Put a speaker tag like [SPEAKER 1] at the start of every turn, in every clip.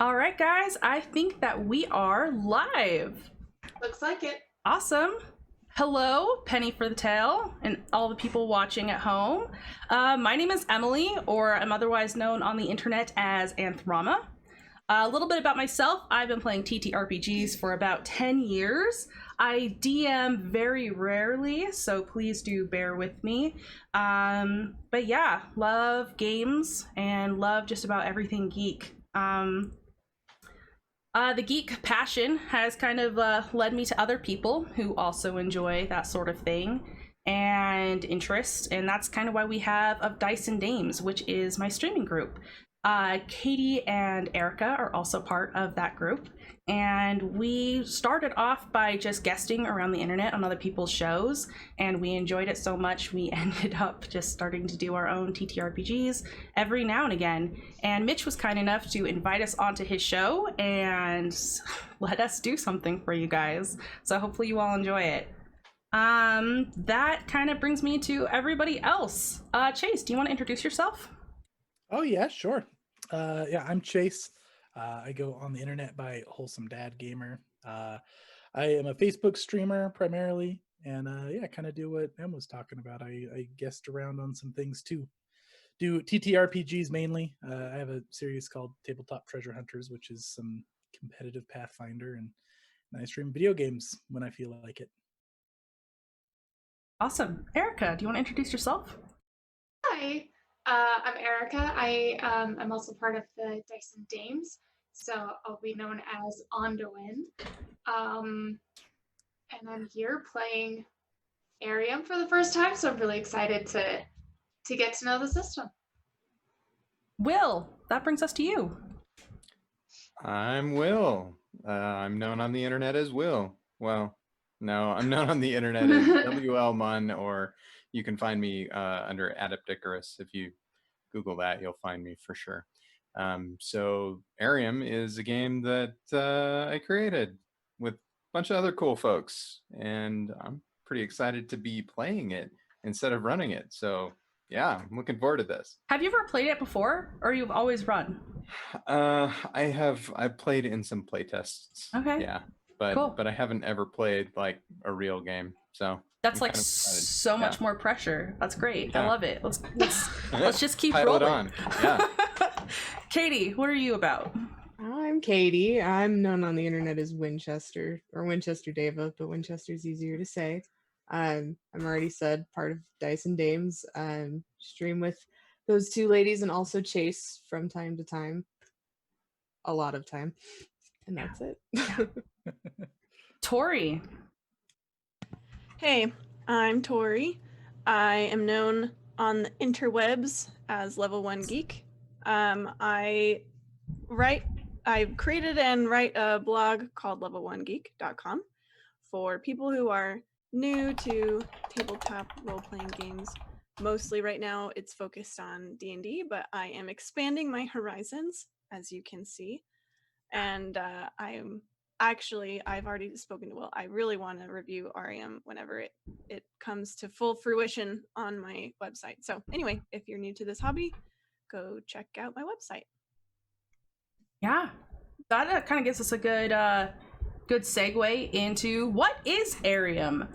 [SPEAKER 1] All right, guys, I think that we are live.
[SPEAKER 2] Looks like it.
[SPEAKER 1] Awesome. Hello, Penny for the Tail, and all the people watching at home. My name is Emily, or I'm otherwise known on the internet as Anthrama. A little bit about myself. I've been playing TTRPGs for about 10 years. I DM very rarely, so please do bear with me. But yeah, love games and love just about everything geek. The geek passion has kind of led me to other people who also enjoy that sort of thing and interest, and that's kind of why we have OfDiceNDames, which is my streaming group. Katie and Erica are also part of that group, and we started off by just guesting around the internet on other people's shows, and we enjoyed it so much we ended up just starting to do our own TTRPGs every now and again. And Mitch was kind enough to invite us onto his show and let us do something for you guys, so hopefully you all enjoy it. That kind of brings me to everybody else. Chase, do you want to introduce yourself?
[SPEAKER 3] Oh yeah, sure. Yeah, I'm Chase. I go on the internet by Wholesome Dad Gamer. I am a Facebook streamer primarily, and yeah, kind of do what Em was talking about. I guest around on some things too. Do TTRPGs mainly. I have a series called Tabletop Treasure Hunters, which is some competitive Pathfinder, and I stream video games when I feel like it.
[SPEAKER 1] Awesome. Erica, do you want to introduce yourself?
[SPEAKER 2] Hi, I'm Erica. I'm also part of the Dyson Dames, so I'll be known as Ondowin. And I'm here playing Arium for the first time, so I'm really excited to get to know the system.
[SPEAKER 1] Will, that brings us to you.
[SPEAKER 4] I'm Will. I'm known on the internet as Will. Well, no, I'm known on the internet as WL Munn, or you can find me under Adepticarus. If you Google that, you'll find me for sure. So Arium is a game that I created with a bunch of other cool folks, and I'm pretty excited to be playing it instead of running it. So yeah, I'm looking forward to this.
[SPEAKER 1] Have you ever played it before, or you've always run?
[SPEAKER 4] I've played in some playtests.
[SPEAKER 1] Okay.
[SPEAKER 4] Yeah, but
[SPEAKER 1] Cool.
[SPEAKER 4] I haven't ever played like a real game. So
[SPEAKER 1] That's
[SPEAKER 4] I'm
[SPEAKER 1] like
[SPEAKER 4] kind of excited.
[SPEAKER 1] so much more pressure. That's great. I
[SPEAKER 4] Yeah.
[SPEAKER 1] love it. Let's just keep
[SPEAKER 4] Pile it
[SPEAKER 1] rolling.
[SPEAKER 4] on. Yeah.
[SPEAKER 1] Katie, what are you about?
[SPEAKER 5] I'm Katie. I'm known on the internet as Winchester or Winchester Deva, but Winchester's easier to say. I'm already said part of Dyson Dames. Stream with those two ladies and also Chase from time to time. A lot of time. And that's it.
[SPEAKER 1] Tori.
[SPEAKER 6] Hey, I'm Tori. I am known on the interwebs as Level 1 Geek. I created and write a blog called level1geek.com for people who are new to tabletop role-playing games. Mostly right now it's focused on D&D, but I am expanding my horizons, as you can see. And I've already spoken to Will. I really want to review Arium whenever it comes to full fruition on my website. So anyway, if you're new to this hobby, go check out my website.
[SPEAKER 1] Yeah, that kind of gives us a good segue into what is Arium.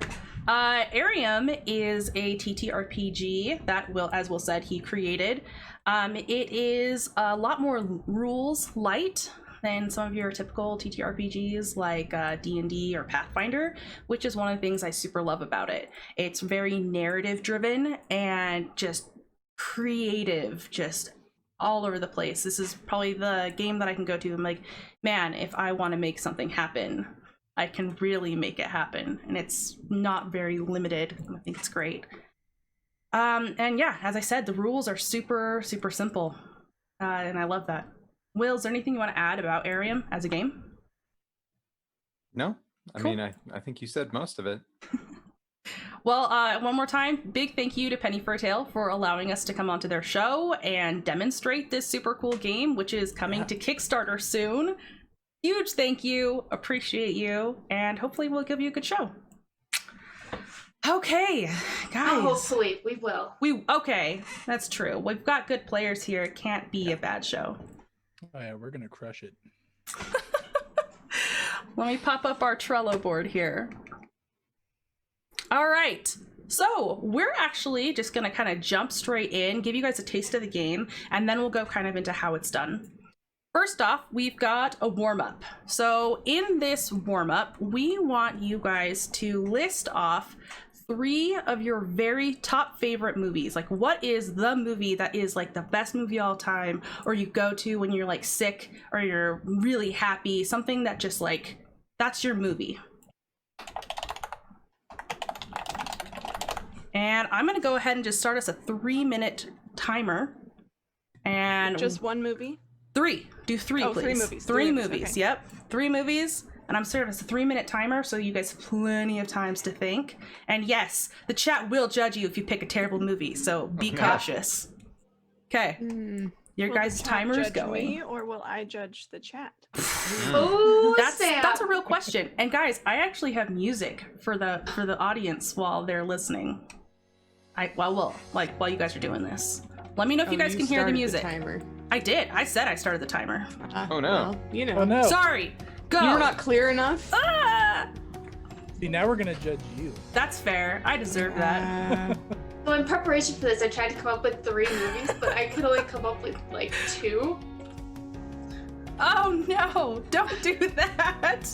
[SPEAKER 1] Arium is a TTRPG that as Will said, he created. It is a lot more rules light than some of your typical TTRPGs like D&D or Pathfinder, which is one of the things I super love about it. It's very narrative driven and just creative, just all over the place. This is probably the game that I can go to. I'm like, man, if I want to make something happen, I can really make it happen, and it's not very limited. I think it's great. And yeah, as I said, the rules are super simple, and I love that. Will, is there anything you want to add about Arium as a game?
[SPEAKER 4] No, I
[SPEAKER 1] Cool.
[SPEAKER 4] mean, I think you said most of it.
[SPEAKER 1] Well, one more time, big thank you to Penny for a Tale for allowing us to come onto their show and demonstrate this super cool game, which is coming to Kickstarter soon. Huge thank you, appreciate you, and hopefully we'll give you a good show. Okay, guys.
[SPEAKER 2] Hopefully, we will.
[SPEAKER 1] Okay, that's true. We've got good players here. It can't be a bad show.
[SPEAKER 3] Oh yeah, we're gonna crush it.
[SPEAKER 1] Let me pop up our Trello board here. All right. So we're actually just going to kind of jump straight in, give you guys a taste of the game, and then we'll go kind of into how it's done. First off, we've got a warm-up. So in this warm-up, we want you guys to list off 3 of your very top favorite movies. Like, what is the movie that is like the best movie all time, or you go to when you're like sick or you're really happy, something that just like, that's your movie. And I'm gonna go ahead and just start us a 3-minute timer. And
[SPEAKER 6] Just one movie?
[SPEAKER 1] 3. Do 3,
[SPEAKER 6] Oh,
[SPEAKER 1] please.
[SPEAKER 6] 3 movies.
[SPEAKER 1] 3
[SPEAKER 6] 3
[SPEAKER 1] movies.
[SPEAKER 6] movies, okay.
[SPEAKER 1] Yep. 3 movies. And I'm starting us a 3-minute timer, so you guys have plenty of times to think. And yes, the chat will judge you if you pick a terrible movie, so be cautious. Okay. Your
[SPEAKER 6] Will
[SPEAKER 1] guys'
[SPEAKER 6] the chat
[SPEAKER 1] timer is
[SPEAKER 6] judge
[SPEAKER 1] going.
[SPEAKER 6] me, or will I judge the chat?
[SPEAKER 2] Oh,
[SPEAKER 1] That's a real question. And guys, I actually have music for the audience while they're listening. While you guys are doing this. Let me know if you guys can hear the music.
[SPEAKER 5] Timer.
[SPEAKER 1] I did. I said I started the timer.
[SPEAKER 4] Oh, no.
[SPEAKER 5] Well, you know.
[SPEAKER 3] Oh no!
[SPEAKER 1] Sorry. Go.
[SPEAKER 5] You were not clear enough.
[SPEAKER 1] Ah!
[SPEAKER 3] See, now we're gonna judge you.
[SPEAKER 1] That's fair. I deserve that.
[SPEAKER 2] So in preparation for this, I tried to come up with 3 movies, but I could only come up with like 2.
[SPEAKER 1] Oh no! Don't do that.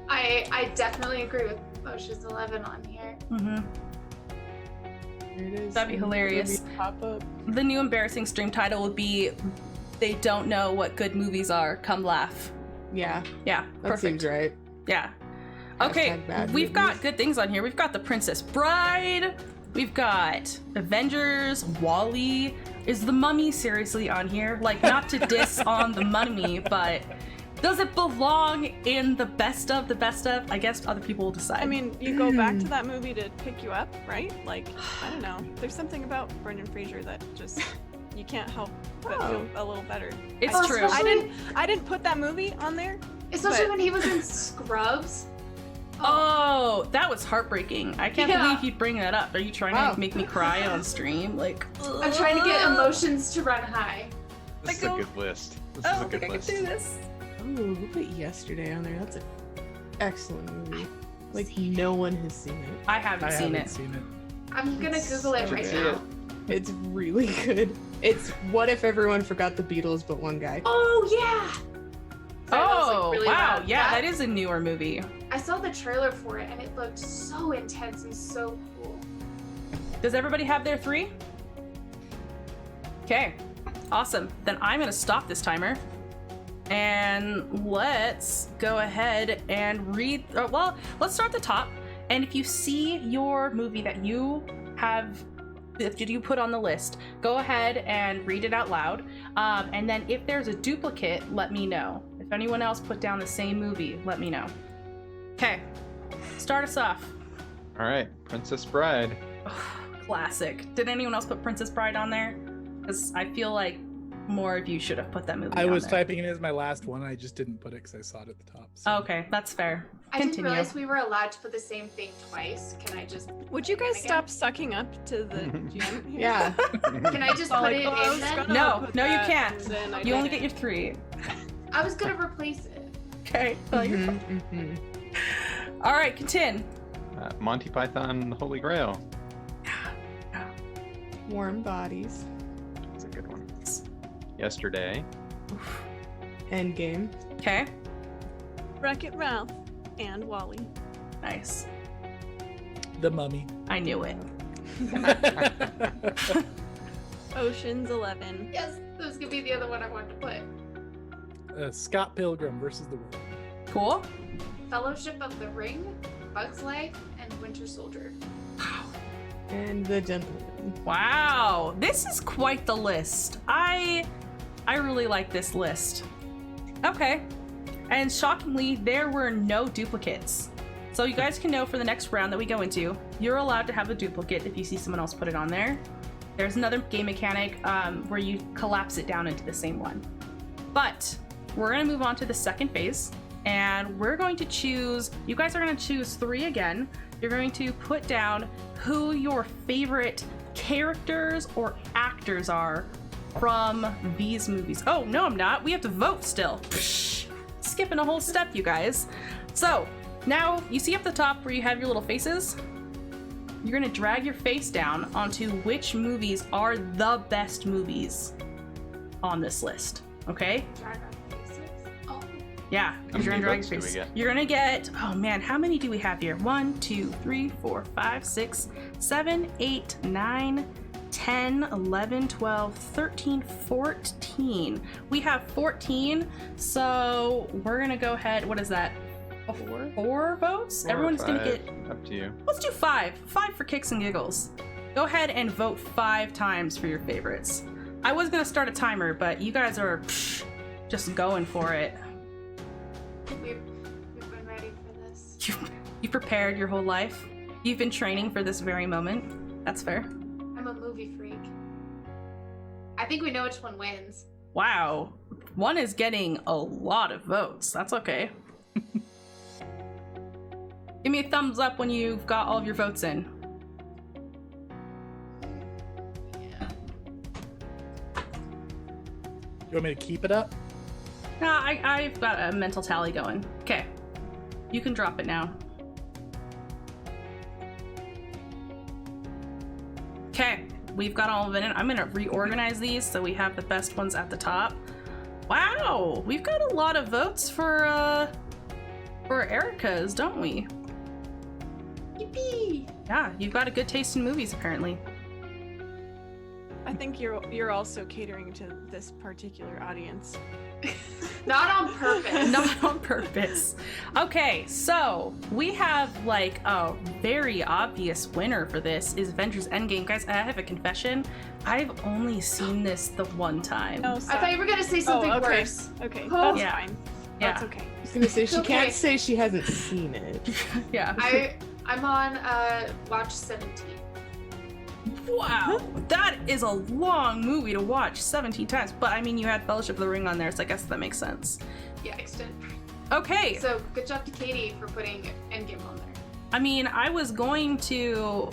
[SPEAKER 2] I definitely agree with Ocean's 11 on here.
[SPEAKER 1] Mm-hmm.
[SPEAKER 5] Here it is.
[SPEAKER 1] That'd be hilarious.
[SPEAKER 5] Pop up.
[SPEAKER 1] The new embarrassing stream title would be "They Don't Know What Good Movies Are. Come laugh."
[SPEAKER 5] Yeah,
[SPEAKER 1] Yeah,
[SPEAKER 5] that
[SPEAKER 1] perfect.
[SPEAKER 5] seems right.
[SPEAKER 1] Yeah. Okay,
[SPEAKER 5] Hashtag bad
[SPEAKER 1] we've got
[SPEAKER 5] movies.
[SPEAKER 1] good things on here. We've got The Princess Bride. We've got Avengers, Wall-E. Is The Mummy seriously on here? Like, not to diss on The Mummy, but does it belong in the best of the best of? I guess other people will decide.
[SPEAKER 6] I mean, you go back to that movie to pick you up, right? Like, I don't know. There's something about Brendan Fraser that just you can't help but feel a little better.
[SPEAKER 1] it's
[SPEAKER 2] Oh,
[SPEAKER 1] true.
[SPEAKER 6] I didn't put that movie on there.
[SPEAKER 2] Especially
[SPEAKER 6] But-
[SPEAKER 2] when he was in Scrubs.
[SPEAKER 1] Oh, that was heartbreaking. I can't
[SPEAKER 2] Yeah.
[SPEAKER 1] believe you'd bring that up. Are you trying
[SPEAKER 5] Wow.
[SPEAKER 1] to make me cry on stream? Like,
[SPEAKER 2] I'm trying to get emotions to run high.
[SPEAKER 4] This is a good list. This
[SPEAKER 1] I
[SPEAKER 4] is a
[SPEAKER 1] don't think
[SPEAKER 4] good
[SPEAKER 1] I can
[SPEAKER 4] list.
[SPEAKER 1] do this.
[SPEAKER 5] Oh, we'll put Yesterday on there. That's an excellent movie. Like no one has seen it.
[SPEAKER 1] I haven't
[SPEAKER 3] I
[SPEAKER 1] seen
[SPEAKER 3] haven't
[SPEAKER 1] it.
[SPEAKER 3] seen it.
[SPEAKER 2] I'm gonna
[SPEAKER 5] It's
[SPEAKER 2] Google it
[SPEAKER 5] so
[SPEAKER 2] right
[SPEAKER 5] good.
[SPEAKER 2] now.
[SPEAKER 5] It's really good. It's what if everyone forgot the Beatles but one guy?
[SPEAKER 2] Oh yeah. Sorry, that was, like,
[SPEAKER 1] Oh,
[SPEAKER 2] really
[SPEAKER 1] wow.
[SPEAKER 2] loud.
[SPEAKER 1] Yeah, that is a newer movie.
[SPEAKER 2] I saw the trailer for it and it looked so intense and so cool.
[SPEAKER 1] Does everybody have their 3? Okay, awesome. Then I'm gonna stop this timer. And let's go ahead and read, well, let's start at the top. And if you see your movie that you have, that you put on the list, go ahead and read it out loud. And then if there's a duplicate, let me know. If anyone else put down the same movie, let me know. Okay, start us off.
[SPEAKER 4] All right, Princess Bride.
[SPEAKER 1] Classic. Did anyone else put Princess Bride on there? Because I feel like more of you should have put that movie
[SPEAKER 3] I
[SPEAKER 1] on
[SPEAKER 3] was
[SPEAKER 1] there.
[SPEAKER 3] typing it as my last one. I just didn't put it because I saw it at the top. So.
[SPEAKER 1] Okay, that's fair.
[SPEAKER 2] I didn't
[SPEAKER 1] Continue.
[SPEAKER 2] realize we were allowed to put the same thing twice. Can I just
[SPEAKER 6] Would you guys
[SPEAKER 2] Again?
[SPEAKER 6] stop sucking up to the GM here?
[SPEAKER 5] Yeah.
[SPEAKER 2] can I just
[SPEAKER 6] All
[SPEAKER 2] put
[SPEAKER 6] like,
[SPEAKER 2] it
[SPEAKER 6] "Oh, I
[SPEAKER 2] in
[SPEAKER 6] was
[SPEAKER 2] then?
[SPEAKER 6] gonna
[SPEAKER 1] No,
[SPEAKER 6] put
[SPEAKER 1] no, you
[SPEAKER 6] that,"
[SPEAKER 1] can't.
[SPEAKER 6] and then I
[SPEAKER 1] You only
[SPEAKER 6] didn't.
[SPEAKER 1] get your 3.
[SPEAKER 2] I was gonna replace it.
[SPEAKER 1] Okay. Well, you're fine.
[SPEAKER 5] Mhm.
[SPEAKER 1] All right, continue.
[SPEAKER 4] Monty Python Holy Grail.
[SPEAKER 5] Warm Bodies.
[SPEAKER 4] That's a good one. Yesterday.
[SPEAKER 5] Endgame.
[SPEAKER 1] Okay.
[SPEAKER 6] Wreck-It Ralph and Wally.
[SPEAKER 1] Nice.
[SPEAKER 3] The Mummy.
[SPEAKER 1] I knew it.
[SPEAKER 6] Ocean's 11.
[SPEAKER 2] Yes, that was gonna be the other one I wanted to put.
[SPEAKER 3] Scott Pilgrim versus the World.
[SPEAKER 1] Cool.
[SPEAKER 2] Fellowship of the Ring, Bug's Life, and Winter Soldier.
[SPEAKER 5] And The Gentleman.
[SPEAKER 1] Wow, this is quite the list. I really like this list. Okay. And shockingly, there were no duplicates. So you guys can know for the next round that we go into, you're allowed to have a duplicate if you see someone else put it on there. There's another game mechanic where you collapse it down into the same one. But we're gonna move on to the second phase, and we're going to choose, you guys are gonna choose 3 again. You're going to put down who your favorite characters or actors are from these movies. Oh, no, I'm not. We have to vote still. Psh, skipping a whole step, you guys. So now you see up the top where you have your little faces? You're gonna drag your face down onto which movies are the best movies on this list, okay?
[SPEAKER 2] Drag our faces. Oh.
[SPEAKER 1] Yeah,
[SPEAKER 4] How
[SPEAKER 1] you're gonna
[SPEAKER 4] many
[SPEAKER 1] drag
[SPEAKER 4] votes
[SPEAKER 1] your
[SPEAKER 4] do we
[SPEAKER 1] face.
[SPEAKER 4] get?
[SPEAKER 1] You're gonna get, oh man, how many do we have here? 1, 2, 3, 4, 5, 6, 7, 8, 9, 10, 11, 12, 13, 14. We have 14, so we're gonna go ahead, what is that? Four votes?
[SPEAKER 4] Four or
[SPEAKER 1] Everyone's gonna
[SPEAKER 4] five,
[SPEAKER 1] get,
[SPEAKER 4] up to you.
[SPEAKER 1] let's do 5. 5 for kicks and giggles. Go ahead and vote 5 times for your favorites. I was gonna start a timer, but you guys are just going for it.
[SPEAKER 2] We've been ready for this.
[SPEAKER 1] You prepared your whole life. You've been training for this very moment. That's fair.
[SPEAKER 2] I'm a movie freak. I think we know which one wins.
[SPEAKER 1] Wow. One is getting a lot of votes. That's okay. Give me a thumbs up when you've got all of your votes in.
[SPEAKER 2] Yeah.
[SPEAKER 3] You want me to keep it up?
[SPEAKER 1] Nah, I've got a mental tally going. Okay. You can drop it now. Okay. We've got all of it in. I'm gonna reorganize these so we have the best ones at the top. Wow, we've got a lot of votes for Erica's, don't we?
[SPEAKER 2] Yippee!
[SPEAKER 1] Yeah, you've got a good taste in movies, apparently.
[SPEAKER 6] I think you're also catering to this particular audience.
[SPEAKER 2] Not on purpose.
[SPEAKER 1] Not on purpose. Okay, so we have like a very obvious winner for this is Avengers Endgame. Guys, I have a confession. I've only seen this the one time.
[SPEAKER 6] No,
[SPEAKER 2] I thought you were gonna say something
[SPEAKER 6] okay.
[SPEAKER 2] worse.
[SPEAKER 6] Okay,
[SPEAKER 2] Oh.
[SPEAKER 6] that's
[SPEAKER 1] Yeah.
[SPEAKER 6] fine.
[SPEAKER 1] Yeah.
[SPEAKER 6] That's okay.
[SPEAKER 5] I was gonna say she
[SPEAKER 2] Okay.
[SPEAKER 5] can't say she hasn't seen it.
[SPEAKER 1] Yeah.
[SPEAKER 2] I'm on watch 17.
[SPEAKER 1] Wow, that is a long movie to watch 17 times. But I mean, you had Fellowship of the Ring on there, so I guess that makes sense.
[SPEAKER 2] Yeah, extended.
[SPEAKER 1] Okay.
[SPEAKER 2] So good job to Katie for putting Endgame on there.
[SPEAKER 1] I mean, I was going to.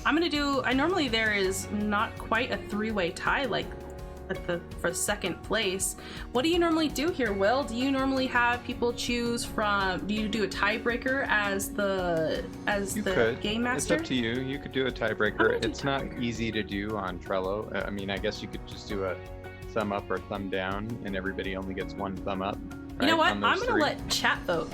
[SPEAKER 1] Normally there is not quite a 3-way tie like for second place. What do you normally do here, Will? Do you normally have people choose from? Do you do a tiebreaker as the game master?
[SPEAKER 4] It's up to you. You could do a
[SPEAKER 1] I'm gonna
[SPEAKER 4] tiebreaker.
[SPEAKER 1] do
[SPEAKER 4] It's not
[SPEAKER 1] tiebreaker.
[SPEAKER 4] easy to do on Trello. I mean, I guess you could just do a thumb up or thumb down, and everybody only gets one thumb up.
[SPEAKER 1] You know
[SPEAKER 4] right,
[SPEAKER 1] what?
[SPEAKER 4] on
[SPEAKER 1] I'm
[SPEAKER 4] those
[SPEAKER 1] gonna
[SPEAKER 4] three.
[SPEAKER 1] let chat vote.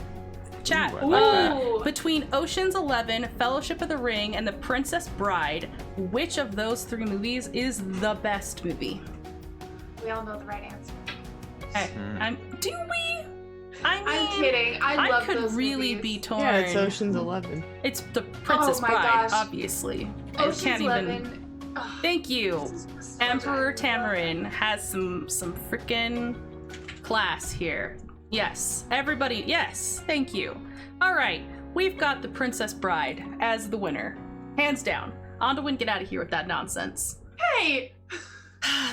[SPEAKER 1] Chat.
[SPEAKER 4] Ooh, I like that.
[SPEAKER 2] Ooh.
[SPEAKER 1] Between Ocean's 11, Fellowship of the Ring, and The Princess Bride, which of those 3 movies is the best movie?
[SPEAKER 2] We all know the right answer.
[SPEAKER 1] Okay. Do we? I mean,
[SPEAKER 2] I'm kidding. I love
[SPEAKER 1] could
[SPEAKER 2] those
[SPEAKER 1] really
[SPEAKER 2] movies.
[SPEAKER 1] be torn.
[SPEAKER 5] Yeah, it's Ocean's 11.
[SPEAKER 1] It's The Princess
[SPEAKER 2] Oh my
[SPEAKER 1] Bride,
[SPEAKER 2] gosh.
[SPEAKER 1] obviously. I
[SPEAKER 2] Ocean's
[SPEAKER 1] can't
[SPEAKER 2] 11.
[SPEAKER 1] even.
[SPEAKER 2] Ugh,
[SPEAKER 1] Thank you.
[SPEAKER 2] this is so
[SPEAKER 1] Emperor
[SPEAKER 2] good.
[SPEAKER 1] Tamarin has some freaking class here. Yes, everybody. Yes, thank you. All right, we've got The Princess Bride as the winner, hands down. Anduin, get out of here with that nonsense.
[SPEAKER 2] Hey!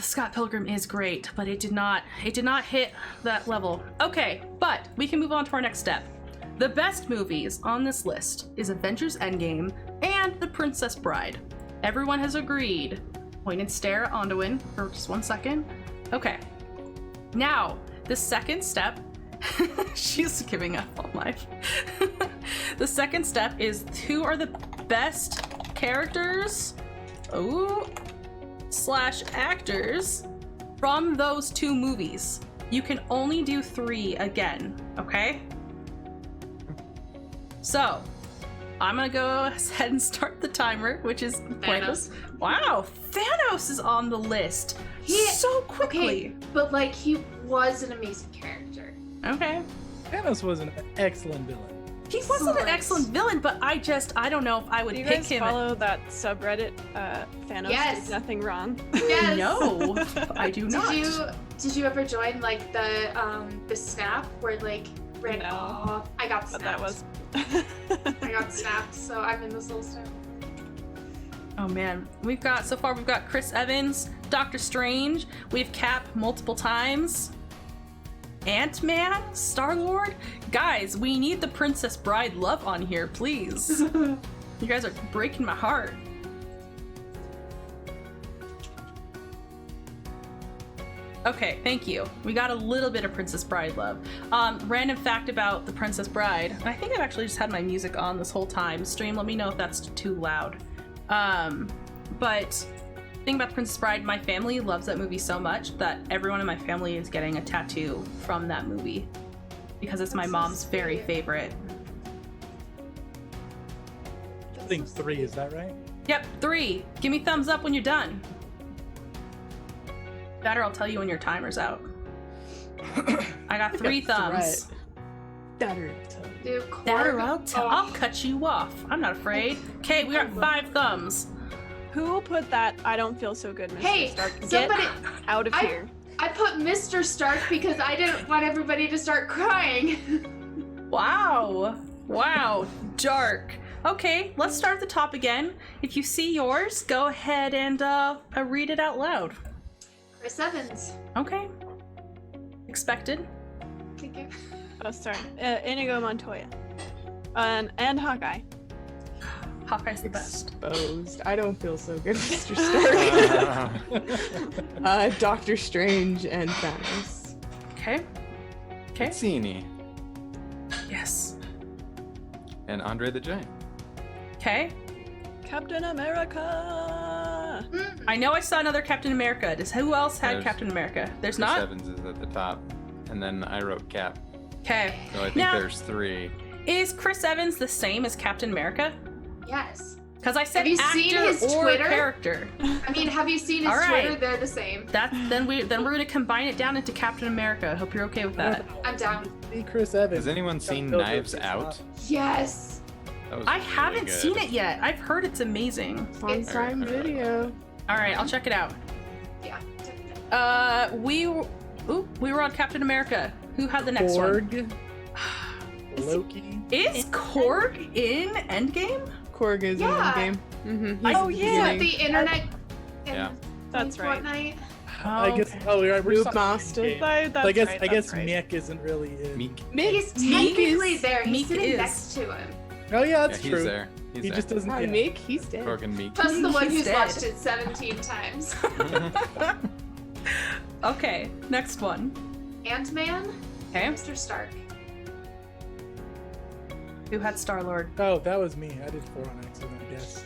[SPEAKER 1] Scott Pilgrim is great, but it did not hit that level. Okay, but we can move on to our next step. The best movies on this list is Avengers Endgame and The Princess Bride. Everyone has agreed. Point and stare at Anduin for just 1 second. Okay. Now, the second step, she's giving up on life. The second step is who are the best characters? / actors from those 2 movies. You can only do 3 again, okay? So, I'm gonna go ahead and start the timer, which is pointless. Wow, Thanos is on the list so quickly.
[SPEAKER 2] Okay, but like he was an amazing character.
[SPEAKER 1] Okay.
[SPEAKER 3] Thanos was an excellent villain.
[SPEAKER 1] He wasn't an
[SPEAKER 2] Excellent.
[SPEAKER 1] excellent villain, but I don't know if I would
[SPEAKER 6] Do you
[SPEAKER 1] pick
[SPEAKER 6] guys
[SPEAKER 1] him.
[SPEAKER 6] follow that subreddit? Thanos
[SPEAKER 2] Yes.
[SPEAKER 6] did nothing wrong.
[SPEAKER 2] Yes.
[SPEAKER 1] No, I do not.
[SPEAKER 2] Did you ever join like the snap where like read?
[SPEAKER 6] No.
[SPEAKER 2] Oh, I got
[SPEAKER 6] But
[SPEAKER 2] snapped.
[SPEAKER 6] that was.
[SPEAKER 2] I got snapped, so I'm in this little snap.
[SPEAKER 1] Oh man, we've got Chris Evans, Doctor Strange, we've Cap multiple times, Ant-Man, Star-Lord. Guys, we need the Princess Bride love on here, please. You guys are breaking my heart. Okay, thank you. We got a little bit of Princess Bride love. Random fact about the Princess Bride. And I think I've actually just had my music on this whole time. Stream, let me know if that's too loud. But thing about the Princess Bride, my family loves that movie so much that everyone in my family is getting a tattoo from that movie because it's my
[SPEAKER 2] That's so
[SPEAKER 1] mom's very
[SPEAKER 2] sweet.
[SPEAKER 1] favorite.
[SPEAKER 3] I think 3, is that right?
[SPEAKER 1] Yep, 3. Give me thumbs up when you're done. That or I'll tell you when your timer's out. I got 3 thumbs.
[SPEAKER 5] Better.
[SPEAKER 2] Dude,
[SPEAKER 1] That or
[SPEAKER 2] Korg-
[SPEAKER 1] I'll cut you off. I'm not afraid. Okay, we got 5 thumbs.
[SPEAKER 6] Who put that I don't feel so good, Mr.
[SPEAKER 2] Hey,
[SPEAKER 6] Stark? Get
[SPEAKER 2] somebody-
[SPEAKER 6] out of here.
[SPEAKER 2] I put Mr. Stark because I didn't want everybody to start crying.
[SPEAKER 1] Wow. Wow. Dark. Okay, let's start at the top again. If you see yours, go ahead and read it out loud.
[SPEAKER 2] Chris Evans.
[SPEAKER 1] Okay. Expected.
[SPEAKER 2] Thank you.
[SPEAKER 6] Oh, sorry. Inigo Montoya. And Hawkeye.
[SPEAKER 1] Hawkeye's the best.
[SPEAKER 5] Exposed. I don't feel so good, Mr. Stark. Doctor Strange and Thanos.
[SPEAKER 1] Okay. Okay.
[SPEAKER 4] Pizzini
[SPEAKER 1] Yes.
[SPEAKER 4] and Andre the Giant.
[SPEAKER 1] Okay.
[SPEAKER 6] Captain America.
[SPEAKER 1] I know I saw another Captain America. Who else had
[SPEAKER 4] There's-
[SPEAKER 1] Captain America? There's
[SPEAKER 4] Chris
[SPEAKER 1] not?
[SPEAKER 4] Evans is at the top, and then I wrote Cap.
[SPEAKER 1] Okay.
[SPEAKER 4] So I think
[SPEAKER 1] Now-
[SPEAKER 4] there's 3.
[SPEAKER 1] Is Chris Evans the same as Captain America?
[SPEAKER 2] Yes.
[SPEAKER 1] Because I said
[SPEAKER 2] Have you
[SPEAKER 1] actor
[SPEAKER 2] seen his
[SPEAKER 1] or
[SPEAKER 2] Twitter?
[SPEAKER 1] character.
[SPEAKER 2] I mean, have you seen his
[SPEAKER 1] All right.
[SPEAKER 2] Twitter? They're the same.
[SPEAKER 1] Then we're gonna combine it down into Captain America. I hope you're okay with that.
[SPEAKER 2] I'm down.
[SPEAKER 3] See Chris Evans.
[SPEAKER 4] Has anyone seen
[SPEAKER 3] No,
[SPEAKER 4] Knives
[SPEAKER 3] it's
[SPEAKER 4] Out?
[SPEAKER 3] not.
[SPEAKER 2] Yes.
[SPEAKER 4] That was
[SPEAKER 1] I
[SPEAKER 4] really
[SPEAKER 1] haven't
[SPEAKER 4] good.
[SPEAKER 1] seen it yet. I've heard it's amazing.
[SPEAKER 5] It's on
[SPEAKER 2] It's-
[SPEAKER 5] Prime Video.
[SPEAKER 1] All right, I'll check it out.
[SPEAKER 2] Yeah. Definitely.
[SPEAKER 1] We were on Captain America. Who had the next one?
[SPEAKER 3] Korg. Loki.
[SPEAKER 1] Is Korg in Endgame?
[SPEAKER 5] Korg is
[SPEAKER 2] Yeah.
[SPEAKER 5] in the game. Mm-hmm.
[SPEAKER 6] Oh, yeah.
[SPEAKER 2] The internet.
[SPEAKER 4] Yeah.
[SPEAKER 6] That's right.
[SPEAKER 2] Fortnite.
[SPEAKER 3] I guess. Oh, we're
[SPEAKER 5] Noob
[SPEAKER 3] talking-
[SPEAKER 5] Master.
[SPEAKER 3] Okay.
[SPEAKER 6] That's
[SPEAKER 3] I guess.
[SPEAKER 6] right,
[SPEAKER 3] I guess
[SPEAKER 6] that's right.
[SPEAKER 3] Mick isn't really in.
[SPEAKER 4] Meek.
[SPEAKER 2] He's
[SPEAKER 1] Meek
[SPEAKER 2] technically
[SPEAKER 1] is-
[SPEAKER 2] there. He's
[SPEAKER 1] Meek
[SPEAKER 2] sitting
[SPEAKER 1] is.
[SPEAKER 2] next to him.
[SPEAKER 3] Oh yeah,
[SPEAKER 4] Yeah,
[SPEAKER 3] that's
[SPEAKER 4] he's
[SPEAKER 3] true.
[SPEAKER 4] there. He's
[SPEAKER 3] He
[SPEAKER 4] there.
[SPEAKER 3] just doesn't.
[SPEAKER 5] Hi,
[SPEAKER 3] yeah.
[SPEAKER 5] Meek. He's dead.
[SPEAKER 4] Korg and Meek.
[SPEAKER 2] Plus the one
[SPEAKER 1] He's
[SPEAKER 2] who's
[SPEAKER 1] dead.
[SPEAKER 2] watched it 17 times.
[SPEAKER 1] Okay, next one.
[SPEAKER 2] Ant-Man.
[SPEAKER 1] Okay,
[SPEAKER 2] Mr. Stark.
[SPEAKER 1] who had Star-Lord?
[SPEAKER 3] Oh, that was me. I did 4 on accident, I guess.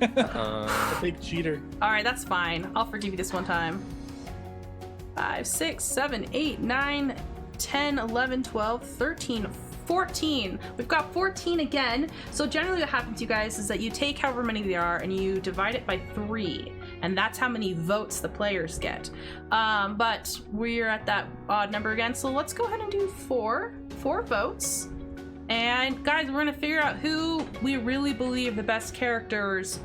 [SPEAKER 3] A big cheater.
[SPEAKER 1] All right, that's fine. I'll forgive you this one time. 5, 6, 7, 8, 9, 10, 11, 12, 13, 14. We've got 14 again. So generally what happens, you guys, is that you take however many there are and you divide it by 3. And that's how many votes the players get. But we're at that odd number again. So let's go ahead and do 4 votes. And guys, we're gonna figure out who we really believe the best characters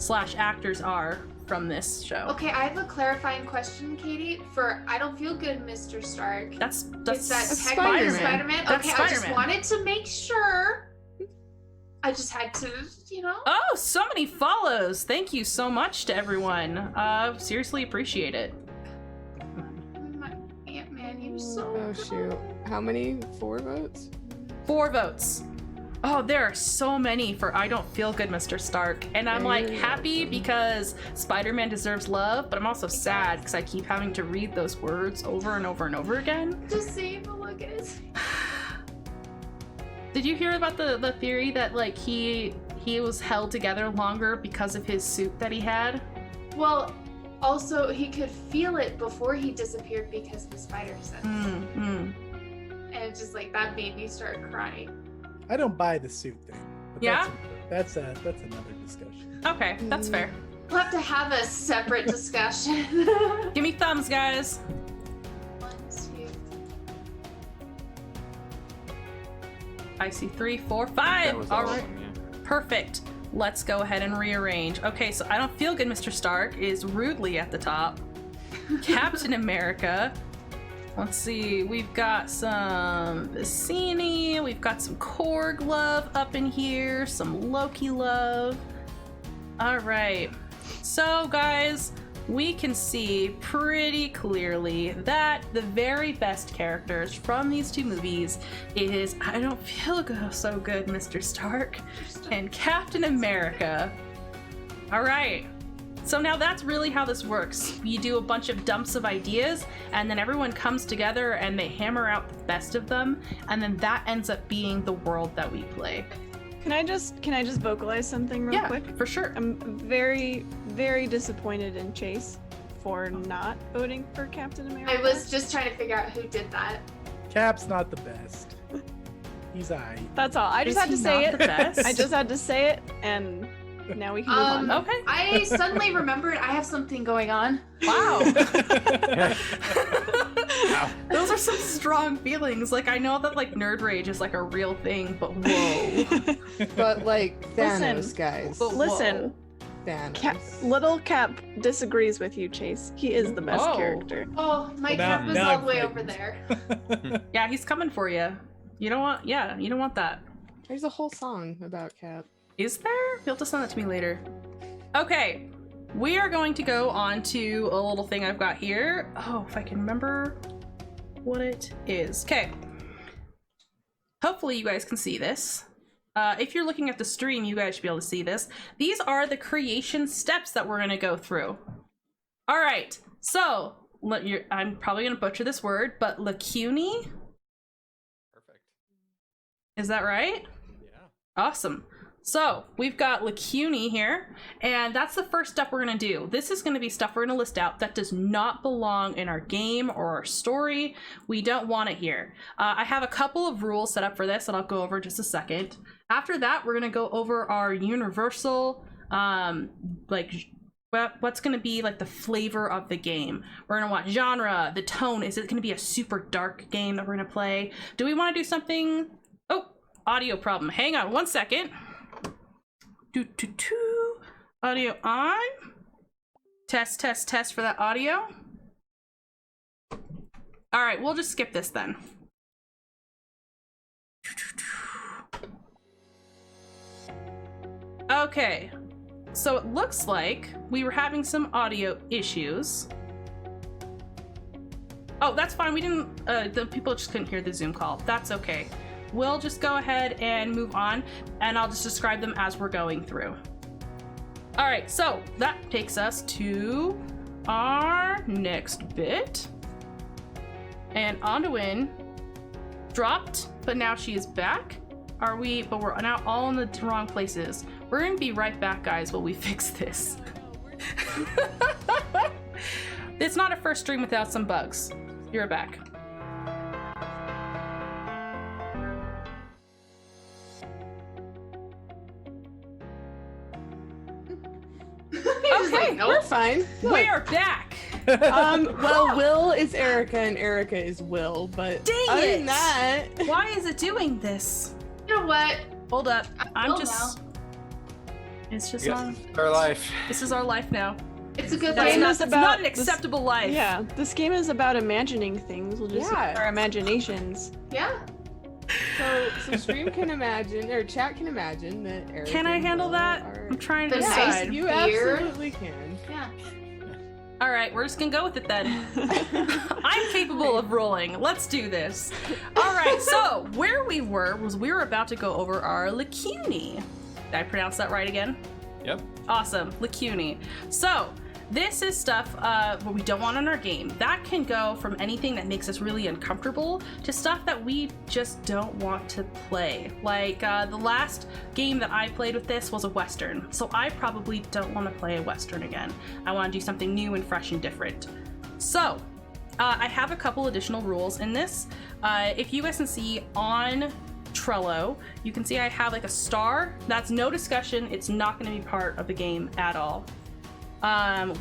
[SPEAKER 1] / actors are from this show.
[SPEAKER 2] Okay, I have a clarifying question, Katie. For I don't feel good, Mr. Stark.
[SPEAKER 1] That's
[SPEAKER 2] Is that
[SPEAKER 5] Spider-Man.
[SPEAKER 2] technically Spider-Man?
[SPEAKER 1] That's
[SPEAKER 2] Okay, I just
[SPEAKER 1] Spider-Man.
[SPEAKER 2] wanted to make sure. I just had to, you know.
[SPEAKER 1] Oh, so many follows. Thank you so much to everyone. Seriously appreciate it.
[SPEAKER 2] My Ant-Man, he was so
[SPEAKER 5] Oh
[SPEAKER 2] good.
[SPEAKER 5] shoot. How many? 4 votes?
[SPEAKER 1] 4 votes. Oh, there are so many for I don't feel good, Mr. Stark. And I'm like
[SPEAKER 5] Very
[SPEAKER 1] happy
[SPEAKER 5] awesome.
[SPEAKER 1] because Spider-Man deserves love, but I'm also sad because I keep having to read those words over and over and over again.
[SPEAKER 2] Just see the look at his.
[SPEAKER 1] Did you hear about the theory that like he was held together longer because of his suit that he had?
[SPEAKER 2] Well, also he could feel it before he disappeared because of the spider sense, and it's just like that made me start crying.
[SPEAKER 3] I don't buy the suit thing. But
[SPEAKER 1] Yeah?
[SPEAKER 3] That's another discussion.
[SPEAKER 1] Okay, that's fair.
[SPEAKER 2] We'll have to have a separate discussion.
[SPEAKER 1] Give me thumbs, guys.
[SPEAKER 2] 1, 2.
[SPEAKER 1] I see 3, 4,
[SPEAKER 4] That
[SPEAKER 1] 5.
[SPEAKER 4] was
[SPEAKER 1] All
[SPEAKER 4] all of
[SPEAKER 1] right.
[SPEAKER 4] them, yeah.
[SPEAKER 1] Perfect. Let's go ahead and rearrange. Okay, so I don't feel good, Mr. Stark is rudely at the top. Captain America. Let's see, we've got some Vicini, we've got some Korg love up in here, some Loki love. All right, so guys, we can see pretty clearly that the very best characters from these 2 movies is I don't feel so good, Mr. Stark, and Captain America. All right, So now that's really how this works. You do a bunch of dumps of ideas, and then everyone comes together and they hammer out the best of them, and then that ends up being the world that we play.
[SPEAKER 6] Can I just vocalize something real quick?
[SPEAKER 1] For sure.
[SPEAKER 6] I'm very, very disappointed in Chase for not voting for Captain America.
[SPEAKER 2] I was just trying to figure out who did that.
[SPEAKER 3] Cap's not the best. He's aight.
[SPEAKER 6] That's all. I just
[SPEAKER 1] Is
[SPEAKER 6] had to
[SPEAKER 1] he
[SPEAKER 6] say
[SPEAKER 1] not
[SPEAKER 6] it.
[SPEAKER 1] the best?
[SPEAKER 6] I just had to say it, and now we can move on.
[SPEAKER 1] Okay.
[SPEAKER 2] I suddenly remembered I have something going on.
[SPEAKER 1] Wow.
[SPEAKER 4] Wow.
[SPEAKER 1] Those are some strong feelings. Like, I know that like nerd rage is like a real thing, but whoa.
[SPEAKER 5] But like Thanos,
[SPEAKER 6] Listen.
[SPEAKER 5] guys.
[SPEAKER 1] But
[SPEAKER 6] Listen,
[SPEAKER 5] Thanos.
[SPEAKER 6] Little Cap disagrees with you, Chase. He is the best
[SPEAKER 1] Oh.
[SPEAKER 6] character.
[SPEAKER 2] Oh, my
[SPEAKER 3] Well, now-
[SPEAKER 2] cap is
[SPEAKER 3] now
[SPEAKER 2] all
[SPEAKER 3] I'm
[SPEAKER 2] the way over
[SPEAKER 3] frightened.
[SPEAKER 2] there.
[SPEAKER 1] Yeah, he's coming for you. You don't want, you don't want that.
[SPEAKER 5] There's a whole song about Cap.
[SPEAKER 1] Is there? You'll have to send that to me later. Okay, we are going to go on to a little thing I've got here. Oh, if I can remember what it is. Okay. Hopefully you guys can see this. If you're looking at the stream, you guys should be able to see this. These are the creation steps that we're going to go through. All right, so I'm probably going to butcher this word, but Lacuni,
[SPEAKER 4] Perfect.
[SPEAKER 1] is that right?
[SPEAKER 4] Yeah.
[SPEAKER 1] Awesome. So we've got Lacuni here, and that's the first step we're going to do. This is going to be stuff we're going to list out that does not belong in our game or our story. We don't want it here. I have a couple of rules set up for this that I'll go over in just a second. After that, we're going to go over our universal, like what's going to be like the flavor of the game. We're going to want genre, the tone. Is it going to be a super dark game that we're going to play? Do we want to do something? Oh, audio problem. Hang on one second. Audio on. Test, test, test for that audio. All right, we'll just skip this then. Okay, so it looks like we were having some audio issues. Oh, that's fine. We didn't, the people just couldn't hear the Zoom call. That's okay. We'll just go ahead and move on, and I'll just describe them as we're going through. All right, so that takes us to our next bit. And Onduin dropped, but now she is back. But we're now all in the wrong places. We're gonna be right back, guys, while we fix this. It's not a first stream without some bugs. You're back. Okay,
[SPEAKER 5] We're fine. Look.
[SPEAKER 1] we're back.
[SPEAKER 5] Well, Will is Erica and Erica is Will, but
[SPEAKER 1] Dang
[SPEAKER 5] other
[SPEAKER 1] it.
[SPEAKER 5] than that,
[SPEAKER 1] Why is it doing this?
[SPEAKER 2] You know what?
[SPEAKER 1] Hold up. I'm
[SPEAKER 2] will
[SPEAKER 1] just. It's just
[SPEAKER 4] Yes,
[SPEAKER 1] not.
[SPEAKER 4] it's our life.
[SPEAKER 1] This is our life now.
[SPEAKER 2] It's a good
[SPEAKER 1] That's
[SPEAKER 2] thing.
[SPEAKER 1] not,
[SPEAKER 6] is
[SPEAKER 1] that's
[SPEAKER 6] about
[SPEAKER 1] not an
[SPEAKER 6] this-
[SPEAKER 1] acceptable life.
[SPEAKER 6] Yeah, this game is about imagining things. We'll just
[SPEAKER 5] Yeah.
[SPEAKER 6] use our imaginations.
[SPEAKER 2] Yeah.
[SPEAKER 5] so stream can imagine or chat can imagine that Erica.
[SPEAKER 1] Can I
[SPEAKER 5] and
[SPEAKER 1] handle
[SPEAKER 5] Will
[SPEAKER 1] that?
[SPEAKER 5] are-
[SPEAKER 1] I'm trying to
[SPEAKER 2] The
[SPEAKER 1] decide.
[SPEAKER 5] You
[SPEAKER 2] Weird.
[SPEAKER 5] absolutely can.
[SPEAKER 2] Yeah.
[SPEAKER 1] All right, we're just gonna go with it then. I'm capable of rolling. Let's do this. All right, so where we were was we were about to go over our Lacuni. Did I pronounce that right again?
[SPEAKER 4] Yep.
[SPEAKER 1] Awesome, Lacuni. So this is stuff what we don't want in our game. That can go from anything that makes us really uncomfortable to stuff that we just don't want to play. Like the last game that I played with this was a Western, so I probably don't want to play a Western again. I want to do something new and fresh and different. So I have a couple additional rules in this. If you guys can see on Trello, you can see I have like a star. That's no discussion. It's not going to be part of the game at all.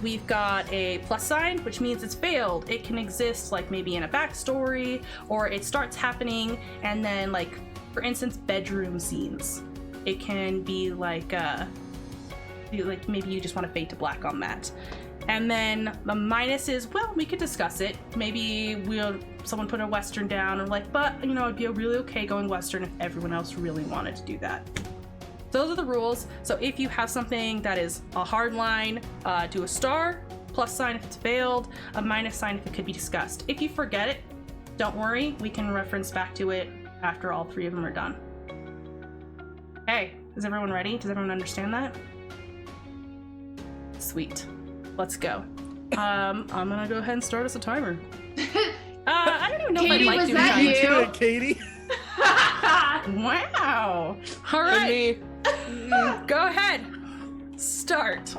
[SPEAKER 1] We've got a plus sign, which means it's failed. It can exist like maybe in a backstory, or it starts happening and then, like, for instance, bedroom scenes. It can be like maybe you just want to fade to black on that. And then the minus is, well, we could discuss it. Maybe someone put a Western down and like, but you know, it'd be really okay going Western if everyone else really wanted to do that. Those are the rules. So if you have something that is a hard line, do a star, plus sign if it's failed, a minus sign if it could be discussed. If you forget it, don't worry, we can reference back to it after all three of them are done. Okay, is everyone ready? Does everyone understand that? Sweet. Let's go. I'm gonna go ahead and start us a timer. I don't even know
[SPEAKER 2] Katie,
[SPEAKER 1] if I like
[SPEAKER 2] was
[SPEAKER 1] doing
[SPEAKER 2] that
[SPEAKER 1] timers.
[SPEAKER 2] you?
[SPEAKER 3] Do it, Katie.
[SPEAKER 1] Wow. All right. Go ahead. Start.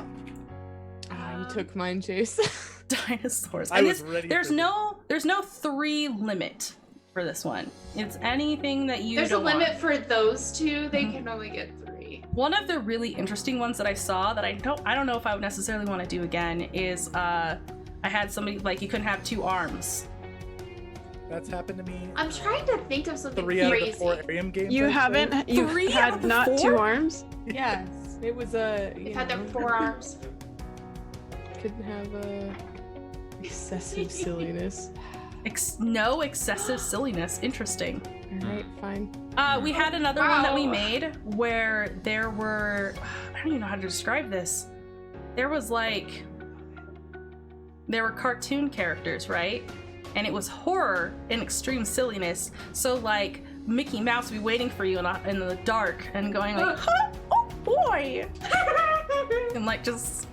[SPEAKER 5] You took mine, Chase.
[SPEAKER 1] Dinosaurs.
[SPEAKER 3] I
[SPEAKER 1] And
[SPEAKER 3] was ready.
[SPEAKER 1] there's
[SPEAKER 3] for
[SPEAKER 1] no 3 limit for this one. It's anything that you
[SPEAKER 2] There's a
[SPEAKER 1] don't
[SPEAKER 2] limit
[SPEAKER 1] want.
[SPEAKER 2] for those two. They
[SPEAKER 1] Mhm.
[SPEAKER 2] can only get 3.
[SPEAKER 1] One of the really interesting ones that I saw that I don't know if I would necessarily want to do again is I had somebody like you couldn't have 2 arms.
[SPEAKER 3] That's happened to me.
[SPEAKER 2] I'm trying to think of something
[SPEAKER 3] 3 out of
[SPEAKER 2] crazy.
[SPEAKER 3] the 4 Arium games.
[SPEAKER 6] You
[SPEAKER 3] I've
[SPEAKER 6] haven't.
[SPEAKER 3] played.
[SPEAKER 6] You
[SPEAKER 1] 3 out of
[SPEAKER 6] had
[SPEAKER 1] the
[SPEAKER 6] not
[SPEAKER 1] 4?
[SPEAKER 6] 2 arms.
[SPEAKER 5] Yes, it was a.
[SPEAKER 2] They've had their 4 arms.
[SPEAKER 5] Couldn't have excessive silliness.
[SPEAKER 1] No excessive silliness. Interesting.
[SPEAKER 5] All right, fine.
[SPEAKER 1] We had another one that we
[SPEAKER 2] Wow.
[SPEAKER 1] made where there were, I don't even know how to describe this. There were cartoon characters, right? And it was horror and extreme silliness. So like Mickey Mouse would be waiting for you in the dark and going like, oh boy, and like just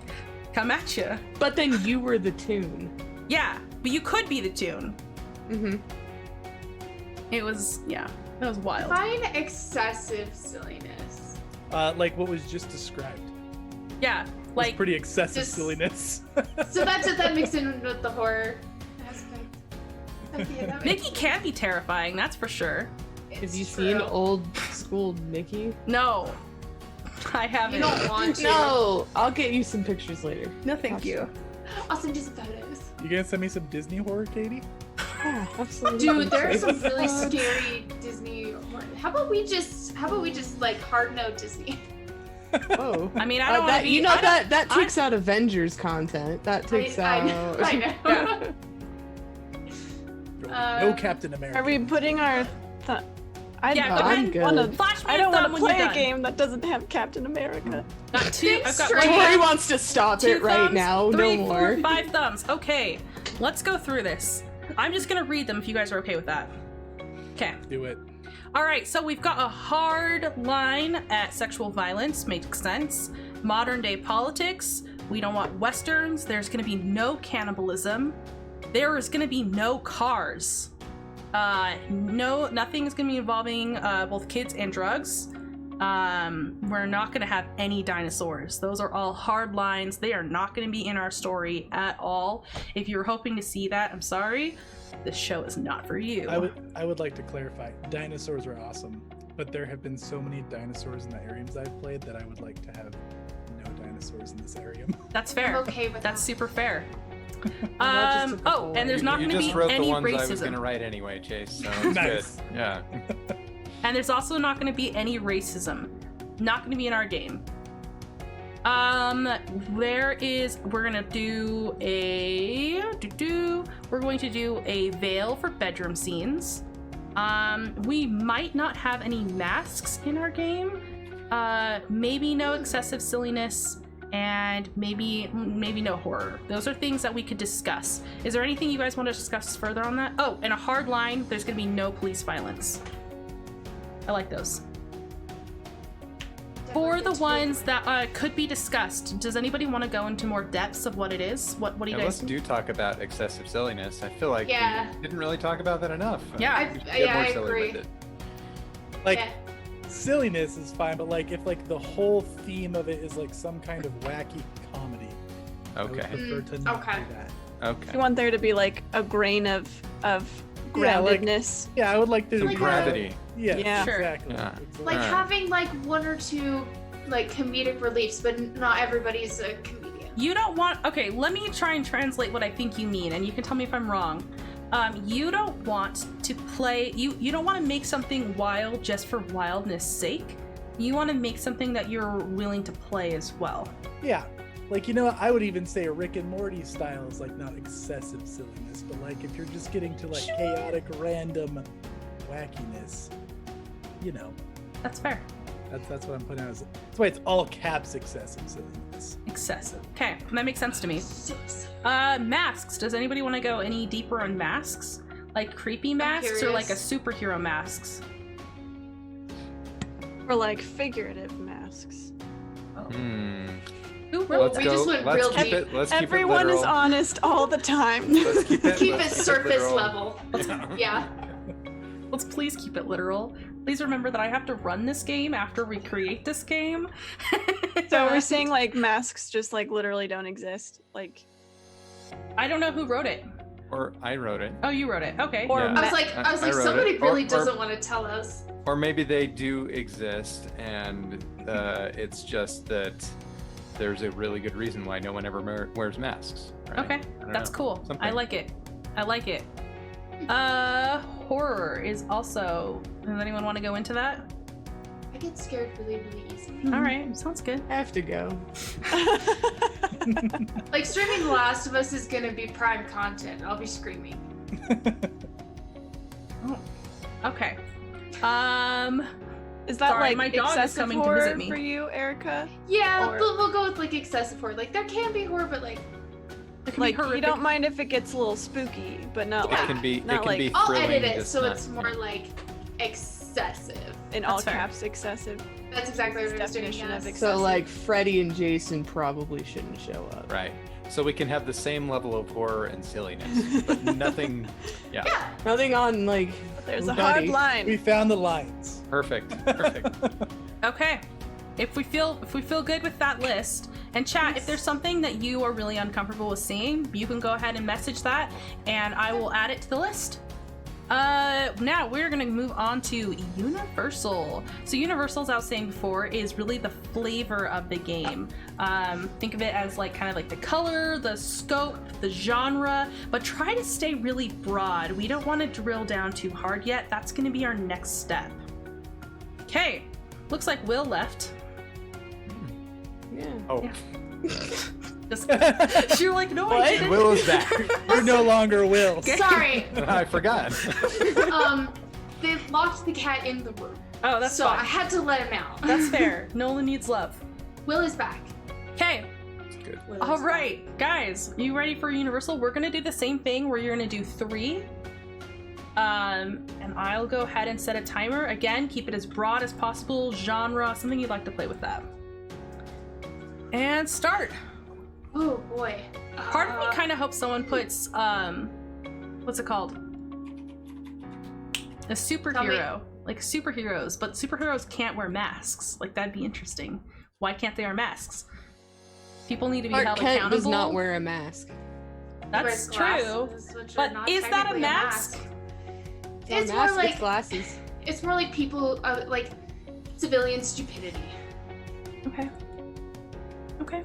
[SPEAKER 1] come at you.
[SPEAKER 5] But then you were the tune.
[SPEAKER 1] Yeah, but you could be the tune.
[SPEAKER 5] Mm-hmm.
[SPEAKER 1] It was wild.
[SPEAKER 2] Define excessive silliness.
[SPEAKER 3] Like what was just described.
[SPEAKER 1] Yeah,
[SPEAKER 3] It's
[SPEAKER 1] like
[SPEAKER 3] pretty excessive
[SPEAKER 2] just-
[SPEAKER 3] silliness.
[SPEAKER 2] So that's it. That mixed in with the horror aspect. Okay, that
[SPEAKER 1] Mickey can be terrifying, that's for sure.
[SPEAKER 5] Have you seen old school Mickey?
[SPEAKER 1] No, I haven't.
[SPEAKER 2] You don't want to.
[SPEAKER 5] No, I'll get you some pictures later.
[SPEAKER 1] No, thank you.
[SPEAKER 2] I'll send you some photos.
[SPEAKER 3] You gonna send me some Disney horror, Katie?
[SPEAKER 5] Yeah, absolutely.
[SPEAKER 2] Dude, there are some
[SPEAKER 5] Chase.
[SPEAKER 2] really scary Disney horror. How about we just like hard no Disney?
[SPEAKER 5] Oh.
[SPEAKER 1] I mean, I don't want
[SPEAKER 5] that
[SPEAKER 1] to be.
[SPEAKER 5] you know
[SPEAKER 1] I don't-
[SPEAKER 5] that takes out Avengers content. That takes
[SPEAKER 2] I
[SPEAKER 5] out.
[SPEAKER 2] know. I know.
[SPEAKER 1] Yeah.
[SPEAKER 3] No Captain America.
[SPEAKER 6] Are we putting our? I
[SPEAKER 1] Yeah,
[SPEAKER 6] don't
[SPEAKER 1] go
[SPEAKER 5] I'm
[SPEAKER 1] ahead.
[SPEAKER 5] good.
[SPEAKER 6] wanna-
[SPEAKER 1] Flash me
[SPEAKER 6] I
[SPEAKER 1] a
[SPEAKER 6] don't want
[SPEAKER 1] thumb
[SPEAKER 6] to
[SPEAKER 1] when
[SPEAKER 6] play
[SPEAKER 1] you're
[SPEAKER 6] a
[SPEAKER 1] done.
[SPEAKER 6] game that doesn't have Captain America.
[SPEAKER 1] Got 2. I've got
[SPEAKER 2] Straight
[SPEAKER 1] 1
[SPEAKER 5] Corey
[SPEAKER 1] thumb,
[SPEAKER 5] wants to stop
[SPEAKER 1] 2
[SPEAKER 5] it right
[SPEAKER 1] thumbs,
[SPEAKER 5] now.
[SPEAKER 1] 3,
[SPEAKER 5] No
[SPEAKER 1] 4,
[SPEAKER 5] more.
[SPEAKER 1] 5 thumbs. Okay, let's go through this. I'm just gonna read them if you guys are okay with that. Okay.
[SPEAKER 3] Do it.
[SPEAKER 1] All right, so we've got a hard line at sexual violence, makes sense. Modern day politics, we don't want westerns. There's gonna be no cannibalism. There is gonna be no cars. Nothing is gonna be involving both kids and drugs. We're not gonna have any dinosaurs. Those are all hard lines. They are not gonna be in our story at all. If you're hoping to see that, I'm sorry. This show is not for you.
[SPEAKER 3] I would like to clarify. Dinosaurs are awesome, but there have been so many dinosaurs in the Ariums I've played that I would like to have no dinosaurs in this Arium.
[SPEAKER 1] That's fair.
[SPEAKER 2] I'm okay with
[SPEAKER 1] That's
[SPEAKER 2] that.
[SPEAKER 1] super fair.
[SPEAKER 5] that just took a
[SPEAKER 1] Oh,
[SPEAKER 5] whole
[SPEAKER 1] and there's not
[SPEAKER 4] you
[SPEAKER 1] going to
[SPEAKER 4] just
[SPEAKER 1] be
[SPEAKER 4] wrote
[SPEAKER 1] any
[SPEAKER 4] the ones I was
[SPEAKER 1] racism.
[SPEAKER 4] gonna write anyway, Chase. So it's
[SPEAKER 3] Nice.
[SPEAKER 4] good. Yeah.
[SPEAKER 1] And there's also not going to be any racism. Not going to be in our game. We're going to do a veil for bedroom scenes. We might not have any masks in our game. Maybe no excessive silliness, and maybe no horror. Those are things that we could discuss. Is there anything you guys want to discuss further on that? Oh, and a hard line, there's going to be no police violence. I like those. For the ones that could be discussed, does anybody want to go into more depths of what it is? What do you
[SPEAKER 4] Yeah,
[SPEAKER 1] guys
[SPEAKER 4] let's do talk about excessive silliness. I feel like
[SPEAKER 2] Yeah.
[SPEAKER 4] we didn't really talk about that enough.
[SPEAKER 1] Yeah.
[SPEAKER 4] We should get more
[SPEAKER 2] I
[SPEAKER 4] silly
[SPEAKER 2] agree.
[SPEAKER 4] with it.
[SPEAKER 3] Like
[SPEAKER 2] Yeah.
[SPEAKER 3] silliness is fine, but like if like the whole theme of it is like some kind of wacky comedy, I would
[SPEAKER 4] Okay.
[SPEAKER 3] prefer to not
[SPEAKER 2] okay.
[SPEAKER 3] do that.
[SPEAKER 4] Okay.
[SPEAKER 6] You want there to be like a grain of
[SPEAKER 3] Yeah, like-
[SPEAKER 6] groundedness.
[SPEAKER 3] Yeah, I would like to
[SPEAKER 2] Some
[SPEAKER 3] be
[SPEAKER 4] gravity.
[SPEAKER 3] Yeah,
[SPEAKER 6] Yeah.
[SPEAKER 1] Sure.
[SPEAKER 3] exactly.
[SPEAKER 4] Yeah.
[SPEAKER 3] Exactly.
[SPEAKER 2] Like
[SPEAKER 4] Alright.
[SPEAKER 2] having like 1 or 2 like comedic reliefs, but not everybody's a comedian.
[SPEAKER 1] You don't want. Okay, let me try and translate what I think you mean, and you can tell me if I'm wrong. You don't want to play. You don't want to make something wild just for wildness' sake. You want to make something that you're willing to play as well.
[SPEAKER 3] Yeah. Like, you know, I would even say a Rick and Morty style is like not excessive silliness, but like if you're just getting to like chaotic, random wackiness, you know,
[SPEAKER 1] That's fair.
[SPEAKER 3] that's what I'm putting out. That's why it's all caps excessive silliness.
[SPEAKER 1] Excessive. Okay, that makes sense to me.
[SPEAKER 2] So silly.
[SPEAKER 1] Masks. Does anybody want to go any deeper on masks? Like creepy masks or like a
[SPEAKER 2] curious.
[SPEAKER 1] superhero masks?
[SPEAKER 6] Or like figurative masks.
[SPEAKER 1] Oh.
[SPEAKER 4] Hmm.
[SPEAKER 1] Who
[SPEAKER 2] Well,
[SPEAKER 1] wrote
[SPEAKER 4] Let's
[SPEAKER 2] we
[SPEAKER 1] that?
[SPEAKER 2] just
[SPEAKER 4] go.
[SPEAKER 2] went
[SPEAKER 4] Let's
[SPEAKER 2] real
[SPEAKER 4] keep
[SPEAKER 2] deep.
[SPEAKER 4] it. Let's keep it
[SPEAKER 6] Everyone is
[SPEAKER 4] literal.
[SPEAKER 6] honest all the time.
[SPEAKER 4] Let's keep it.
[SPEAKER 2] Keep it
[SPEAKER 4] let's
[SPEAKER 2] surface
[SPEAKER 4] literal.
[SPEAKER 2] level. Yeah.
[SPEAKER 1] Let's please keep it literal. Please remember that I have to run this game after we create this game.
[SPEAKER 6] So we're saying like masks just like literally don't exist. Like
[SPEAKER 1] I don't know who wrote it.
[SPEAKER 4] Or I wrote it.
[SPEAKER 1] Oh, you wrote it. Okay.
[SPEAKER 6] Or
[SPEAKER 4] Yeah.
[SPEAKER 2] I was like,
[SPEAKER 4] I wrote
[SPEAKER 2] somebody
[SPEAKER 4] it.
[SPEAKER 2] really
[SPEAKER 4] Or-
[SPEAKER 2] doesn't want to tell us.
[SPEAKER 4] Or maybe they do exist, and it's just that there's a really good reason why no one ever wears masks. Right?
[SPEAKER 1] Okay,
[SPEAKER 4] I don't
[SPEAKER 1] that's
[SPEAKER 4] know.
[SPEAKER 1] cool. I
[SPEAKER 4] Something.
[SPEAKER 1] like it. I like it. Horror is also. Does anyone want to go into that?
[SPEAKER 2] I get scared really, really easily.
[SPEAKER 1] All right, sounds good.
[SPEAKER 5] I have to go.
[SPEAKER 2] Like streaming The Last of Us is gonna be prime content. I'll be screaming.
[SPEAKER 1] Okay.
[SPEAKER 6] Is that
[SPEAKER 1] Sorry,
[SPEAKER 6] like
[SPEAKER 1] my dog is
[SPEAKER 6] excessive
[SPEAKER 1] coming to
[SPEAKER 6] horror
[SPEAKER 1] visit me.
[SPEAKER 6] for you, Erica?
[SPEAKER 2] Yeah,
[SPEAKER 6] Or-
[SPEAKER 2] we'll go with like excessive horror. Like there can be horror, but like
[SPEAKER 1] It can
[SPEAKER 6] Like
[SPEAKER 1] be
[SPEAKER 6] you
[SPEAKER 1] horrific.
[SPEAKER 6] don't mind if it gets a little spooky, but not
[SPEAKER 2] Yeah.
[SPEAKER 4] It can be. It
[SPEAKER 6] Not
[SPEAKER 4] can
[SPEAKER 6] like-
[SPEAKER 4] be
[SPEAKER 2] I'll
[SPEAKER 4] thrilling.
[SPEAKER 2] edit it
[SPEAKER 4] just
[SPEAKER 2] so
[SPEAKER 4] not-
[SPEAKER 2] it's more like excessive.
[SPEAKER 6] in all
[SPEAKER 1] That's fair.
[SPEAKER 6] caps excessive.
[SPEAKER 2] That's exactly what I was doing.
[SPEAKER 6] Definition of
[SPEAKER 2] Yes.
[SPEAKER 6] excessive.
[SPEAKER 5] So like Freddy and Jason probably shouldn't show up.
[SPEAKER 4] Right. So we can have the same level of horror and silliness, but nothing. Yeah.
[SPEAKER 2] Yeah.
[SPEAKER 5] Nothing on like.
[SPEAKER 6] There's a
[SPEAKER 5] Buddy.
[SPEAKER 6] hard line.
[SPEAKER 3] We found the lines.
[SPEAKER 4] Perfect. Perfect.
[SPEAKER 1] Okay. If we feel good with that list, and chat, if there's something that you are really uncomfortable with seeing, you can go ahead and message that, and I will add it to the list. Now we're gonna move on to Universal. So Universal, as I was saying before, is really the flavor of the game. Think of it as like kind of like the color, the scope, the genre, but try to stay really broad. We don't want to drill down too hard yet. That's gonna be our next step. Okay, looks like Will left.
[SPEAKER 5] Yeah.
[SPEAKER 4] Oh,
[SPEAKER 1] Yeah. Just you're like, no, I
[SPEAKER 5] What?
[SPEAKER 1] didn't.
[SPEAKER 4] Will is back.
[SPEAKER 3] You're no longer Will.
[SPEAKER 2] Sorry.
[SPEAKER 4] I forgot.
[SPEAKER 2] They locked the cat in the room,
[SPEAKER 1] Oh, that's
[SPEAKER 2] so I
[SPEAKER 1] fine.
[SPEAKER 2] had to let him out.
[SPEAKER 1] That's fair. Nolan needs love.
[SPEAKER 2] Will is back.
[SPEAKER 1] Okay.
[SPEAKER 4] Good.
[SPEAKER 1] All right, guys, you ready for Universal? We're gonna do the same thing where you're gonna do 3. And I'll go ahead and set a timer. Again, keep it as broad as possible. Genre, something you'd like to play with that. And start.
[SPEAKER 2] Oh boy.
[SPEAKER 1] Part of me kind of hopes someone puts, what's it called? A superhero. Like superheroes, but superheroes can't wear masks. Like, that'd be interesting. Why can't they wear masks? People need to be
[SPEAKER 5] Clark
[SPEAKER 1] held
[SPEAKER 5] Kent
[SPEAKER 1] accountable.
[SPEAKER 5] does not wear a mask.
[SPEAKER 1] That's true. But is that a mask?
[SPEAKER 5] It's,
[SPEAKER 2] It's
[SPEAKER 5] a mask
[SPEAKER 2] more like-
[SPEAKER 5] with glasses.
[SPEAKER 2] It's more like people, like civilian stupidity.
[SPEAKER 1] Okay. Okay.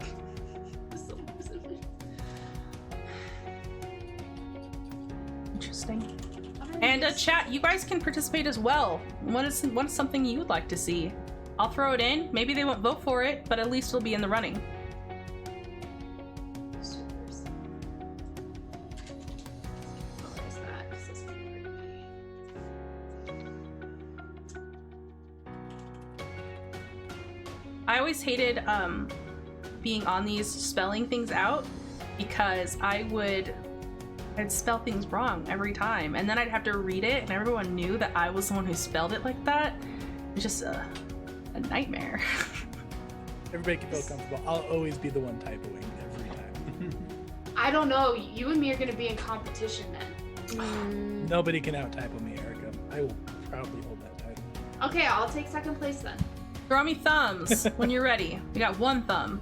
[SPEAKER 1] Interesting. And chat, you guys can participate as well. What is something you would like to see? I'll throw it in. Maybe they won't vote for it, but at least it'll be in the running. I always hated being on these spelling things out because I'd spell things wrong every time, and then I'd have to read it, and everyone knew that I was the one who spelled it like that. It's just a nightmare.
[SPEAKER 3] Everybody can feel comfortable. I'll always be the one typoing every time.
[SPEAKER 2] I don't know. You and me are gonna be in competition then.
[SPEAKER 3] Nobody can out typo me, Erica. I will proudly hold that title.
[SPEAKER 2] Okay, I'll take second place then.
[SPEAKER 1] Throw me thumbs when you're ready. We got 1 thumb.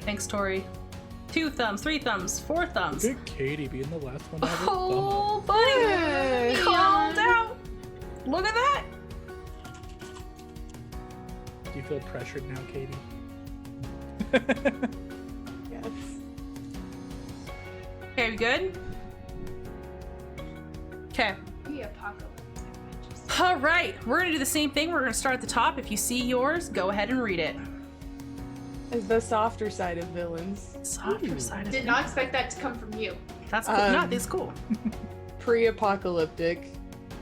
[SPEAKER 1] Thanks, Tori. 2 thumbs, 3 thumbs, 4 thumbs.
[SPEAKER 3] Look at Katie being the last one to have her thumb
[SPEAKER 1] Oh,
[SPEAKER 3] up.
[SPEAKER 1] buddy! Called out! Look at that!
[SPEAKER 3] Do you feel pressured now, Katie?
[SPEAKER 5] Yes.
[SPEAKER 1] Okay, we good? Okay.
[SPEAKER 2] The apocalypse.
[SPEAKER 1] All right, we're gonna do the same thing. We're gonna start at the top. If you see yours, go ahead and read it.
[SPEAKER 5] As the softer side of villains.
[SPEAKER 1] Softer side of
[SPEAKER 2] Did
[SPEAKER 1] it.
[SPEAKER 2] not expect that to come from you.
[SPEAKER 1] That's cool. No, that's cool.
[SPEAKER 5] Pre-apocalyptic,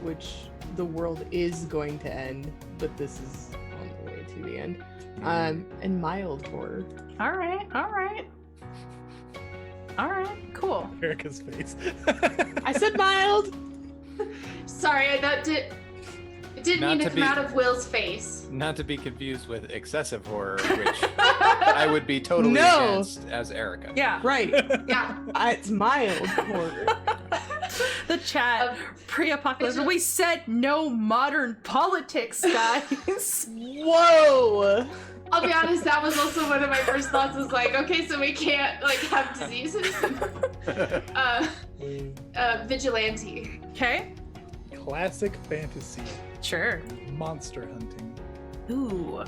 [SPEAKER 5] which the world is going to end, but this is on the way to the end. And mild horror.
[SPEAKER 1] All right, all right. All right, cool.
[SPEAKER 3] Erica's face.
[SPEAKER 5] I said mild.
[SPEAKER 2] Sorry, that did. It didn't
[SPEAKER 4] Not
[SPEAKER 2] mean to
[SPEAKER 4] to
[SPEAKER 2] come
[SPEAKER 4] be-
[SPEAKER 2] out of Will's face.
[SPEAKER 4] Not to be confused with excessive horror, which I would be totally
[SPEAKER 5] No.
[SPEAKER 4] against as Erica.
[SPEAKER 1] Yeah.
[SPEAKER 5] Right.
[SPEAKER 2] Yeah.
[SPEAKER 5] It's mild horror.
[SPEAKER 1] The chat pre-apocalypse.
[SPEAKER 2] it's-
[SPEAKER 1] We said no modern politics, guys.
[SPEAKER 5] Whoa.
[SPEAKER 2] I'll be honest, that was also one of my first thoughts was like, okay, so we can't like have diseases. Vigilante.
[SPEAKER 1] Okay.
[SPEAKER 3] Classic fantasy
[SPEAKER 1] Sure.
[SPEAKER 3] monster hunting.
[SPEAKER 1] Ooh.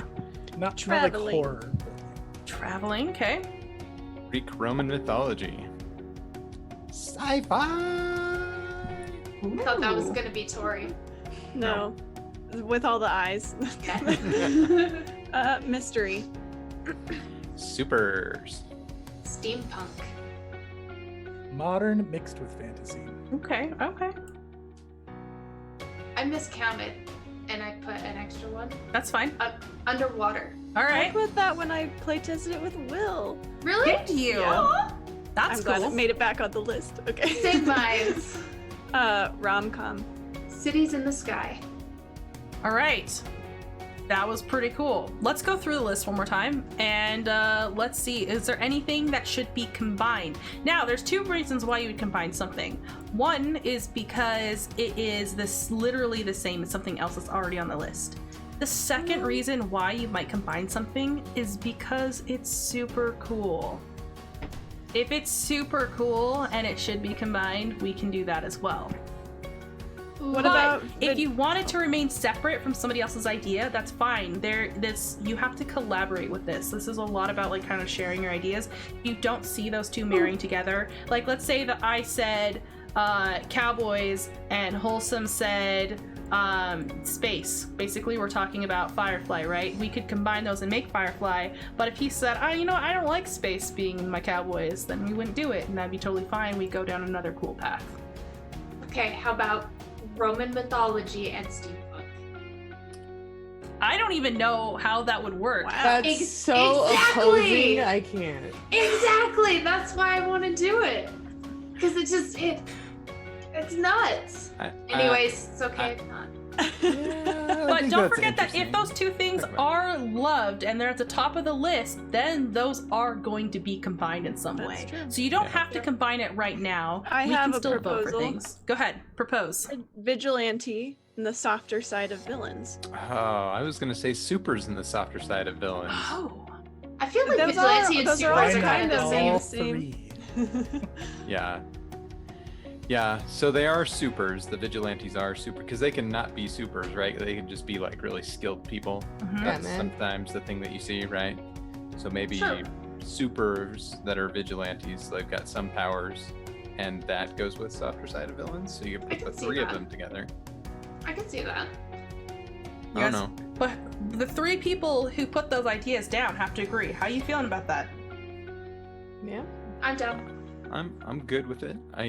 [SPEAKER 3] Not like
[SPEAKER 6] Traveling.
[SPEAKER 3] horror.
[SPEAKER 1] Traveling. Okay.
[SPEAKER 4] Greek Roman mythology. Sci-fi.
[SPEAKER 2] I thought that was gonna be Tori.
[SPEAKER 6] No. With all the eyes. Mystery.
[SPEAKER 4] Supers.
[SPEAKER 2] Steampunk.
[SPEAKER 3] Modern mixed with fantasy.
[SPEAKER 1] Okay. Okay.
[SPEAKER 2] I miscounted and I put an extra one.
[SPEAKER 1] That's fine.
[SPEAKER 2] Underwater.
[SPEAKER 1] All
[SPEAKER 6] I
[SPEAKER 1] right.
[SPEAKER 6] put that when I play tested it with Will.
[SPEAKER 2] Really?
[SPEAKER 1] Did you?
[SPEAKER 6] Yeah.
[SPEAKER 1] That's
[SPEAKER 6] I'm glad
[SPEAKER 1] cool.
[SPEAKER 6] it made it back on the list. Okay.
[SPEAKER 2] Same minds.
[SPEAKER 6] Rom-com.
[SPEAKER 2] Cities in the sky.
[SPEAKER 1] All right. That was pretty cool. Let's go through the list one more time and let's see. Is there anything that should be combined? Now, there's two reasons why you would combine something. One is because it is this literally the same as something else that's already on the list. The second reason why you might combine something is because it's super cool. If it's super cool and it should be combined, we can do that as well.
[SPEAKER 6] What
[SPEAKER 1] But
[SPEAKER 6] about
[SPEAKER 1] if you want it to remain separate from somebody else's idea, that's fine. You have to collaborate with this. This is a lot about like kind of sharing your ideas. You don't see those two marrying together. Like let's say that I said cowboys and Wholesome said space. Basically, we're talking about Firefly, right? We could combine those and make Firefly. But if he said, I don't like space being in my cowboys, then we wouldn't do it, and that'd be totally fine. We'd go down another cool path.
[SPEAKER 2] Okay, how about Roman mythology and steampunk?
[SPEAKER 1] I don't even know how that would work.
[SPEAKER 6] Wow.
[SPEAKER 5] That's so
[SPEAKER 2] Exactly.
[SPEAKER 5] opposing. I can't.
[SPEAKER 2] Exactly. That's why I want to do it. Because it's nuts. Anyways, it's okay if not.
[SPEAKER 1] But don't forget that if those two things are loved and they're at the top of the list, then those are going to be combined in some
[SPEAKER 6] That's
[SPEAKER 1] way.
[SPEAKER 6] true.
[SPEAKER 1] So you don't
[SPEAKER 4] Yeah.
[SPEAKER 1] have to combine it right now.
[SPEAKER 6] I
[SPEAKER 1] We
[SPEAKER 6] have
[SPEAKER 1] can
[SPEAKER 6] a
[SPEAKER 1] still vote for
[SPEAKER 6] proposal.
[SPEAKER 1] things. Go ahead, propose.
[SPEAKER 6] Vigilante and the softer side of villains.
[SPEAKER 4] Oh, I was gonna say supers in the softer side of villains.
[SPEAKER 1] Oh,
[SPEAKER 2] I feel like
[SPEAKER 6] Those
[SPEAKER 2] vigilante
[SPEAKER 6] are-
[SPEAKER 2] and
[SPEAKER 6] those are
[SPEAKER 2] supers
[SPEAKER 6] all
[SPEAKER 2] are kind
[SPEAKER 6] kind
[SPEAKER 2] of
[SPEAKER 6] of
[SPEAKER 2] the same.
[SPEAKER 3] all
[SPEAKER 6] same.
[SPEAKER 3] three.
[SPEAKER 4] Yeah. Yeah, so they are supers. The vigilantes are super because they can not be supers, right? They can just be like really skilled people.
[SPEAKER 1] mhm.
[SPEAKER 5] Yeah,
[SPEAKER 4] That's
[SPEAKER 5] man.
[SPEAKER 4] sometimes the thing that you see, right? So maybe
[SPEAKER 2] Sure.
[SPEAKER 4] supers that are vigilantes, they've got some powers, and that goes with softer side of villains. So you
[SPEAKER 2] I
[SPEAKER 4] put
[SPEAKER 2] can
[SPEAKER 4] the
[SPEAKER 2] see
[SPEAKER 4] three of
[SPEAKER 2] that.
[SPEAKER 4] them together.
[SPEAKER 2] I can see that.
[SPEAKER 4] I
[SPEAKER 1] Yes.
[SPEAKER 4] don't know.
[SPEAKER 1] But the three people who put those ideas down have to agree. How are you feeling about that?
[SPEAKER 5] Yeah.
[SPEAKER 2] I'm down.
[SPEAKER 4] I'm good with it. I'm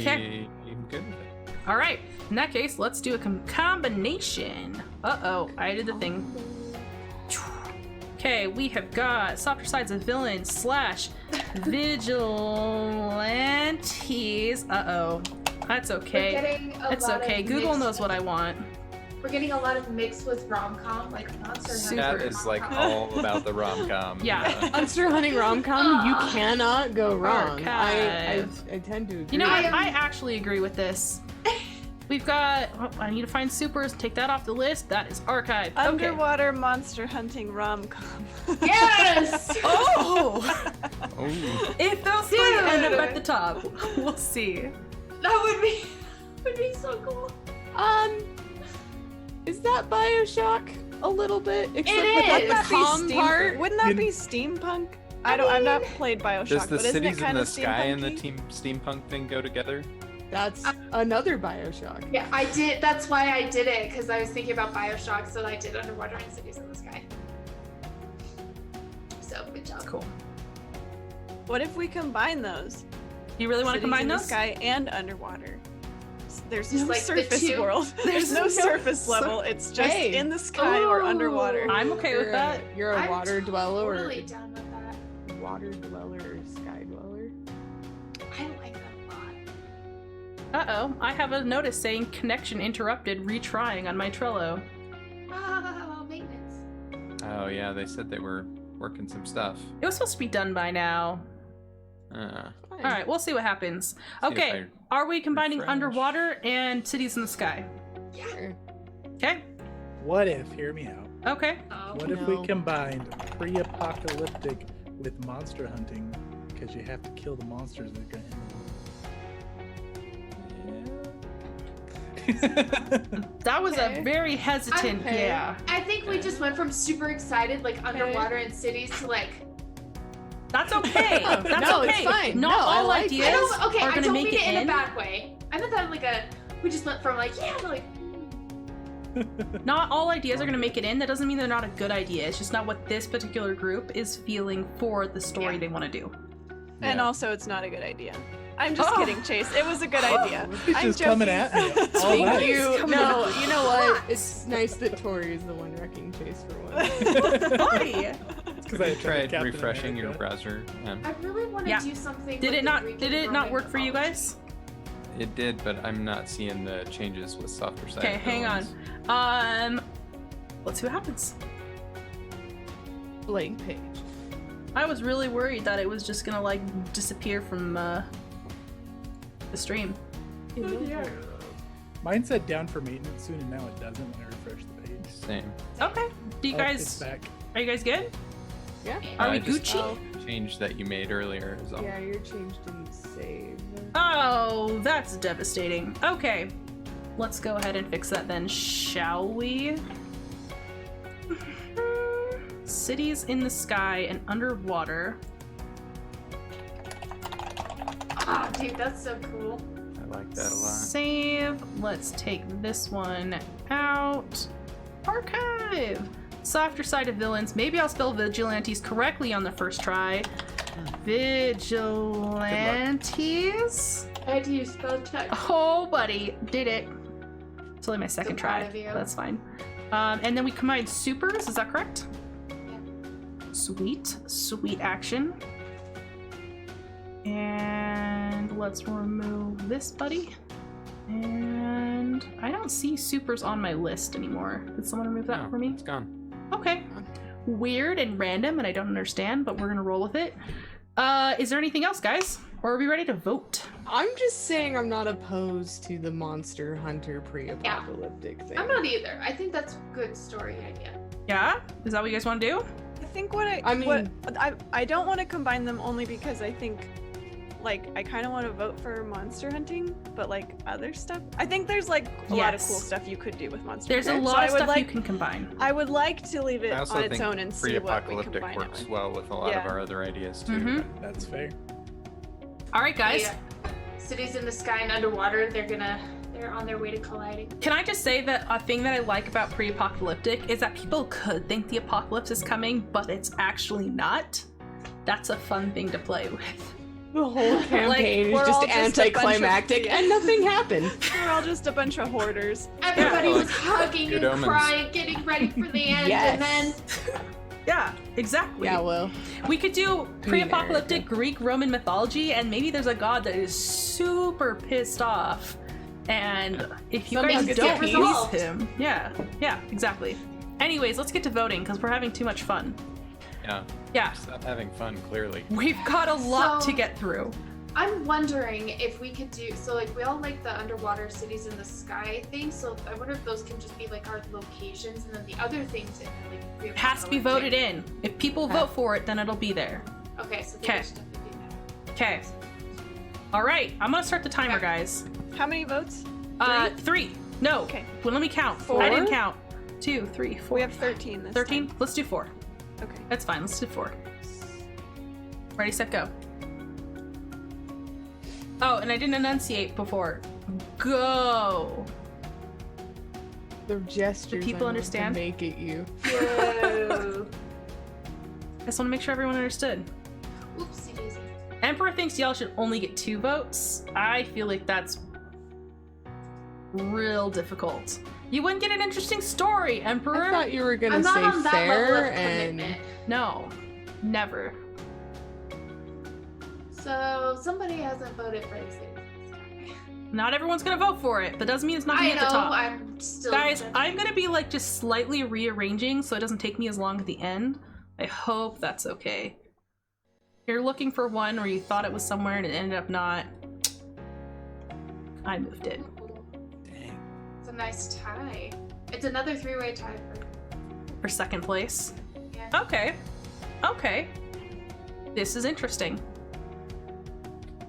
[SPEAKER 4] good with it.
[SPEAKER 1] All right. In that case, let's do a combination. Uh-oh, I did the thing. Okay, we have got softer sides of villains / vigilantes. Uh-oh. That's
[SPEAKER 2] We're
[SPEAKER 1] okay.
[SPEAKER 2] getting a
[SPEAKER 1] It's
[SPEAKER 2] lot
[SPEAKER 1] okay.
[SPEAKER 2] of
[SPEAKER 1] Google
[SPEAKER 2] mixed-
[SPEAKER 1] knows what I want.
[SPEAKER 2] We're getting a lot of mix with rom-com, like Monster
[SPEAKER 1] Super.
[SPEAKER 2] Hunter.
[SPEAKER 4] That is like
[SPEAKER 2] rom-com.
[SPEAKER 4] all about the rom-com.
[SPEAKER 1] Yeah.
[SPEAKER 5] Monster hunting rom-com, you
[SPEAKER 2] Ah.
[SPEAKER 5] cannot go wrong. I
[SPEAKER 1] Archive.
[SPEAKER 5] tend to agree.
[SPEAKER 1] You know
[SPEAKER 2] I
[SPEAKER 1] what?
[SPEAKER 2] am-
[SPEAKER 1] I actually agree with this. We've got. Oh, I need to find supers. Take that off the list. That is archived. Okay.
[SPEAKER 6] Underwater monster hunting rom-com.
[SPEAKER 2] Yes!
[SPEAKER 1] Oh!
[SPEAKER 4] Oh,
[SPEAKER 1] If those three end up
[SPEAKER 2] Dude.
[SPEAKER 1] at the top, we'll see.
[SPEAKER 2] That would be so cool.
[SPEAKER 5] Is that Bioshock a little bit? Except
[SPEAKER 2] It
[SPEAKER 5] for
[SPEAKER 2] is.
[SPEAKER 5] the calm part.
[SPEAKER 6] Wouldn't that
[SPEAKER 3] In-
[SPEAKER 6] be steampunk? I've not played Bioshock,
[SPEAKER 4] does the
[SPEAKER 6] but isn't it
[SPEAKER 4] cities in
[SPEAKER 6] kind
[SPEAKER 4] the
[SPEAKER 6] of
[SPEAKER 4] sky and the
[SPEAKER 6] steampunky?
[SPEAKER 4] steampunk thing go together?
[SPEAKER 5] That's another Bioshock.
[SPEAKER 2] Yeah, I did. That's why I did it, because I was thinking about Bioshock, so I did Underwater and Cities in the Sky. So, good job.
[SPEAKER 1] Cool.
[SPEAKER 6] What if we combine those?
[SPEAKER 1] You really want to
[SPEAKER 6] Cities
[SPEAKER 1] combine
[SPEAKER 6] in
[SPEAKER 1] those?
[SPEAKER 6] the sky and underwater. There's
[SPEAKER 2] Just
[SPEAKER 6] no
[SPEAKER 2] like the
[SPEAKER 6] surface
[SPEAKER 2] two-
[SPEAKER 6] world. There's no surface level. It's just
[SPEAKER 5] Hey.
[SPEAKER 6] in the sky or underwater.
[SPEAKER 1] I'm okay with
[SPEAKER 5] You're
[SPEAKER 1] that.
[SPEAKER 5] You're a
[SPEAKER 2] I'm
[SPEAKER 5] water dweller
[SPEAKER 2] Totally down with that.
[SPEAKER 5] or water dweller or sky dweller.
[SPEAKER 2] I like that a lot.
[SPEAKER 1] Uh-oh, I have a notice saying connection interrupted retrying on my Trello.
[SPEAKER 2] Maintenance.
[SPEAKER 4] Oh yeah, they said they were working some stuff.
[SPEAKER 1] It was supposed to be done by now.
[SPEAKER 4] Uh,
[SPEAKER 1] All right, we'll see what happens.
[SPEAKER 4] if
[SPEAKER 1] Okay, are we combining
[SPEAKER 4] refresh.
[SPEAKER 1] underwater and cities in the sky?
[SPEAKER 5] Sure.
[SPEAKER 1] Okay.
[SPEAKER 3] What if, hear me out,
[SPEAKER 1] Okay.
[SPEAKER 2] Oh,
[SPEAKER 3] what if
[SPEAKER 5] No.
[SPEAKER 3] we combined pre-apocalyptic with monster hunting? Because you have to kill the monsters that are going to
[SPEAKER 1] That was
[SPEAKER 5] Okay.
[SPEAKER 1] a very hesitant,
[SPEAKER 5] Okay.
[SPEAKER 1] yeah.
[SPEAKER 2] I think we just went from super excited, like underwater in cities, to like.
[SPEAKER 1] That's okay.
[SPEAKER 5] Oh,
[SPEAKER 1] That's
[SPEAKER 5] no,
[SPEAKER 1] okay.
[SPEAKER 5] it's fine.
[SPEAKER 1] Not
[SPEAKER 5] No, I
[SPEAKER 1] all
[SPEAKER 5] like
[SPEAKER 1] ideas
[SPEAKER 5] it.
[SPEAKER 2] I don't, okay,
[SPEAKER 1] are
[SPEAKER 2] I
[SPEAKER 1] gonna
[SPEAKER 2] don't
[SPEAKER 1] make
[SPEAKER 2] mean
[SPEAKER 1] it
[SPEAKER 2] it in
[SPEAKER 1] in.
[SPEAKER 2] a bad way. I meant that like a. We just went from like yeah to like.
[SPEAKER 1] Not all ideas are going to make it in. That doesn't mean they're not a good idea. It's just not what this particular group is feeling for the story
[SPEAKER 2] Yeah.
[SPEAKER 1] they want to do.
[SPEAKER 6] And
[SPEAKER 4] yeah.
[SPEAKER 6] also, it's not a good idea. I'm just
[SPEAKER 1] Oh.
[SPEAKER 6] kidding, Chase. It was a good idea.
[SPEAKER 3] He's
[SPEAKER 6] I'm
[SPEAKER 3] just
[SPEAKER 6] joking.
[SPEAKER 3] coming at me. All
[SPEAKER 5] Thank
[SPEAKER 3] nice.
[SPEAKER 5] you.
[SPEAKER 1] Come
[SPEAKER 5] No,
[SPEAKER 1] on.
[SPEAKER 5] you know what? It's nice that Tori is the one wrecking Chase for once.
[SPEAKER 1] Why?
[SPEAKER 3] Because I
[SPEAKER 4] tried
[SPEAKER 3] Captain
[SPEAKER 4] refreshing your
[SPEAKER 3] America.
[SPEAKER 4] browser.
[SPEAKER 2] I really want to
[SPEAKER 1] Yeah.
[SPEAKER 2] do something.
[SPEAKER 1] Did
[SPEAKER 2] with
[SPEAKER 1] it
[SPEAKER 2] the
[SPEAKER 1] not?
[SPEAKER 2] Greek
[SPEAKER 1] Did
[SPEAKER 2] and
[SPEAKER 1] it not
[SPEAKER 2] Roman
[SPEAKER 1] work for you
[SPEAKER 2] mythology.
[SPEAKER 1] guys?
[SPEAKER 4] It did, but I'm not seeing the changes with softer side.
[SPEAKER 1] Okay, hang on. Let's see what happens.
[SPEAKER 5] Blank page.
[SPEAKER 1] I was really worried that it was just gonna like disappear from the stream.
[SPEAKER 3] Mine said down for maintenance soon, and now it doesn't when I refresh the page.
[SPEAKER 4] Same.
[SPEAKER 1] Okay. Do you
[SPEAKER 3] Oh, it's
[SPEAKER 1] guys?
[SPEAKER 3] back.
[SPEAKER 1] Are you guys good?
[SPEAKER 5] Yeah.
[SPEAKER 1] Are we
[SPEAKER 4] just
[SPEAKER 1] Gucci?
[SPEAKER 5] Oh,
[SPEAKER 4] Change that you made earlier is all.
[SPEAKER 5] yeah, your change didn't save.
[SPEAKER 1] Oh, that's devastating. Okay, let's go ahead and fix that then, shall we? Cities in the sky and underwater.
[SPEAKER 2] Oh, dude, that's so cool.
[SPEAKER 4] I like that a lot.
[SPEAKER 1] Save. Let's take this one out. Archive. Softer side of villains. Maybe I'll spell vigilantes correctly on the first try. Vigilantes.
[SPEAKER 2] I had to use spell check.
[SPEAKER 1] Oh, buddy, did it. It's only my second
[SPEAKER 2] proud
[SPEAKER 1] try.
[SPEAKER 2] of you.
[SPEAKER 1] That's fine. And then we combine supers. Is that correct? Sweet, sweet action. And let's remove this buddy. And I don't see supers on my list anymore. Did someone remove that
[SPEAKER 4] No,
[SPEAKER 1] for me?
[SPEAKER 4] It's gone.
[SPEAKER 1] Okay. Weird and random, and I don't understand, but we're gonna roll with it. Is there anything else, guys? Or are we ready to vote?
[SPEAKER 5] I'm just saying I'm not opposed to the monster hunter pre-apocalyptic thing.
[SPEAKER 2] I'm not either. I think that's a good story idea.
[SPEAKER 1] Yeah? Is that what you guys want to do?
[SPEAKER 6] I think what
[SPEAKER 5] I mean-
[SPEAKER 6] I don't want to combine them only because I think like I kind of want to vote for monster hunting, but like other stuff. I think there's like a lot of cool
[SPEAKER 1] Yes.
[SPEAKER 6] stuff you could do with monster
[SPEAKER 1] There's a
[SPEAKER 6] hunting. So
[SPEAKER 1] lot
[SPEAKER 6] I
[SPEAKER 1] of
[SPEAKER 6] would
[SPEAKER 1] stuff you
[SPEAKER 6] like
[SPEAKER 1] can combine.
[SPEAKER 6] I would like to leave it
[SPEAKER 4] I also
[SPEAKER 6] on its
[SPEAKER 4] think
[SPEAKER 6] own and see what we
[SPEAKER 4] pre-apocalyptic
[SPEAKER 6] combine
[SPEAKER 4] works
[SPEAKER 6] it with.
[SPEAKER 4] well with a lot of
[SPEAKER 6] Yeah.
[SPEAKER 4] our other ideas too.
[SPEAKER 1] Mhm.
[SPEAKER 3] That's fair.
[SPEAKER 1] All right, guys.
[SPEAKER 2] Yeah. Cities in the sky and underwater, they're on their way to colliding.
[SPEAKER 1] Can I just say that a thing that I like about pre-apocalyptic is that people could think the apocalypse is coming, but it's actually not. That's a fun thing to play with.
[SPEAKER 5] The whole campaign
[SPEAKER 6] we're
[SPEAKER 5] is
[SPEAKER 6] all
[SPEAKER 5] just
[SPEAKER 6] just a bunch of-
[SPEAKER 5] anticlimactic and nothing happened.
[SPEAKER 6] We're all just a bunch of hoarders.
[SPEAKER 2] Everybody
[SPEAKER 4] Yeah.
[SPEAKER 2] was hugging
[SPEAKER 4] Good
[SPEAKER 2] and
[SPEAKER 4] omens.
[SPEAKER 2] crying, getting ready for the end, and then
[SPEAKER 1] Yeah, exactly.
[SPEAKER 5] Yeah, well,
[SPEAKER 1] We could do pre-apocalyptic
[SPEAKER 5] America.
[SPEAKER 1] Greek Roman mythology, and maybe there's a god that is super pissed off. And if you
[SPEAKER 5] Somebody
[SPEAKER 1] guys
[SPEAKER 5] gets
[SPEAKER 1] don't
[SPEAKER 2] peace.
[SPEAKER 1] please him, yeah, exactly. Anyways, let's get to voting because we're having too much fun.
[SPEAKER 4] Yeah.
[SPEAKER 1] Yeah,
[SPEAKER 4] Stop having fun, clearly.
[SPEAKER 1] we've got a lot
[SPEAKER 2] So-
[SPEAKER 1] to get through.
[SPEAKER 2] I'm wondering if we could do so. Like we all like the underwater cities in the sky thing. So I wonder if those can just be like our locations, and then the other things in like
[SPEAKER 1] It has to be voted in. If people vote for it, then it'll be there.
[SPEAKER 2] Okay, so
[SPEAKER 1] Okay.
[SPEAKER 2] there's stuff to do that.
[SPEAKER 1] Okay. All right, I'm gonna start the timer,
[SPEAKER 2] Okay.
[SPEAKER 1] guys.
[SPEAKER 6] How many votes?
[SPEAKER 1] 3. No.
[SPEAKER 6] Okay.
[SPEAKER 1] Well, let me count.
[SPEAKER 6] Four?
[SPEAKER 1] I didn't count. 2, 3, 4.
[SPEAKER 6] We have 13 this
[SPEAKER 1] 13.
[SPEAKER 6] time.
[SPEAKER 1] Let's do 4.
[SPEAKER 6] Okay.
[SPEAKER 1] That's fine. Let's do 4. Ready, set, go. Oh, and I didn't enunciate before. Go.
[SPEAKER 5] the gestures
[SPEAKER 1] people
[SPEAKER 5] I want to
[SPEAKER 1] understand?
[SPEAKER 5] make at you.
[SPEAKER 2] Whoa.
[SPEAKER 1] I just want to make sure everyone understood.
[SPEAKER 2] Oopsie daisy.
[SPEAKER 1] Emperor thinks y'all should only get 2 votes. I feel like that's real difficult. You wouldn't get an interesting story, Emperor.
[SPEAKER 5] I thought you were gonna
[SPEAKER 2] I'm not
[SPEAKER 5] say
[SPEAKER 2] on that level
[SPEAKER 5] fair
[SPEAKER 2] of
[SPEAKER 5] and
[SPEAKER 2] commitment.
[SPEAKER 1] No, never.
[SPEAKER 2] So somebody hasn't voted for the cities in the sky.
[SPEAKER 1] Not everyone's gonna vote for it. That doesn't mean it's not gonna
[SPEAKER 2] I
[SPEAKER 1] be
[SPEAKER 2] know.
[SPEAKER 1] at the top.
[SPEAKER 2] I'm still.
[SPEAKER 1] Guys,
[SPEAKER 2] judging.
[SPEAKER 1] I'm gonna be like just slightly rearranging so it doesn't take me as long at the end. I hope that's okay. You're looking for one where you thought it was somewhere and it ended up not. I moved it.
[SPEAKER 3] Dang.
[SPEAKER 2] It's a nice tie. It's another 3-way tie
[SPEAKER 1] For second place.
[SPEAKER 2] yeah.
[SPEAKER 1] Okay. Okay. This is interesting.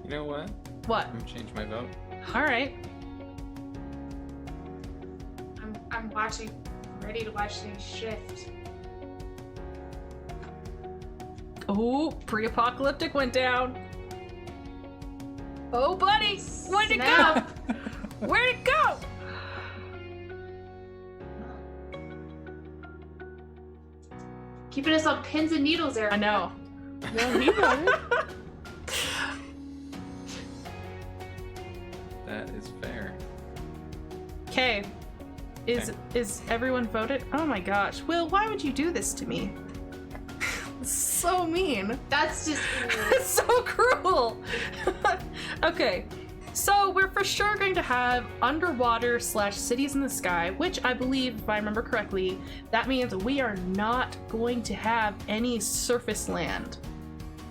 [SPEAKER 4] You know what?
[SPEAKER 1] What?
[SPEAKER 4] I'm gonna change my vote.
[SPEAKER 1] Alright.
[SPEAKER 2] I'm watching, ready to watch things shift.
[SPEAKER 1] Oh, pre-apocalyptic went down. Oh, buddy! Where'd it go?
[SPEAKER 2] Snap.
[SPEAKER 1] Where'd it go?
[SPEAKER 2] Keeping us on pins and needles, Eric.
[SPEAKER 1] I know.
[SPEAKER 5] No, he voted.
[SPEAKER 4] That is fair.
[SPEAKER 1] Okay. Is everyone voted? Oh my gosh. Will, why would you do this to me? So mean.
[SPEAKER 2] That's just.
[SPEAKER 1] It's so cruel. Okay. So we're for sure going to have underwater / cities in the sky, which I believe, if I remember correctly, that means we are not going to have any surface land.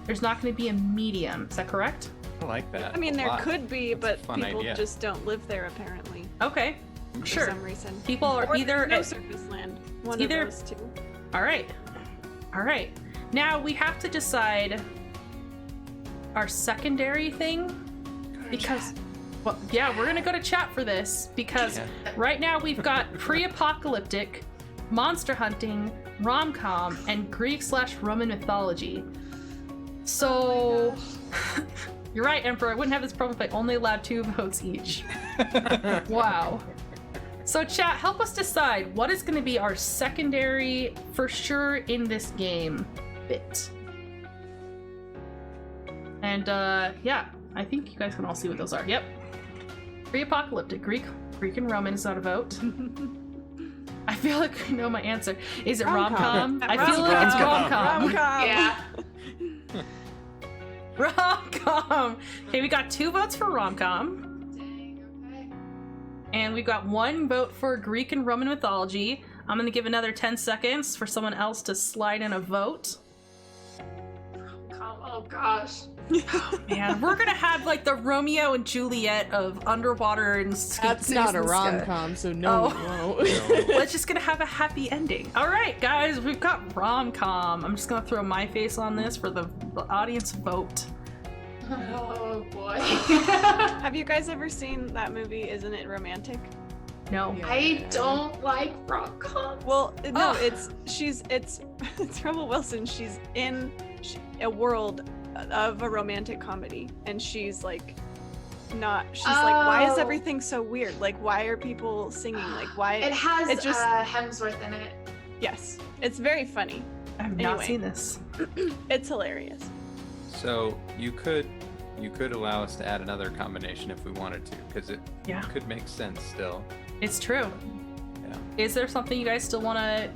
[SPEAKER 1] There's not going to be a medium. Is that correct?
[SPEAKER 4] I like that.
[SPEAKER 6] I mean,
[SPEAKER 4] a
[SPEAKER 6] there
[SPEAKER 4] lot.
[SPEAKER 6] could be,
[SPEAKER 4] That's a
[SPEAKER 6] but
[SPEAKER 4] fun
[SPEAKER 6] people
[SPEAKER 4] idea.
[SPEAKER 6] just don't live there apparently
[SPEAKER 1] Okay.
[SPEAKER 6] for
[SPEAKER 1] Sure.
[SPEAKER 6] some reason.
[SPEAKER 1] People are
[SPEAKER 6] Or
[SPEAKER 1] either
[SPEAKER 6] no surface land. One
[SPEAKER 1] either-
[SPEAKER 6] of those two.
[SPEAKER 1] All right. All right. Now we have to decide our secondary thing because, well, yeah, we're gonna go to chat for this because
[SPEAKER 4] Yeah.
[SPEAKER 1] right now we've got pre-apocalyptic, monster hunting, rom-com, and Greek / Roman mythology. So, you're right, Emperor. I wouldn't have this problem if I only allowed 2 votes each. Wow. So chat, help us decide what is going to be our secondary, for sure, in this game bit. And yeah, I think you guys can all see what those are. Yep. Pre-apocalyptic, Greek and Roman is not a vote. I feel like I know my answer. Is it rom-com? I feel like it's rom-com.
[SPEAKER 2] Yeah.
[SPEAKER 1] Rom-com. Okay, we got 2 votes for rom-com.
[SPEAKER 2] Dang, okay.
[SPEAKER 1] And we've got 1 vote for Greek and Roman mythology. I'm gonna give another 10 seconds for someone else to slide in a vote.
[SPEAKER 2] Oh gosh.
[SPEAKER 1] Man, we're gonna have like the Romeo and Juliet of underwater and
[SPEAKER 5] That's not a rom-com, so no,
[SPEAKER 1] Oh.
[SPEAKER 5] we won't.
[SPEAKER 1] Let's just gonna have a happy ending. All right, guys, we've got rom-com. I'm just gonna throw my face on this for the audience vote.
[SPEAKER 2] Oh boy.
[SPEAKER 6] Have you guys ever seen that movie, Isn't It Romantic?
[SPEAKER 1] No.
[SPEAKER 5] Yeah.
[SPEAKER 2] I don't like rom-coms.
[SPEAKER 6] Well, no,
[SPEAKER 1] Oh.
[SPEAKER 6] it's Rebel Wilson. She's in a world of a romantic comedy, and she's like, like, why is
[SPEAKER 2] Oh.
[SPEAKER 6] everything so weird? Like, why are people singing? Like, why?
[SPEAKER 2] It has
[SPEAKER 6] it just-
[SPEAKER 2] Hemsworth in it.
[SPEAKER 6] Yes, it's very funny.
[SPEAKER 1] I've not
[SPEAKER 6] Anyway.
[SPEAKER 1] seen this.
[SPEAKER 6] It's hilarious.
[SPEAKER 4] So you could allow us to add another combination if we wanted to, because it
[SPEAKER 1] Yeah.
[SPEAKER 4] could make sense still.
[SPEAKER 1] It's true.
[SPEAKER 4] Yeah.
[SPEAKER 1] Is there something you guys still wanna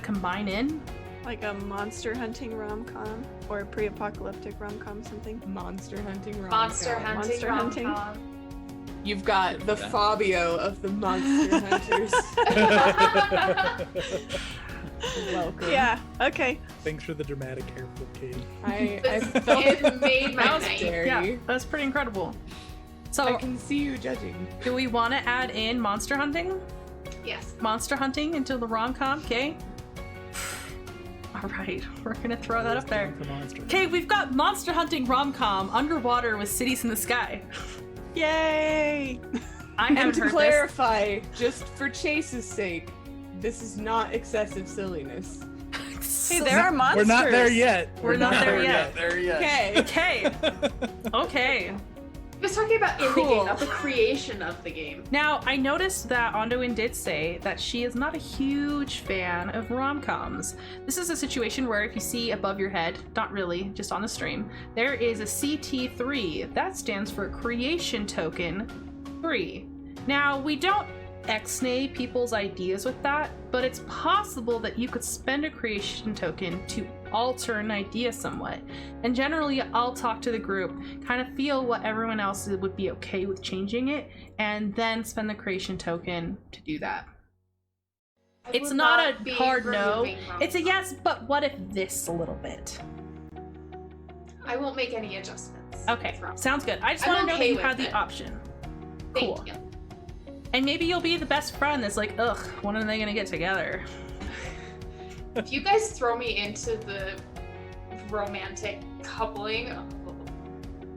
[SPEAKER 1] combine in?
[SPEAKER 6] Like a monster hunting rom-com or a pre-apocalyptic rom-com, something.
[SPEAKER 5] Monster hunting rom-com.
[SPEAKER 2] Monster hunting.
[SPEAKER 6] Monster hunting.
[SPEAKER 2] rom-com.
[SPEAKER 5] You've got the
[SPEAKER 4] that.
[SPEAKER 5] Fabio of the monster hunters. Welcome.
[SPEAKER 6] Yeah. Okay.
[SPEAKER 3] Thanks for the dramatic hair flip, Katie.
[SPEAKER 5] I felt
[SPEAKER 2] It made my
[SPEAKER 1] That was
[SPEAKER 2] night.
[SPEAKER 5] scary.
[SPEAKER 1] Yeah, that's pretty incredible. So,
[SPEAKER 5] I can see you judging.
[SPEAKER 1] do we want to add in monster hunting?
[SPEAKER 2] Yes.
[SPEAKER 1] Monster hunting into the rom-com, okay? All right, we're gonna throw that up there.
[SPEAKER 3] For monster.
[SPEAKER 1] Okay, we've got monster hunting rom-com underwater with cities in the sky.
[SPEAKER 6] Yay!
[SPEAKER 1] I
[SPEAKER 5] And
[SPEAKER 1] haven't
[SPEAKER 5] to
[SPEAKER 1] heard
[SPEAKER 5] clarify, just for Chase's sake, this is not excessive silliness.
[SPEAKER 1] this.
[SPEAKER 6] Hey, there are monsters.
[SPEAKER 3] We're not there yet.
[SPEAKER 1] We're not there yet.
[SPEAKER 4] There yet.
[SPEAKER 5] Okay.
[SPEAKER 1] Okay. Okay.
[SPEAKER 2] He was talking about in the
[SPEAKER 1] Cool.
[SPEAKER 2] game, not the creation of the game.
[SPEAKER 1] Now, I noticed that Ondoin did say that she is not a huge fan of rom-coms. This is a situation where if you see above your head, not really, just on the stream, there is a CT3. That stands for Creation Token 3. Now, we don't ex-nay people's ideas with that, but it's possible that you could spend a creation token to alter an idea somewhat. And generally, I'll talk to the group, kind of feel what everyone else would be okay with changing it, and then spend the creation token to do that.
[SPEAKER 2] I
[SPEAKER 1] It's
[SPEAKER 2] will
[SPEAKER 1] not a
[SPEAKER 2] be
[SPEAKER 1] hard no.
[SPEAKER 2] removing
[SPEAKER 1] It's a
[SPEAKER 2] rom-com.
[SPEAKER 1] yes, but what if this a little bit?
[SPEAKER 2] I won't make any adjustments.
[SPEAKER 1] Okay,
[SPEAKER 2] with rom-com.
[SPEAKER 1] sounds good. I just
[SPEAKER 2] I'm
[SPEAKER 1] want to know that
[SPEAKER 2] okay
[SPEAKER 1] you
[SPEAKER 2] with
[SPEAKER 1] have the
[SPEAKER 2] it.
[SPEAKER 1] option.
[SPEAKER 2] Thank
[SPEAKER 1] Cool.
[SPEAKER 2] you.
[SPEAKER 1] And maybe you'll be the best friend that's like, ugh, when are they gonna get together?
[SPEAKER 2] If you guys throw me into the romantic coupling,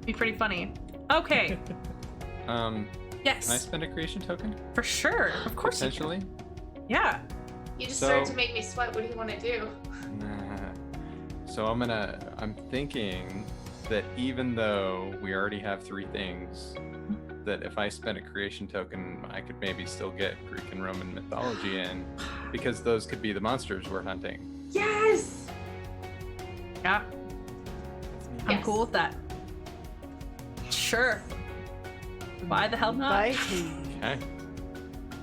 [SPEAKER 1] Be pretty funny. Okay,
[SPEAKER 4] Can I
[SPEAKER 1] yes,
[SPEAKER 4] spend a creation token?
[SPEAKER 1] for sure. Of course you can.
[SPEAKER 4] Potentially?
[SPEAKER 1] Yeah.
[SPEAKER 2] you just
[SPEAKER 4] So-
[SPEAKER 2] started to make me sweat. What do you want to do?
[SPEAKER 4] So I'm thinking that even though we already have 3 things, that if I spent a creation token, I could maybe still get Greek and Roman mythology in, because those could be the monsters we're hunting.
[SPEAKER 2] Yes.
[SPEAKER 1] Yeah, I'm
[SPEAKER 2] Yes.
[SPEAKER 1] cool with that. Sure. Why the hell not?
[SPEAKER 6] Bye.
[SPEAKER 4] Okay.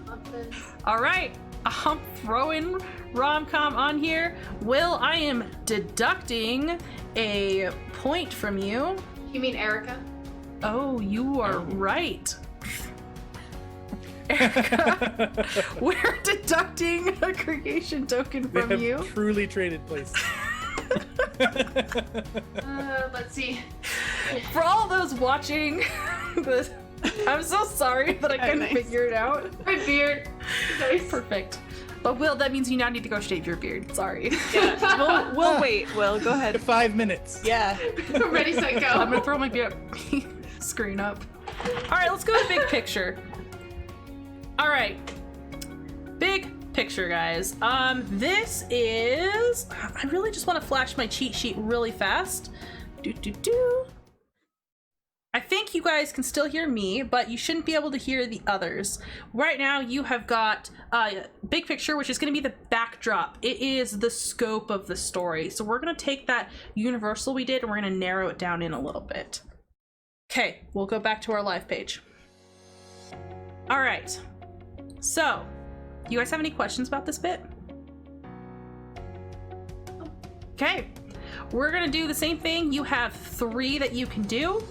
[SPEAKER 2] Love this.
[SPEAKER 1] All right, I'm throwing rom-com on here. Will, I am deducting a point from you.
[SPEAKER 2] You mean Erica?
[SPEAKER 1] Oh, you are
[SPEAKER 4] Oh.
[SPEAKER 1] right. Erica, we're deducting a creation token
[SPEAKER 3] They
[SPEAKER 1] from
[SPEAKER 3] have
[SPEAKER 1] you.
[SPEAKER 3] truly traded places.
[SPEAKER 2] Let's see.
[SPEAKER 1] For all those watching, I'm so sorry that I couldn't
[SPEAKER 6] nice.
[SPEAKER 1] figure it out.
[SPEAKER 2] My beard. Nice.
[SPEAKER 1] Perfect. But Will, that means you now need to go shave your beard. Sorry.
[SPEAKER 6] Yeah, we'll wait. Will, go ahead.
[SPEAKER 3] 5 minutes.
[SPEAKER 6] Yeah.
[SPEAKER 2] Ready, set, go.
[SPEAKER 1] I'm gonna throw my screen up. All right, let's go to big picture. All right, big picture, guys. This is. I really just want to flash my cheat sheet really fast. I think you guys can still hear me, but you shouldn't be able to hear the others. Right now, you have got big picture, which is going to be the backdrop. It is the scope of the story. So we're going to take that universal we did and we're going to narrow it down in a little bit. Okay, we'll go back to our live page. All right. So, you guys have any questions about this bit? Okay, we're going to do the same thing. You have 3 that you can do.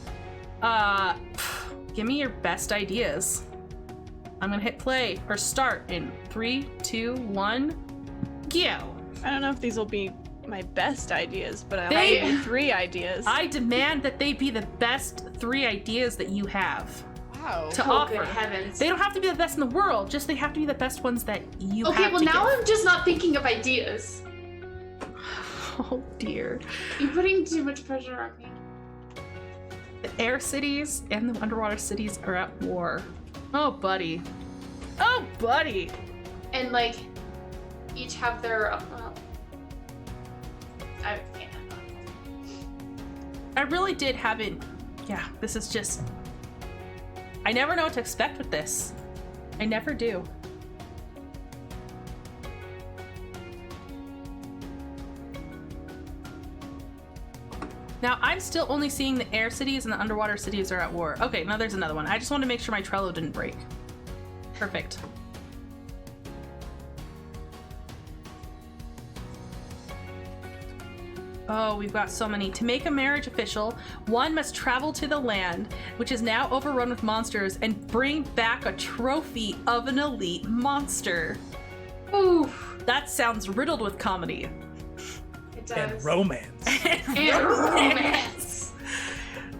[SPEAKER 1] Give me your best ideas. I'm gonna hit play or start in 3, 2, 1, go.
[SPEAKER 6] I don't know if these will be my best ideas, but I'll
[SPEAKER 1] They-
[SPEAKER 6] give you 3 ideas.
[SPEAKER 1] I demand that they be the best 3 ideas that you have
[SPEAKER 6] Wow.
[SPEAKER 1] to
[SPEAKER 2] Oh,
[SPEAKER 1] offer.
[SPEAKER 2] good heavens.
[SPEAKER 1] They don't have to be the best in the world, just they have to be the best ones that you
[SPEAKER 2] Okay,
[SPEAKER 1] have
[SPEAKER 2] well
[SPEAKER 1] to
[SPEAKER 2] now
[SPEAKER 1] give.
[SPEAKER 2] I'm just not thinking of ideas.
[SPEAKER 1] Oh dear.
[SPEAKER 2] You're putting too much pressure on me.
[SPEAKER 1] The air cities and the underwater cities are at war. Oh buddy. Oh buddy.
[SPEAKER 2] And like, each have their. I can't.
[SPEAKER 1] I really did have it. Yeah, this is just. I never know what to expect with this. I never do. Now, I'm still only seeing the air cities and the underwater cities are at war. Okay, now there's another one. I just want to make sure my Trello didn't break. Perfect. Oh, we've got so many. To make a marriage official, one must travel to the land, which is now overrun with monsters, and bring back a trophy of an elite monster.
[SPEAKER 2] Oof.
[SPEAKER 1] That sounds riddled with comedy.
[SPEAKER 2] It
[SPEAKER 3] And
[SPEAKER 2] does.
[SPEAKER 3] romance.
[SPEAKER 2] And romance.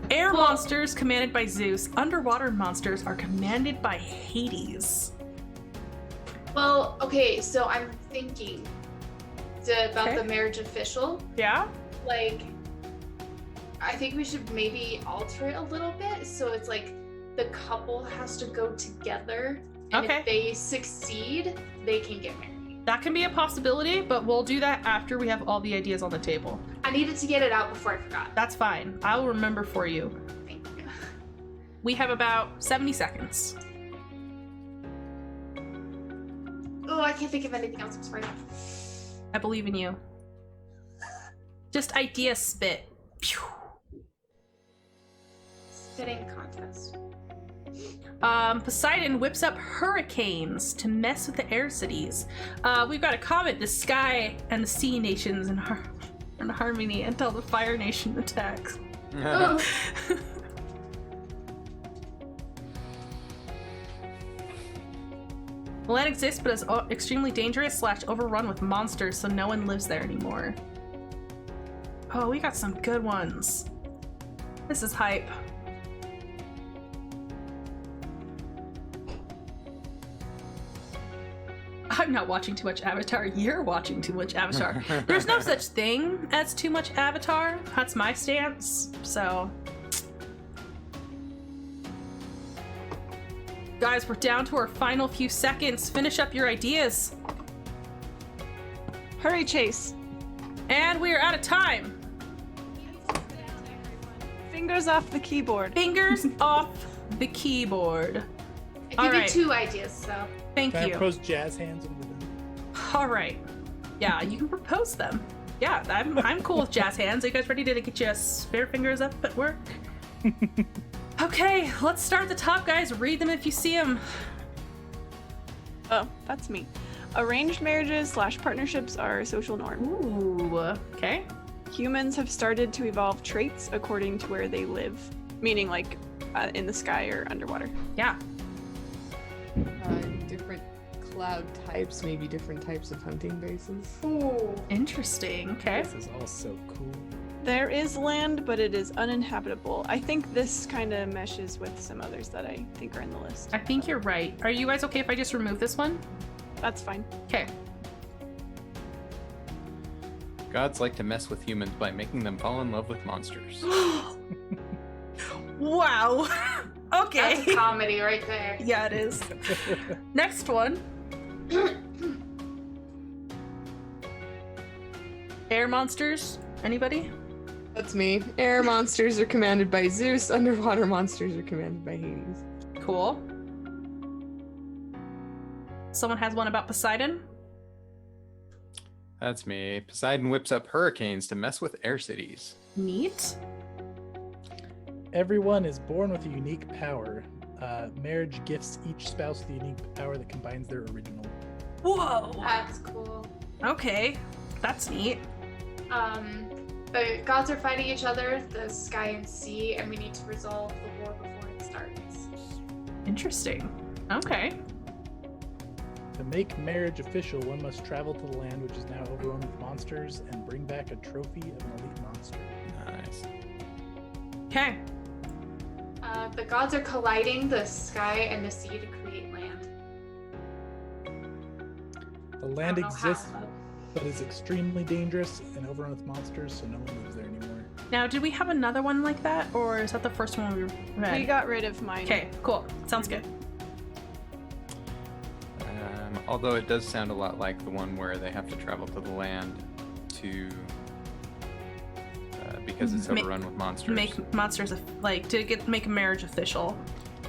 [SPEAKER 1] Air
[SPEAKER 2] Well-
[SPEAKER 1] monsters commanded by Zeus. Underwater monsters are commanded by Hades.
[SPEAKER 2] Well, okay, so I'm thinking about
[SPEAKER 1] Okay.
[SPEAKER 2] the marriage official.
[SPEAKER 1] Yeah?
[SPEAKER 2] Like, I think we should maybe alter it a little bit so it's like the couple has to go together, and
[SPEAKER 1] Okay.
[SPEAKER 2] if they succeed, they can get married.
[SPEAKER 1] That can be a possibility, but we'll do that after we have all the ideas on the table.
[SPEAKER 2] I needed to get it out before I forgot.
[SPEAKER 1] That's fine. I'll remember for you.
[SPEAKER 2] Thank you.
[SPEAKER 1] We have about 70 seconds.
[SPEAKER 2] Oh, I can't think of anything else. I'm sorry.
[SPEAKER 1] I believe in you. Just idea spit. Phew.
[SPEAKER 2] Spitting contest.
[SPEAKER 1] Poseidon whips up hurricanes to mess with the air cities. We've got a comet, the sky and the sea nations, and in harmony until the Fire Nation attacks.
[SPEAKER 2] Oh.
[SPEAKER 1] The land exists, but is extremely dangerous / overrun with monsters, so no one lives there anymore. Oh, we got some good ones. This is hype. I'm not watching too much Avatar. You're watching too much Avatar. There's no such thing as too much Avatar. That's my stance. So, guys, we're down to our final few seconds. Finish up your ideas.
[SPEAKER 6] Hurry, Chase.
[SPEAKER 1] And we are out of time.
[SPEAKER 6] Fingers off the keyboard.
[SPEAKER 1] Fingers off the keyboard.
[SPEAKER 2] I
[SPEAKER 1] All
[SPEAKER 2] give
[SPEAKER 1] right.
[SPEAKER 2] you 2 ideas, so.
[SPEAKER 1] Thank
[SPEAKER 3] Can I
[SPEAKER 1] you.
[SPEAKER 3] propose jazz hands when we're done?
[SPEAKER 1] All right. Yeah, you can propose them. Yeah, I'm cool with jazz hands. Are you guys ready to get your spare fingers up at work? Okay, let's start at the top, guys. Read them if you see them.
[SPEAKER 6] Oh, that's me. Arranged marriages / partnerships are a social norm.
[SPEAKER 1] Ooh, okay.
[SPEAKER 6] Humans have started to evolve traits according to where they live, meaning like in the sky or underwater.
[SPEAKER 1] Yeah.
[SPEAKER 5] Different cloud types, maybe different types of hunting bases.
[SPEAKER 2] Ooh.
[SPEAKER 1] Interesting. Okay.
[SPEAKER 3] This is all so cool.
[SPEAKER 6] There is land, but it is uninhabitable. I think this kind of meshes with some others that I think are in the list.
[SPEAKER 1] I think you're right. Are you guys okay if I just remove this one?
[SPEAKER 6] That's fine.
[SPEAKER 1] Okay.
[SPEAKER 4] Gods like to mess with humans by making them fall in love with monsters.
[SPEAKER 1] Wow. Okay.
[SPEAKER 2] That's a comedy right there.
[SPEAKER 1] Yeah, it is. Next one. Air monsters. Anybody?
[SPEAKER 5] That's me. Air monsters are commanded by Zeus. Underwater monsters are commanded by Hades.
[SPEAKER 1] Cool. Someone has one about Poseidon?
[SPEAKER 4] That's me. Poseidon whips up hurricanes to mess with air cities.
[SPEAKER 1] Neat.
[SPEAKER 3] Everyone is born with a unique power. Marriage gifts each spouse with a unique power that combines their original.
[SPEAKER 1] Whoa.
[SPEAKER 2] That's cool.
[SPEAKER 1] Okay. That's neat.
[SPEAKER 2] The gods are fighting each other, the sky and sea, and we need to resolve the war before it starts.
[SPEAKER 1] Interesting. Okay.
[SPEAKER 3] To make marriage official, one must travel to the land which is now overrun with monsters and bring back a trophy of an elite monster.
[SPEAKER 4] Nice.
[SPEAKER 1] Okay.
[SPEAKER 2] The gods are colliding the sky and the sea to create land.
[SPEAKER 3] The land
[SPEAKER 2] I don't know
[SPEAKER 3] exists,
[SPEAKER 2] how,
[SPEAKER 3] but is extremely dangerous and overrun with monsters, so no one lives there anymore.
[SPEAKER 1] Now, did we have another one like that, or is that the first one we read?
[SPEAKER 6] We got rid of mine.
[SPEAKER 1] Okay, cool. Sounds good.
[SPEAKER 4] Although it does sound a lot like the one where they have to travel to the land to because it's overrun with monsters.
[SPEAKER 1] Make monsters like to make a marriage official.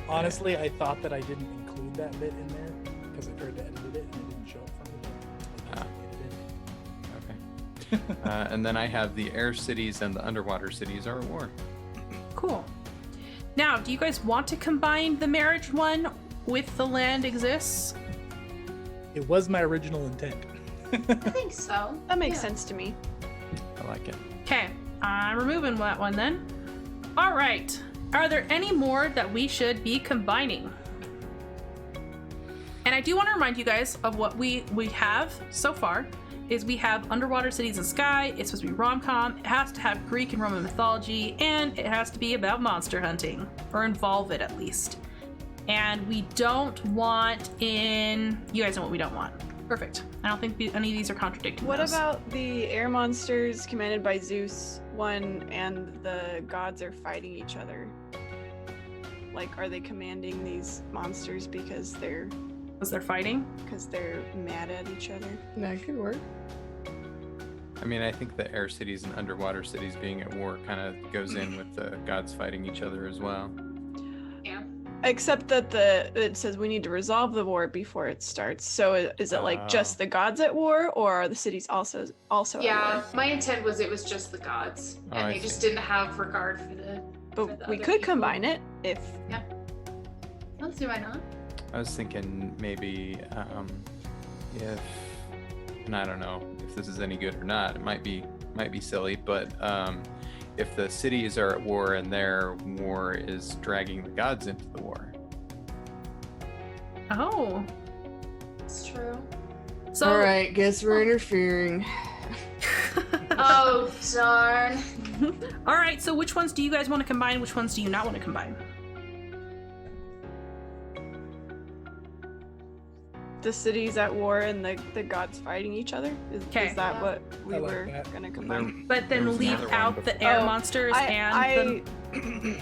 [SPEAKER 3] Honestly, I thought that I didn't include that bit in there because I tried to edit it and it didn't show up for me. But I edited
[SPEAKER 4] Okay. And then I have the air cities and the underwater cities are at war.
[SPEAKER 1] Cool. Now, do you guys want to combine the marriage one with the land exists?
[SPEAKER 3] it. It was my original intent.
[SPEAKER 2] I think so.
[SPEAKER 6] That makes
[SPEAKER 2] Yeah.
[SPEAKER 6] sense to me.
[SPEAKER 4] I like it.
[SPEAKER 1] Okay, I'm removing that one then. All right. Are there any more that we should be combining? And I do want to remind you guys of what we have so far. Is we have underwater cities and sky. It's supposed to be rom-com. It has to have Greek and Roman mythology, and it has to be about monster hunting, or involve it at least. And we don't want in. You guys know what we don't want. Perfect. I don't think any of these are contradicting.
[SPEAKER 6] What
[SPEAKER 1] those.
[SPEAKER 6] about the air monsters commanded by Zeus one and the gods are fighting each other? Like, are they commanding these monsters because they're
[SPEAKER 1] fighting?
[SPEAKER 6] mad at each other?
[SPEAKER 5] That could work.
[SPEAKER 4] I mean, I think the air cities and underwater cities being at war kind of goes in with the gods fighting each other as well.
[SPEAKER 2] Yeah.
[SPEAKER 6] Except that it says we need to resolve the war before it starts. So is it like just the gods at war, or are the cities also at
[SPEAKER 2] Yeah,
[SPEAKER 6] war?
[SPEAKER 2] my intent was it was just the gods,
[SPEAKER 4] Oh,
[SPEAKER 2] and
[SPEAKER 4] I
[SPEAKER 2] they just
[SPEAKER 4] see.
[SPEAKER 2] didn't have regard for the. for
[SPEAKER 6] But
[SPEAKER 2] the
[SPEAKER 6] we
[SPEAKER 2] other
[SPEAKER 6] could
[SPEAKER 2] people.
[SPEAKER 6] combine it if
[SPEAKER 2] Let's see why not.
[SPEAKER 4] I was thinking maybe if, and I don't know if this is any good or not, it might be might be silly, but if the cities are at war and their war is dragging the gods into the war.
[SPEAKER 1] Oh.
[SPEAKER 2] It's true.
[SPEAKER 1] So
[SPEAKER 5] All right, guess we're interfering.
[SPEAKER 2] Oh, darn.
[SPEAKER 1] all right, so which ones do you guys want to combine? Which ones do you not want to combine?
[SPEAKER 6] The cities at war and the gods fighting each other. Is
[SPEAKER 1] Okay.
[SPEAKER 6] that what we
[SPEAKER 3] I like
[SPEAKER 6] were
[SPEAKER 3] that.
[SPEAKER 6] gonna combine?
[SPEAKER 1] But
[SPEAKER 4] There
[SPEAKER 1] then
[SPEAKER 4] was
[SPEAKER 1] leave
[SPEAKER 4] another one
[SPEAKER 1] out the
[SPEAKER 4] before.
[SPEAKER 1] air
[SPEAKER 6] Oh,
[SPEAKER 1] monsters and the...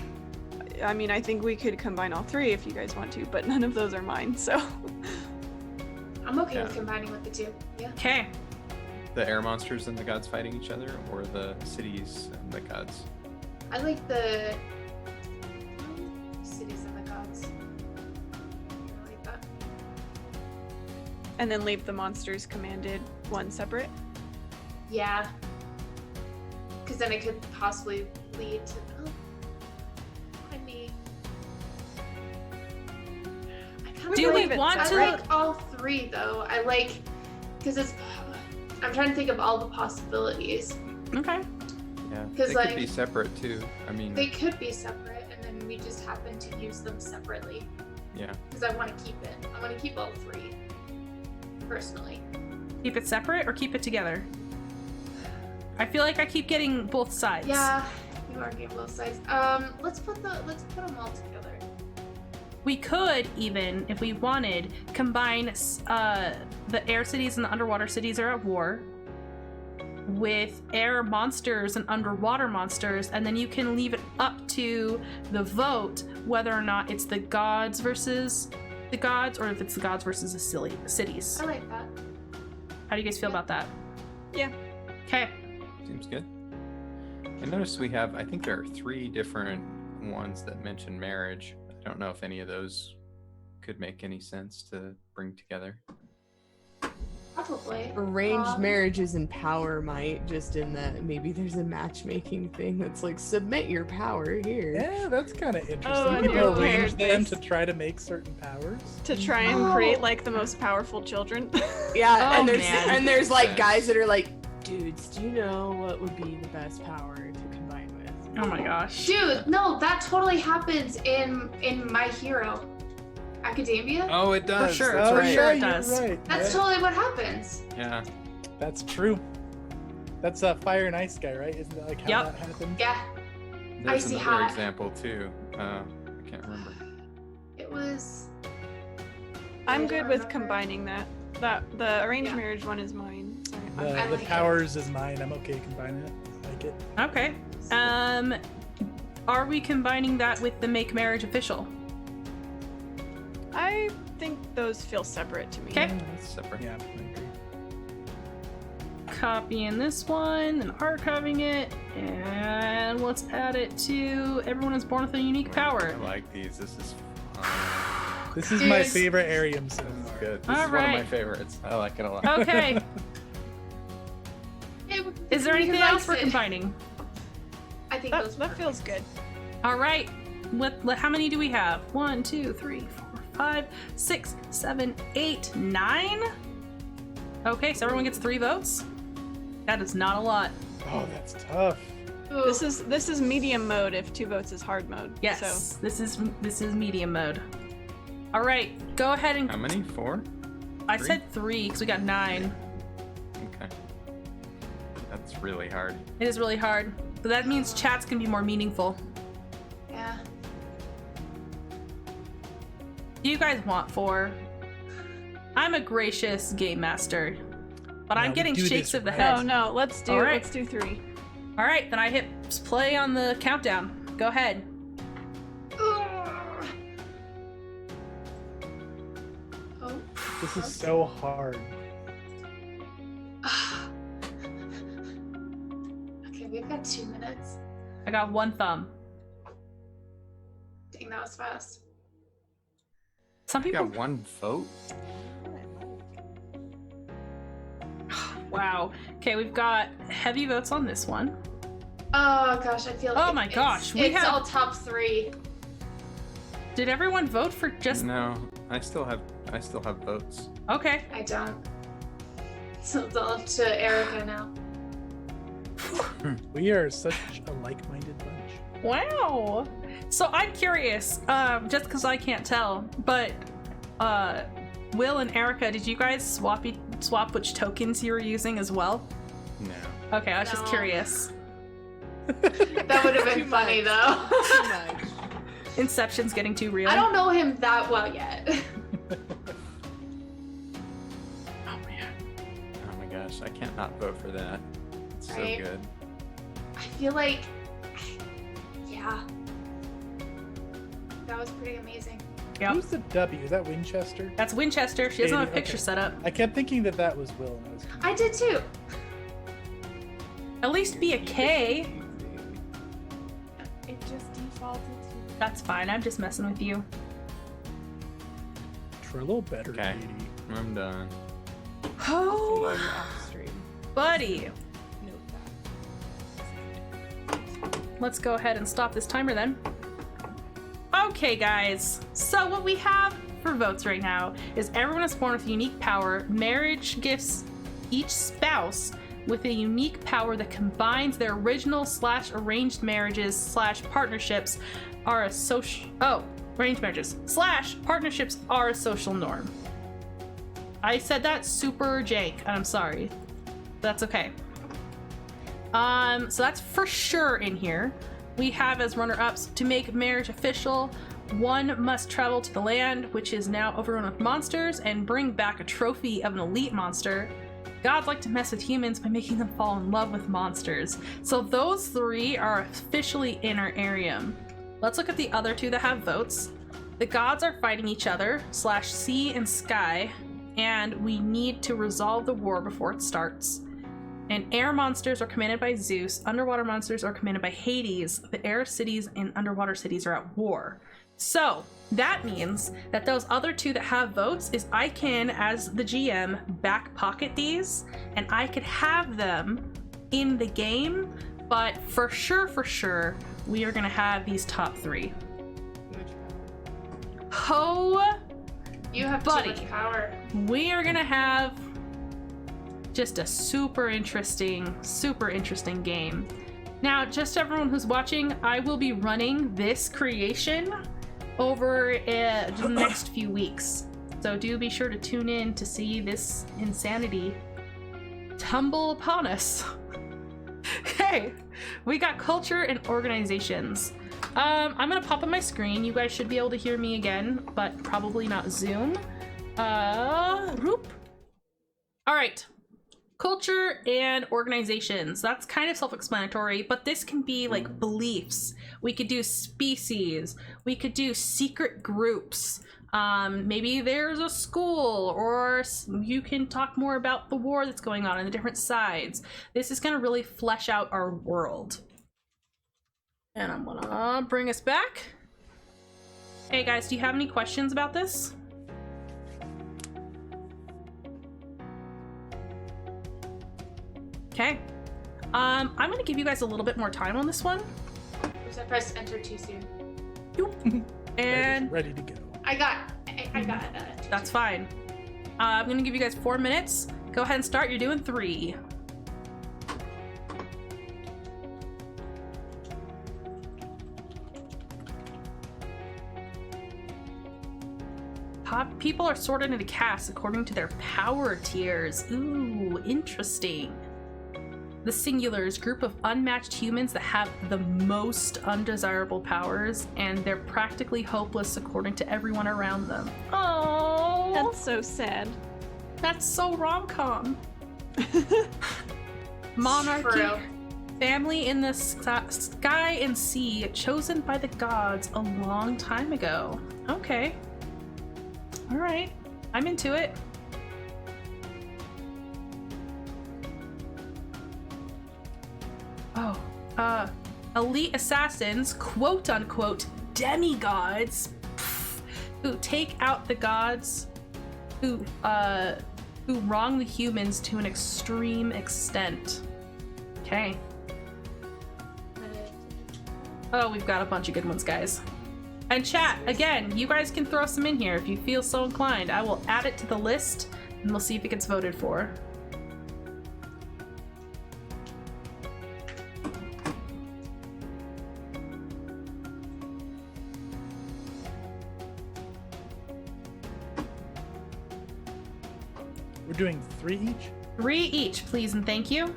[SPEAKER 6] I mean, I think we could combine all three if you guys want to, but none of those are mine. So
[SPEAKER 2] I'm okay
[SPEAKER 4] Yeah.
[SPEAKER 2] with combining with the two. Yeah.
[SPEAKER 1] Okay.
[SPEAKER 4] The air monsters and the gods fighting each other, or the cities and the gods?
[SPEAKER 2] I like the cities and the gods. I like that.
[SPEAKER 6] and then leave the monsters commanded one separate.
[SPEAKER 2] Yeah. Because then it could possibly lead to. Oh, I mean. I kind
[SPEAKER 1] Do
[SPEAKER 2] of
[SPEAKER 1] we
[SPEAKER 2] like,
[SPEAKER 1] want
[SPEAKER 2] I
[SPEAKER 1] to-
[SPEAKER 2] like all three though. I like because it's. I'm trying to think of all the possibilities.
[SPEAKER 1] Okay.
[SPEAKER 4] Yeah,
[SPEAKER 2] 'Cause,
[SPEAKER 4] they
[SPEAKER 2] like,
[SPEAKER 4] could be separate too. I mean,
[SPEAKER 2] They could be separate, and then we just happen to use them separately.
[SPEAKER 4] yeah.
[SPEAKER 2] Because I want to keep it. I want to keep all three. Personally.
[SPEAKER 1] Keep it separate or keep it together? I feel like I keep getting both sides.
[SPEAKER 2] Yeah, you are getting both sides. Let's put them all together.
[SPEAKER 1] We could even, if we wanted, combine the air cities and the underwater cities are at war with air monsters and underwater monsters, and then you can leave it up to the vote whether or not it's the gods versus the gods or if it's the gods versus the cities.
[SPEAKER 2] I like that.
[SPEAKER 1] How do you guys feel about that?
[SPEAKER 6] Yeah.
[SPEAKER 1] Okay.
[SPEAKER 4] Seems good. I noticed we have, I think there are 3 different ones that mention marriage. I don't know if any of those could make any sense to bring together.
[SPEAKER 2] Probably.
[SPEAKER 5] Arranged marriages and power might, just in that maybe there's a matchmaking thing that's like, submit your power here.
[SPEAKER 3] Yeah, that's kind of interesting.
[SPEAKER 6] Oh, and
[SPEAKER 3] People
[SPEAKER 6] you're
[SPEAKER 3] arrange
[SPEAKER 6] paired
[SPEAKER 3] them
[SPEAKER 6] this.
[SPEAKER 3] to try to make certain powers.
[SPEAKER 6] To try and
[SPEAKER 2] Oh.
[SPEAKER 6] create like the most powerful children.
[SPEAKER 5] Yeah,
[SPEAKER 1] Oh,
[SPEAKER 5] and there's
[SPEAKER 1] man.
[SPEAKER 5] like
[SPEAKER 4] Sense.
[SPEAKER 5] guys that are like, dudes, do you know what would be the best power to combine with?
[SPEAKER 1] Oh my gosh.
[SPEAKER 2] Dude, no, that totally happens in My Hero Academia.
[SPEAKER 4] Oh, it does.
[SPEAKER 1] sure.
[SPEAKER 4] That's
[SPEAKER 1] For
[SPEAKER 4] right.
[SPEAKER 1] sure it
[SPEAKER 3] you're
[SPEAKER 1] does.
[SPEAKER 3] right.
[SPEAKER 2] That's
[SPEAKER 3] yeah,
[SPEAKER 2] totally what happens.
[SPEAKER 4] Yeah.
[SPEAKER 3] that's true. That's a fire and ice guy, right? Isn't that like how
[SPEAKER 1] Yep.
[SPEAKER 3] that happened?
[SPEAKER 2] Yeah,
[SPEAKER 4] There's
[SPEAKER 2] Icy
[SPEAKER 4] another
[SPEAKER 2] hot.
[SPEAKER 4] example too. I can't remember.
[SPEAKER 2] it was.
[SPEAKER 6] I'm
[SPEAKER 2] I don't
[SPEAKER 6] good with
[SPEAKER 2] remember.
[SPEAKER 6] combining that. The arranged
[SPEAKER 2] Yeah.
[SPEAKER 6] marriage one is mine. Sorry.
[SPEAKER 2] I
[SPEAKER 3] The
[SPEAKER 2] like it.
[SPEAKER 3] powers is mine. I'm okay combining it. I like it.
[SPEAKER 1] Okay. Are we combining that with the make marriage official?
[SPEAKER 6] I think those feel separate to me.
[SPEAKER 1] Okay.
[SPEAKER 4] Yeah, that's separate.
[SPEAKER 3] Yeah, I agree.
[SPEAKER 1] Copying this one and archiving it, and let's add it to everyone is born with a unique power.
[SPEAKER 4] I like these. This is fun.
[SPEAKER 3] This is my
[SPEAKER 2] Dude.
[SPEAKER 3] favorite Arium so
[SPEAKER 4] This is
[SPEAKER 3] far.
[SPEAKER 4] good. This
[SPEAKER 1] All
[SPEAKER 4] is one of my
[SPEAKER 1] right.
[SPEAKER 4] favorites. I like it a lot.
[SPEAKER 1] Okay.
[SPEAKER 2] Hey,
[SPEAKER 1] Is there
[SPEAKER 2] who
[SPEAKER 1] anything
[SPEAKER 2] likes
[SPEAKER 1] else we're
[SPEAKER 2] it?
[SPEAKER 1] combining?
[SPEAKER 2] I think
[SPEAKER 6] That,
[SPEAKER 2] those
[SPEAKER 6] that feels good.
[SPEAKER 1] All right. How many do we have? 1, 2, 3, 4, 5, 6, 7, 8, 9. Okay, so everyone gets 3 votes. That is not a lot.
[SPEAKER 3] Oh, that's tough.
[SPEAKER 2] Ooh.
[SPEAKER 6] This is medium mode if 2 votes is hard mode.
[SPEAKER 1] Yes,
[SPEAKER 6] So
[SPEAKER 1] this is medium mode. All right, go ahead and
[SPEAKER 4] How many? 4?
[SPEAKER 1] I
[SPEAKER 4] 3?
[SPEAKER 1] said 3 because we got 9.
[SPEAKER 4] Okay. That's really hard.
[SPEAKER 1] It is really hard, but that means chats can be more meaningful.
[SPEAKER 2] Yeah.
[SPEAKER 1] Do you guys want 4? I'm a gracious game master, but
[SPEAKER 3] No,
[SPEAKER 1] I'm
[SPEAKER 3] we
[SPEAKER 1] getting
[SPEAKER 3] do
[SPEAKER 1] shakes
[SPEAKER 3] this
[SPEAKER 1] of the
[SPEAKER 3] right.
[SPEAKER 1] head.
[SPEAKER 6] Oh no, let's do
[SPEAKER 1] All right.
[SPEAKER 6] let's do 3.
[SPEAKER 1] All right, then I hit play on the countdown. Go ahead.
[SPEAKER 2] Ugh. Oh.
[SPEAKER 3] This is so hard.
[SPEAKER 2] Okay, we've got 2 minutes.
[SPEAKER 1] I got 1 thumb.
[SPEAKER 2] Dang, that was fast.
[SPEAKER 1] Some
[SPEAKER 4] You
[SPEAKER 1] people.
[SPEAKER 4] got 1 vote?
[SPEAKER 1] Wow. Okay, we've got heavy votes on this one.
[SPEAKER 2] Oh gosh, I feel like
[SPEAKER 1] Oh my gosh, we
[SPEAKER 2] it's
[SPEAKER 1] have-
[SPEAKER 2] all top 3.
[SPEAKER 1] Did everyone vote for just?
[SPEAKER 4] No, I still have votes.
[SPEAKER 1] Okay.
[SPEAKER 2] I don't. So it's all up to Erica now.
[SPEAKER 3] We are such a like-minded bunch.
[SPEAKER 1] Wow. So I'm curious, just because I can't tell, but Will and Erica, did you guys swap which tokens you were using as well?
[SPEAKER 4] No.
[SPEAKER 1] Okay, I was just
[SPEAKER 2] No.
[SPEAKER 1] curious.
[SPEAKER 2] That would have been
[SPEAKER 5] Too
[SPEAKER 2] funny
[SPEAKER 5] much.
[SPEAKER 2] though.
[SPEAKER 5] Too much.
[SPEAKER 1] Inception's getting too real.
[SPEAKER 2] I don't know him that well yet.
[SPEAKER 1] Oh man.
[SPEAKER 4] Oh my gosh, I can't not vote for that. It's
[SPEAKER 2] Right?
[SPEAKER 4] so good.
[SPEAKER 2] I feel like, yeah, that was pretty amazing.
[SPEAKER 1] Yep.
[SPEAKER 3] Who's the W? Is that Winchester?
[SPEAKER 1] That's Winchester. She doesn't have a
[SPEAKER 3] Katie,
[SPEAKER 1] picture
[SPEAKER 3] okay.
[SPEAKER 1] set up.
[SPEAKER 3] I kept thinking that was Will. And I was
[SPEAKER 2] I did too.
[SPEAKER 1] At least be a K.
[SPEAKER 5] It just defaulted to.
[SPEAKER 1] That's fine. I'm just messing with you.
[SPEAKER 3] Trello better,
[SPEAKER 4] Okay.
[SPEAKER 3] Katie.
[SPEAKER 4] I'm done.
[SPEAKER 1] Oh,
[SPEAKER 5] Off stream.
[SPEAKER 1] buddy.
[SPEAKER 5] Note that.
[SPEAKER 1] Let's go ahead and stop this timer then. Okay, guys. So what we have for votes right now is everyone is born with unique power. Marriage gifts each spouse with a unique power that combines their original / arranged marriages / partnerships are a social. Oh, arranged marriages / partnerships are a social norm. I said that super jank, and I'm sorry. That's okay. So that's for sure in here. We have as runner-ups to make marriage official. One must travel to the land, which is now overrun with monsters, and bring back a trophy of an elite monster. Gods like to mess with humans by making them fall in love with monsters. So those 3 are officially in our Arium. Let's look at the other 2 that have votes. The gods are fighting each other / sea and sky, and we need to resolve the war before it starts. And air monsters are commanded by Zeus. Underwater monsters are commanded by Hades. The air cities and underwater cities are at war. So that means that those other 2 that have votes is I can, as the GM, back pocket these, and I could have them in the game. But for sure, we are gonna have these top 3. Oh,
[SPEAKER 2] You have
[SPEAKER 1] Buddy.
[SPEAKER 2] too much power.
[SPEAKER 1] we are gonna have just a super interesting game. Now, just everyone who's watching, I will be running this creation over the next few weeks. So do be sure to tune in to see this insanity tumble upon us. Okay, we got culture and organizations. I'm gonna pop on my screen. You guys should be able to hear me again, but probably not Zoom. Whoop. All right. Culture and organizations. That's kind of self-explanatory, but this can be like beliefs. We could do species. We could do secret groups. Maybe there's a school, or you can talk more about the war that's going on and the different sides. This is going to really flesh out our world. And I'm gonna bring us back. Hey guys, do you have any questions about this? Okay. I'm gonna give you guys a little bit more time on this one.
[SPEAKER 2] Oops, I pressed enter too soon.
[SPEAKER 1] And
[SPEAKER 3] ready to go.
[SPEAKER 2] I got too
[SPEAKER 1] that's
[SPEAKER 2] soon.
[SPEAKER 1] fine. I'm gonna give you guys 4 minutes. Go ahead and start. You're doing 3. People are sorted into castes according to their power tiers. Ooh, interesting. The Singulars, group of unmatched humans that have the most undesirable powers, and they're practically hopeless according to everyone around them. Oh,
[SPEAKER 6] That's so sad.
[SPEAKER 1] that's so rom-com.
[SPEAKER 2] For
[SPEAKER 1] Monarchy,
[SPEAKER 2] real.
[SPEAKER 1] family in the sky and sea, chosen by the gods a long time ago. Okay. All right, I'm into it. Oh, elite assassins, quote unquote, demigods, who take out the gods, who wrong the humans to an extreme extent. Okay. Oh, we've got a bunch of good ones, guys. And chat, again, you guys can throw some in here if you feel so inclined. I will add it to the list, and we'll see if it gets voted for.
[SPEAKER 3] We're doing 3 each?
[SPEAKER 1] 3 each, please and thank you.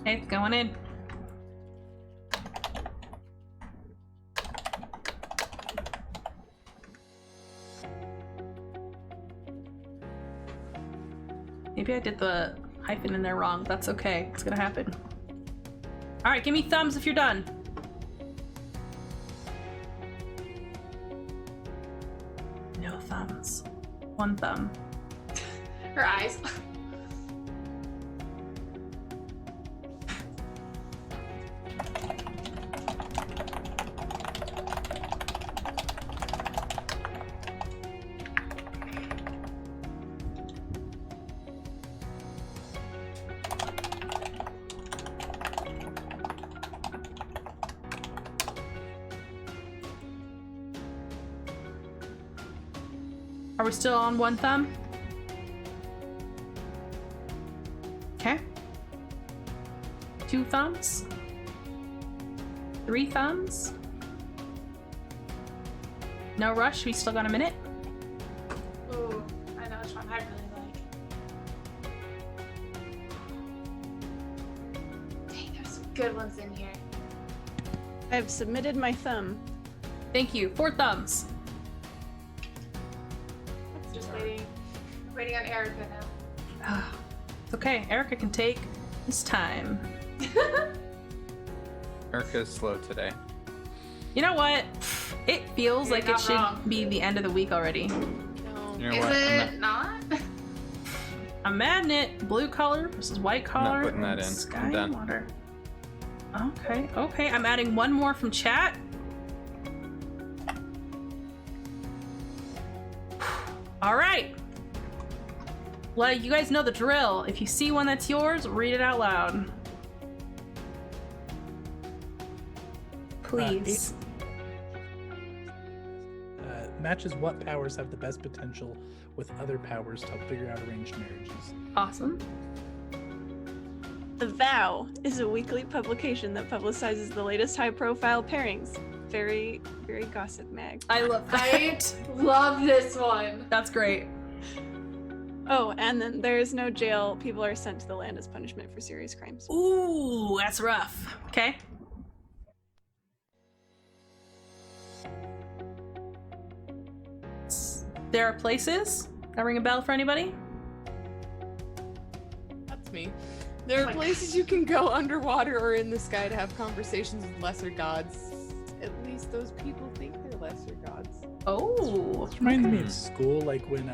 [SPEAKER 1] Okay, it's going in. Maybe I did the hyphen in there wrong. That's okay. It's gonna happen. All right, give me thumbs if you're done. No thumbs. 1 thumb.
[SPEAKER 2] Her eyes.
[SPEAKER 1] Are we still on 1 thumb? Okay. 2 thumbs? 3 thumbs? No rush, we still got a minute.
[SPEAKER 2] Ooh, I know which one I really like. Dang, there's some good ones in here.
[SPEAKER 6] I've submitted my thumb.
[SPEAKER 1] Thank you. 4 thumbs.
[SPEAKER 2] Just waiting on Erica now.
[SPEAKER 1] It's okay. Erica can take his time.
[SPEAKER 4] Erica's slow today.
[SPEAKER 1] You know what? It feels
[SPEAKER 2] You're
[SPEAKER 1] like it
[SPEAKER 2] not
[SPEAKER 1] should
[SPEAKER 2] wrong.
[SPEAKER 1] be the end of the week already.
[SPEAKER 5] No.
[SPEAKER 4] You know
[SPEAKER 2] Is
[SPEAKER 4] what?
[SPEAKER 2] it not?
[SPEAKER 1] I'm adding it. Blue collar versus white collar.
[SPEAKER 4] putting that
[SPEAKER 1] and
[SPEAKER 4] in.
[SPEAKER 1] Sky
[SPEAKER 4] I'm done.
[SPEAKER 1] and water. Okay, okay. I'm adding 1 more from chat. All right. Let you guys know the drill. If you see one that's yours, read it out loud. Please.
[SPEAKER 3] Matches what powers have the best potential with other powers to help figure out arranged marriages.
[SPEAKER 1] Awesome.
[SPEAKER 6] The Vow is a weekly publication that publicizes the latest high-profile pairings. Very, very gossip mag.
[SPEAKER 1] I love
[SPEAKER 2] I
[SPEAKER 1] that.
[SPEAKER 2] love this one.
[SPEAKER 1] That's great.
[SPEAKER 6] Oh, and then there is no jail. People are sent to the land as punishment for serious crimes.
[SPEAKER 1] Ooh, that's rough. Okay. There are places that ring a bell for anybody?
[SPEAKER 5] That's me. There are
[SPEAKER 2] my
[SPEAKER 5] places you can go underwater or in the sky to have conversations with lesser gods. At least those people think they're lesser gods.
[SPEAKER 1] Oh.
[SPEAKER 3] This reminds me of school, like when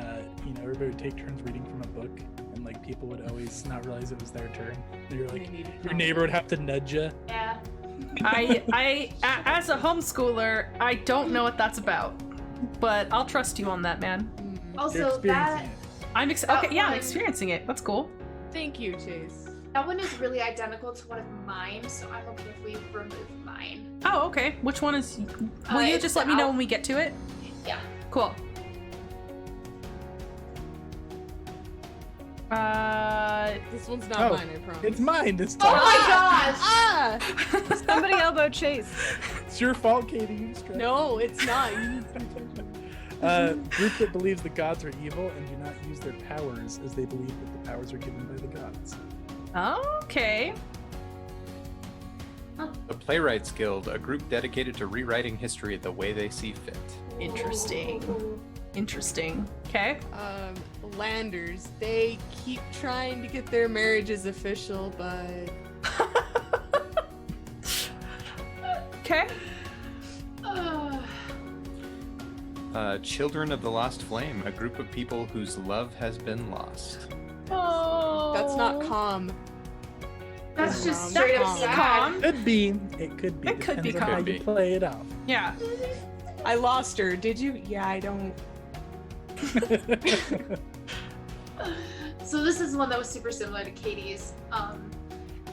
[SPEAKER 3] everybody would take turns reading from a book, and like people would always not realize it was their turn. And you're like,
[SPEAKER 5] They needed
[SPEAKER 3] your
[SPEAKER 5] help.
[SPEAKER 3] neighbor would have to nudge you.
[SPEAKER 2] Yeah.
[SPEAKER 1] As a homeschooler, I don't know what that's about, but I'll trust you on that, man.
[SPEAKER 5] Mm.
[SPEAKER 3] You're
[SPEAKER 2] Also,
[SPEAKER 3] experiencing
[SPEAKER 1] I'm
[SPEAKER 2] That
[SPEAKER 1] okay. Yeah, I'm
[SPEAKER 2] one-
[SPEAKER 1] experiencing it. That's cool.
[SPEAKER 5] Thank you, Chase.
[SPEAKER 2] that one is really identical to one of mine, so I'm okay if we remove mine.
[SPEAKER 1] Oh, okay. Which one is? Will you
[SPEAKER 2] It's
[SPEAKER 1] just
[SPEAKER 2] the
[SPEAKER 1] let me know
[SPEAKER 2] al-
[SPEAKER 1] when we get to it?
[SPEAKER 2] Yeah.
[SPEAKER 1] Cool.
[SPEAKER 5] This one's not
[SPEAKER 3] Oh,
[SPEAKER 5] mine, I promise.
[SPEAKER 3] It's mine this
[SPEAKER 2] Oh
[SPEAKER 3] time.
[SPEAKER 2] my gosh!
[SPEAKER 5] Ah!
[SPEAKER 6] Somebody elbow Chase.
[SPEAKER 3] It's your fault, Katie. You stressed.
[SPEAKER 5] No, it's not. You
[SPEAKER 3] Group that believes the gods are evil and do not use their powers as they believe that the powers are given by the gods.
[SPEAKER 1] Okay.
[SPEAKER 4] The Playwrights Guild, a group dedicated to rewriting history the way they see fit.
[SPEAKER 1] Interesting.
[SPEAKER 2] Ooh.
[SPEAKER 1] Interesting. Okay.
[SPEAKER 5] Landers, they keep trying to get their marriages official, but
[SPEAKER 1] Okay.
[SPEAKER 4] Children of the Lost Flame, a group of people whose love has been lost.
[SPEAKER 1] Oh.
[SPEAKER 5] that's not calm.
[SPEAKER 2] That's just
[SPEAKER 5] Calm.
[SPEAKER 2] straight up
[SPEAKER 5] Calm.
[SPEAKER 2] sad.
[SPEAKER 1] Calm.
[SPEAKER 3] Could be. It could be.
[SPEAKER 1] It could be
[SPEAKER 3] Depends on how
[SPEAKER 4] calm.
[SPEAKER 3] you play it off.
[SPEAKER 1] Yeah.
[SPEAKER 5] I lost her. Did you? Yeah, I don't.
[SPEAKER 2] So this is one that was super similar to Katie's.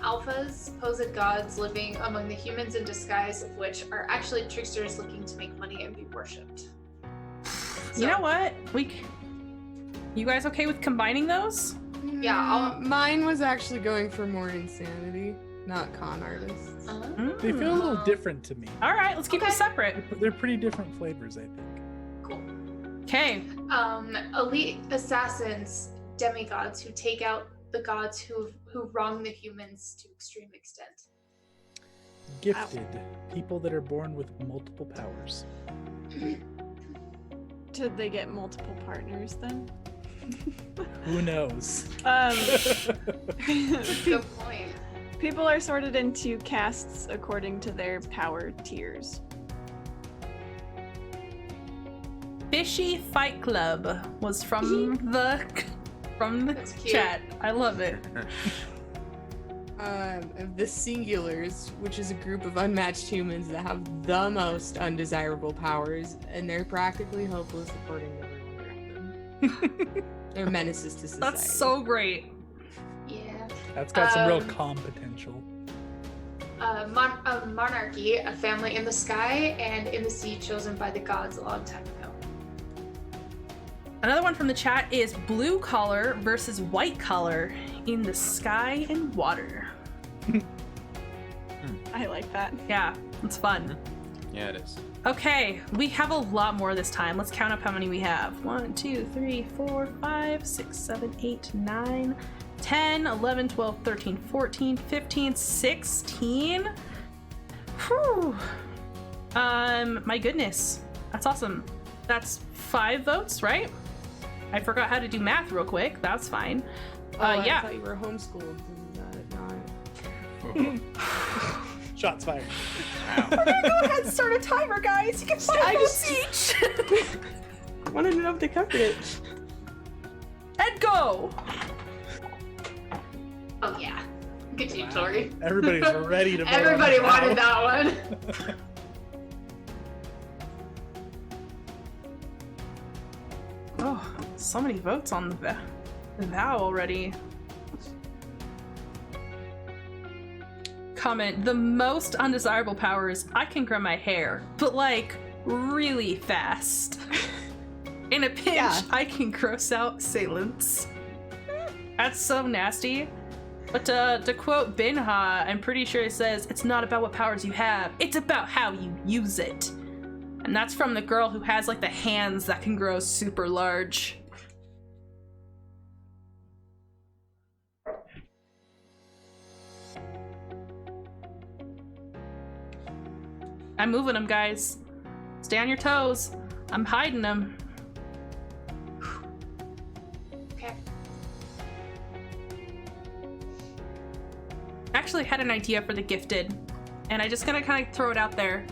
[SPEAKER 2] alphas, supposed gods living among the humans in disguise, of which are actually tricksters looking to make money and be worshipped.
[SPEAKER 1] You know what? You guys okay with combining those?
[SPEAKER 2] Yeah,
[SPEAKER 5] Mine was actually going for more insanity, not con artists.
[SPEAKER 3] They feel a little different to me.
[SPEAKER 1] All right, let's keep them
[SPEAKER 2] Okay.
[SPEAKER 1] separate.
[SPEAKER 3] They're pretty different flavors, I think.
[SPEAKER 2] Cool.
[SPEAKER 1] Okay.
[SPEAKER 2] Elite assassins, demigods who take out the gods who wrong the humans to extreme extent.
[SPEAKER 3] Gifted. People that are born with multiple powers.
[SPEAKER 6] Did they get multiple partners then?
[SPEAKER 3] Who knows?
[SPEAKER 2] Good point.
[SPEAKER 6] People are sorted into castes according to their power tiers.
[SPEAKER 1] Fishy Fight Club was from the
[SPEAKER 2] That's cute.
[SPEAKER 1] chat. I love it.
[SPEAKER 5] The Singulars, which is a group of unmatched humans that have the most undesirable powers, and they're practically hopeless according to everyone around them. They're menaces to society.
[SPEAKER 1] That's so great.
[SPEAKER 2] Yeah.
[SPEAKER 3] That's got some real calm potential.
[SPEAKER 2] Monarchy, a family in the sky and in the sea chosen by the gods a long time ago.
[SPEAKER 1] Another one from the chat is blue collar versus white collar in the sky and water.
[SPEAKER 6] I like that.
[SPEAKER 1] Yeah, it's fun.
[SPEAKER 4] Yeah, it is.
[SPEAKER 1] Okay, we have a lot more this time. Let's count up how many we have. 1, 2, 3, 4, 5, 6, 7, 8, 9, 10, 11, 12, 13, 14, 15, 16. Whew. My goodness. That's awesome. That's 5 votes, right? I forgot how to do math real quick. That's fine.
[SPEAKER 5] I
[SPEAKER 1] Yeah.
[SPEAKER 5] thought you were homeschooled.
[SPEAKER 3] Shots fired.
[SPEAKER 1] Go ahead and start a timer, guys. You get 5 votes each.
[SPEAKER 5] I wanted to know if they covered it.
[SPEAKER 1] And go.
[SPEAKER 2] Oh yeah. Good job, Tori.
[SPEAKER 3] Everybody's ready to vote on
[SPEAKER 2] Everybody
[SPEAKER 3] that
[SPEAKER 2] wanted
[SPEAKER 3] one.
[SPEAKER 2] that one.
[SPEAKER 1] Oh, so many votes on the vow already. Comment, the most undesirable power is I can grow my hair, but like really fast. In a pinch,
[SPEAKER 5] Yeah.
[SPEAKER 1] I can gross out assailants. That's so nasty. But to quote Binha, I'm pretty sure it says, it's not about what powers you have, it's about how you use it. And that's from the girl who has like the hands that can grow super large. I'm moving them, guys. Stay on your toes. I'm hiding them.
[SPEAKER 2] Okay.
[SPEAKER 1] Actually had an idea for the gifted, and I just gonna kind of throw it out there.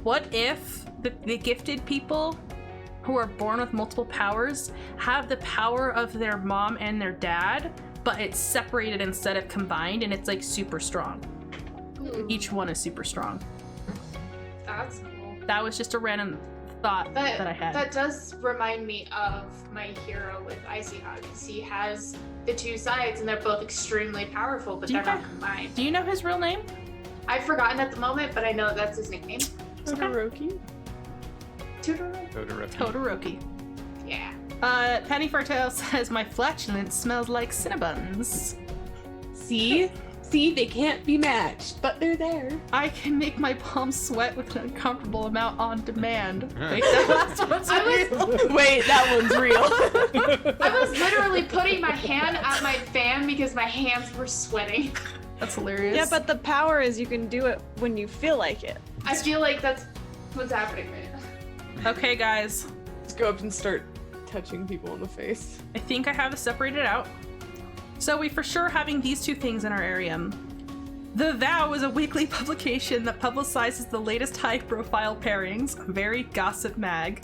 [SPEAKER 1] What if the gifted people who are born with multiple powers have the power of their mom and their dad, but it's separated instead of combined, and it's like super strong.
[SPEAKER 2] Ooh,
[SPEAKER 1] Each one is super strong.
[SPEAKER 2] that's cool.
[SPEAKER 1] That was just a random thought that I had.
[SPEAKER 2] That does remind me of my hero with Icy Hog, because he has the 2 sides and they're both extremely powerful, but
[SPEAKER 1] Do you
[SPEAKER 2] they're not
[SPEAKER 1] guys-
[SPEAKER 2] combined.
[SPEAKER 1] Do you know his real name?
[SPEAKER 2] I've forgotten at the moment, but I know that's his nickname.
[SPEAKER 5] Todoroki?
[SPEAKER 2] Totoro?
[SPEAKER 1] Todoroki.
[SPEAKER 2] Yeah.
[SPEAKER 1] Penny Fartail says, my flatulence smells like Cinnabons.
[SPEAKER 5] See? See, they can't be matched, but they're there.
[SPEAKER 1] I can make my palms sweat with an uncomfortable amount on demand. Wait, that last one's
[SPEAKER 2] I was-
[SPEAKER 1] real.
[SPEAKER 5] Wait, that one's real.
[SPEAKER 2] I was literally putting my hand at my fan because my hands were sweating.
[SPEAKER 1] That's hilarious.
[SPEAKER 6] Yeah, but the power is you can do it when you feel like it.
[SPEAKER 2] I feel like that's what's happening right now.
[SPEAKER 1] Okay, guys.
[SPEAKER 5] Just go up and start touching people in the face.
[SPEAKER 1] I think I have it separated out. So we for sure having these 2 things in our Arium. The Vow is a weekly publication that publicizes the latest high-profile pairings. Very gossip mag.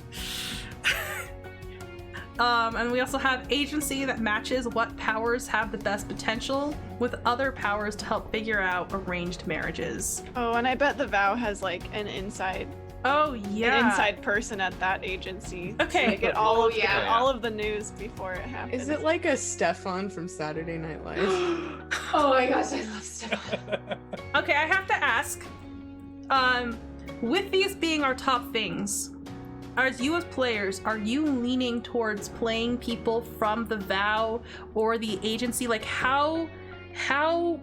[SPEAKER 1] And we also have Agency that matches what powers have the best potential with other powers to help figure out arranged marriages.
[SPEAKER 6] Oh, and I bet the Vow has like an inside
[SPEAKER 1] Oh yeah.
[SPEAKER 6] an inside person at that agency.
[SPEAKER 1] Okay.
[SPEAKER 6] To get all of
[SPEAKER 2] yeah.
[SPEAKER 6] all of the news before it happens.
[SPEAKER 5] Is it like a Stefan from Saturday Night Live?
[SPEAKER 2] Oh my gosh, I love Stefan.
[SPEAKER 1] Okay, I have to ask. With these being our top things, as you as players, are you leaning towards playing people from the vow or the agency? Like how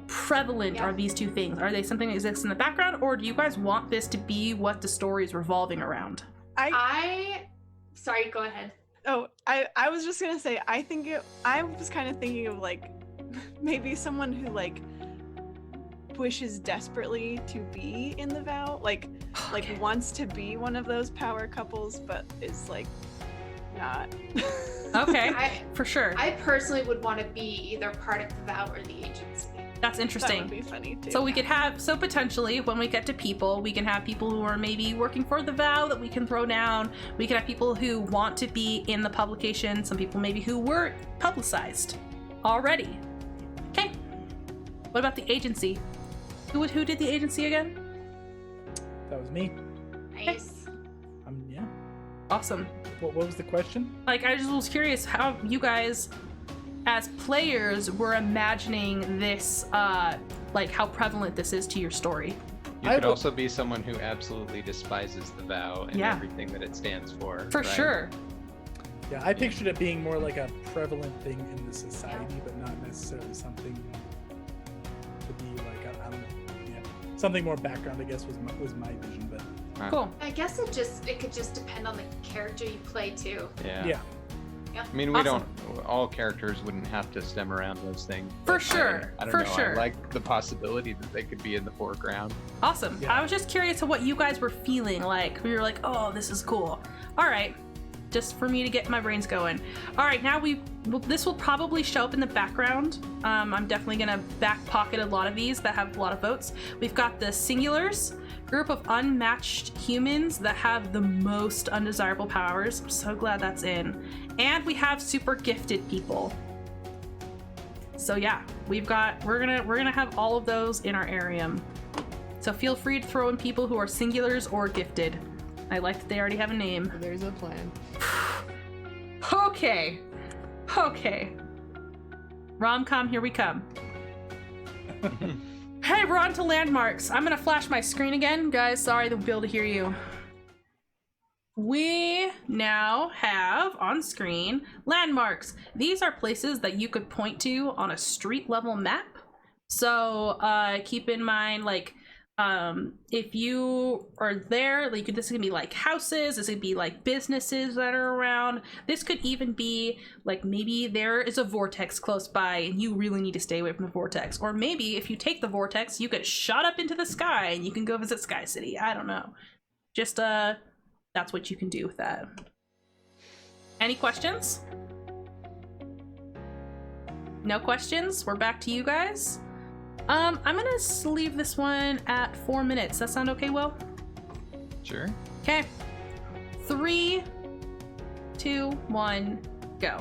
[SPEAKER 1] prevalent are these two things? Are they something that exists in the background, or do you guys want this to be what the story is revolving around?
[SPEAKER 2] Sorry, go ahead.
[SPEAKER 6] Oh, I was just gonna say, I was kind of thinking of like maybe someone who like wishes desperately to be in the vow, like wants to be one of those power couples, but is like not.
[SPEAKER 1] Okay, for sure.
[SPEAKER 2] I personally would want to be either part of the vow or the agency.
[SPEAKER 1] That's interesting.
[SPEAKER 6] That would be funny too.
[SPEAKER 1] So we could have, so potentially when we get to people, we can have people who are maybe working for the vow that we can throw down. We can have people who want to be in the publication. Some people maybe who were publicized already. Okay. What about the agency? Who did the agency again?
[SPEAKER 3] That was me.
[SPEAKER 2] Nice.
[SPEAKER 3] Yeah.
[SPEAKER 1] Awesome.
[SPEAKER 3] What was the question?
[SPEAKER 1] Like, I just was curious how you guys, as players, were imagining this, like how prevalent this is to your story.
[SPEAKER 4] You could also be someone who absolutely despises the vow and everything that it stands for.
[SPEAKER 1] For
[SPEAKER 4] right?
[SPEAKER 1] sure.
[SPEAKER 3] Yeah, I pictured it being more like a prevalent thing in the society, but not necessarily something to be like, I don't know. Yeah, something more background, I guess, was my vision. But
[SPEAKER 1] cool.
[SPEAKER 2] I guess it could just depend on the character you play too.
[SPEAKER 3] Yeah.
[SPEAKER 4] I mean, we don't. All characters wouldn't have to stem around those things.
[SPEAKER 1] For sure.
[SPEAKER 4] I don't
[SPEAKER 1] For
[SPEAKER 4] know.
[SPEAKER 1] sure.
[SPEAKER 4] I like the possibility that they could be in the foreground.
[SPEAKER 1] Awesome.
[SPEAKER 3] Yeah.
[SPEAKER 1] I was just curious of what you guys were feeling like. We were like, oh, this is cool. All right. Just for me to get my brains going. All right, now this will probably show up in the background. I'm definitely gonna back pocket a lot of these that have a lot of votes. We've got the singulars, group of unmatched humans that have the most undesirable powers. I'm so glad that's in. And we have super gifted people. So yeah, we're gonna have all of those in our Arium. So feel free to throw in people who are singulars or gifted. I like that they already have a name.
[SPEAKER 5] There's a plan.
[SPEAKER 1] Okay. Rom-com, here we come. Hey, we're on to landmarks. I'm gonna flash my screen again. Guys, sorry to be able to hear you. We now have on screen landmarks. These are places that you could point to on a street level map. So keep in mind, like, if you are there, like, this could be like houses, this could be like businesses that are around. This could even be like, maybe there is a vortex close by and you really need to stay away from the vortex. Or maybe if you take the vortex, you get shot up into the sky and you can go visit Sky City. I don't know. Just that's what you can do with that. Any questions? No questions? We're back to you guys. I'm gonna leave this one at 4 minutes. That sound okay, Will?
[SPEAKER 4] Sure.
[SPEAKER 1] Okay. 3, 2, 1, go.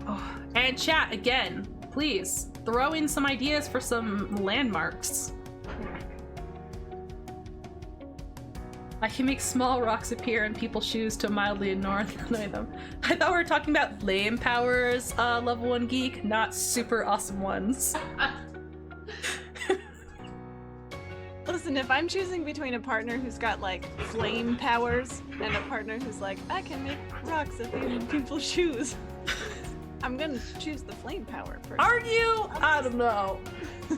[SPEAKER 1] Oh, and chat again, please throw in some ideas for some landmarks. I can make small rocks appear in people's shoes to mildly annoy them. I thought we were talking about lame powers, level 1 geek, not super awesome ones.
[SPEAKER 6] Listen, if I'm choosing between a partner who's got like flame powers and a partner who's like, I can make rocks appear in people's shoes, I'm gonna choose the flame power person.
[SPEAKER 1] Are you? I don't know.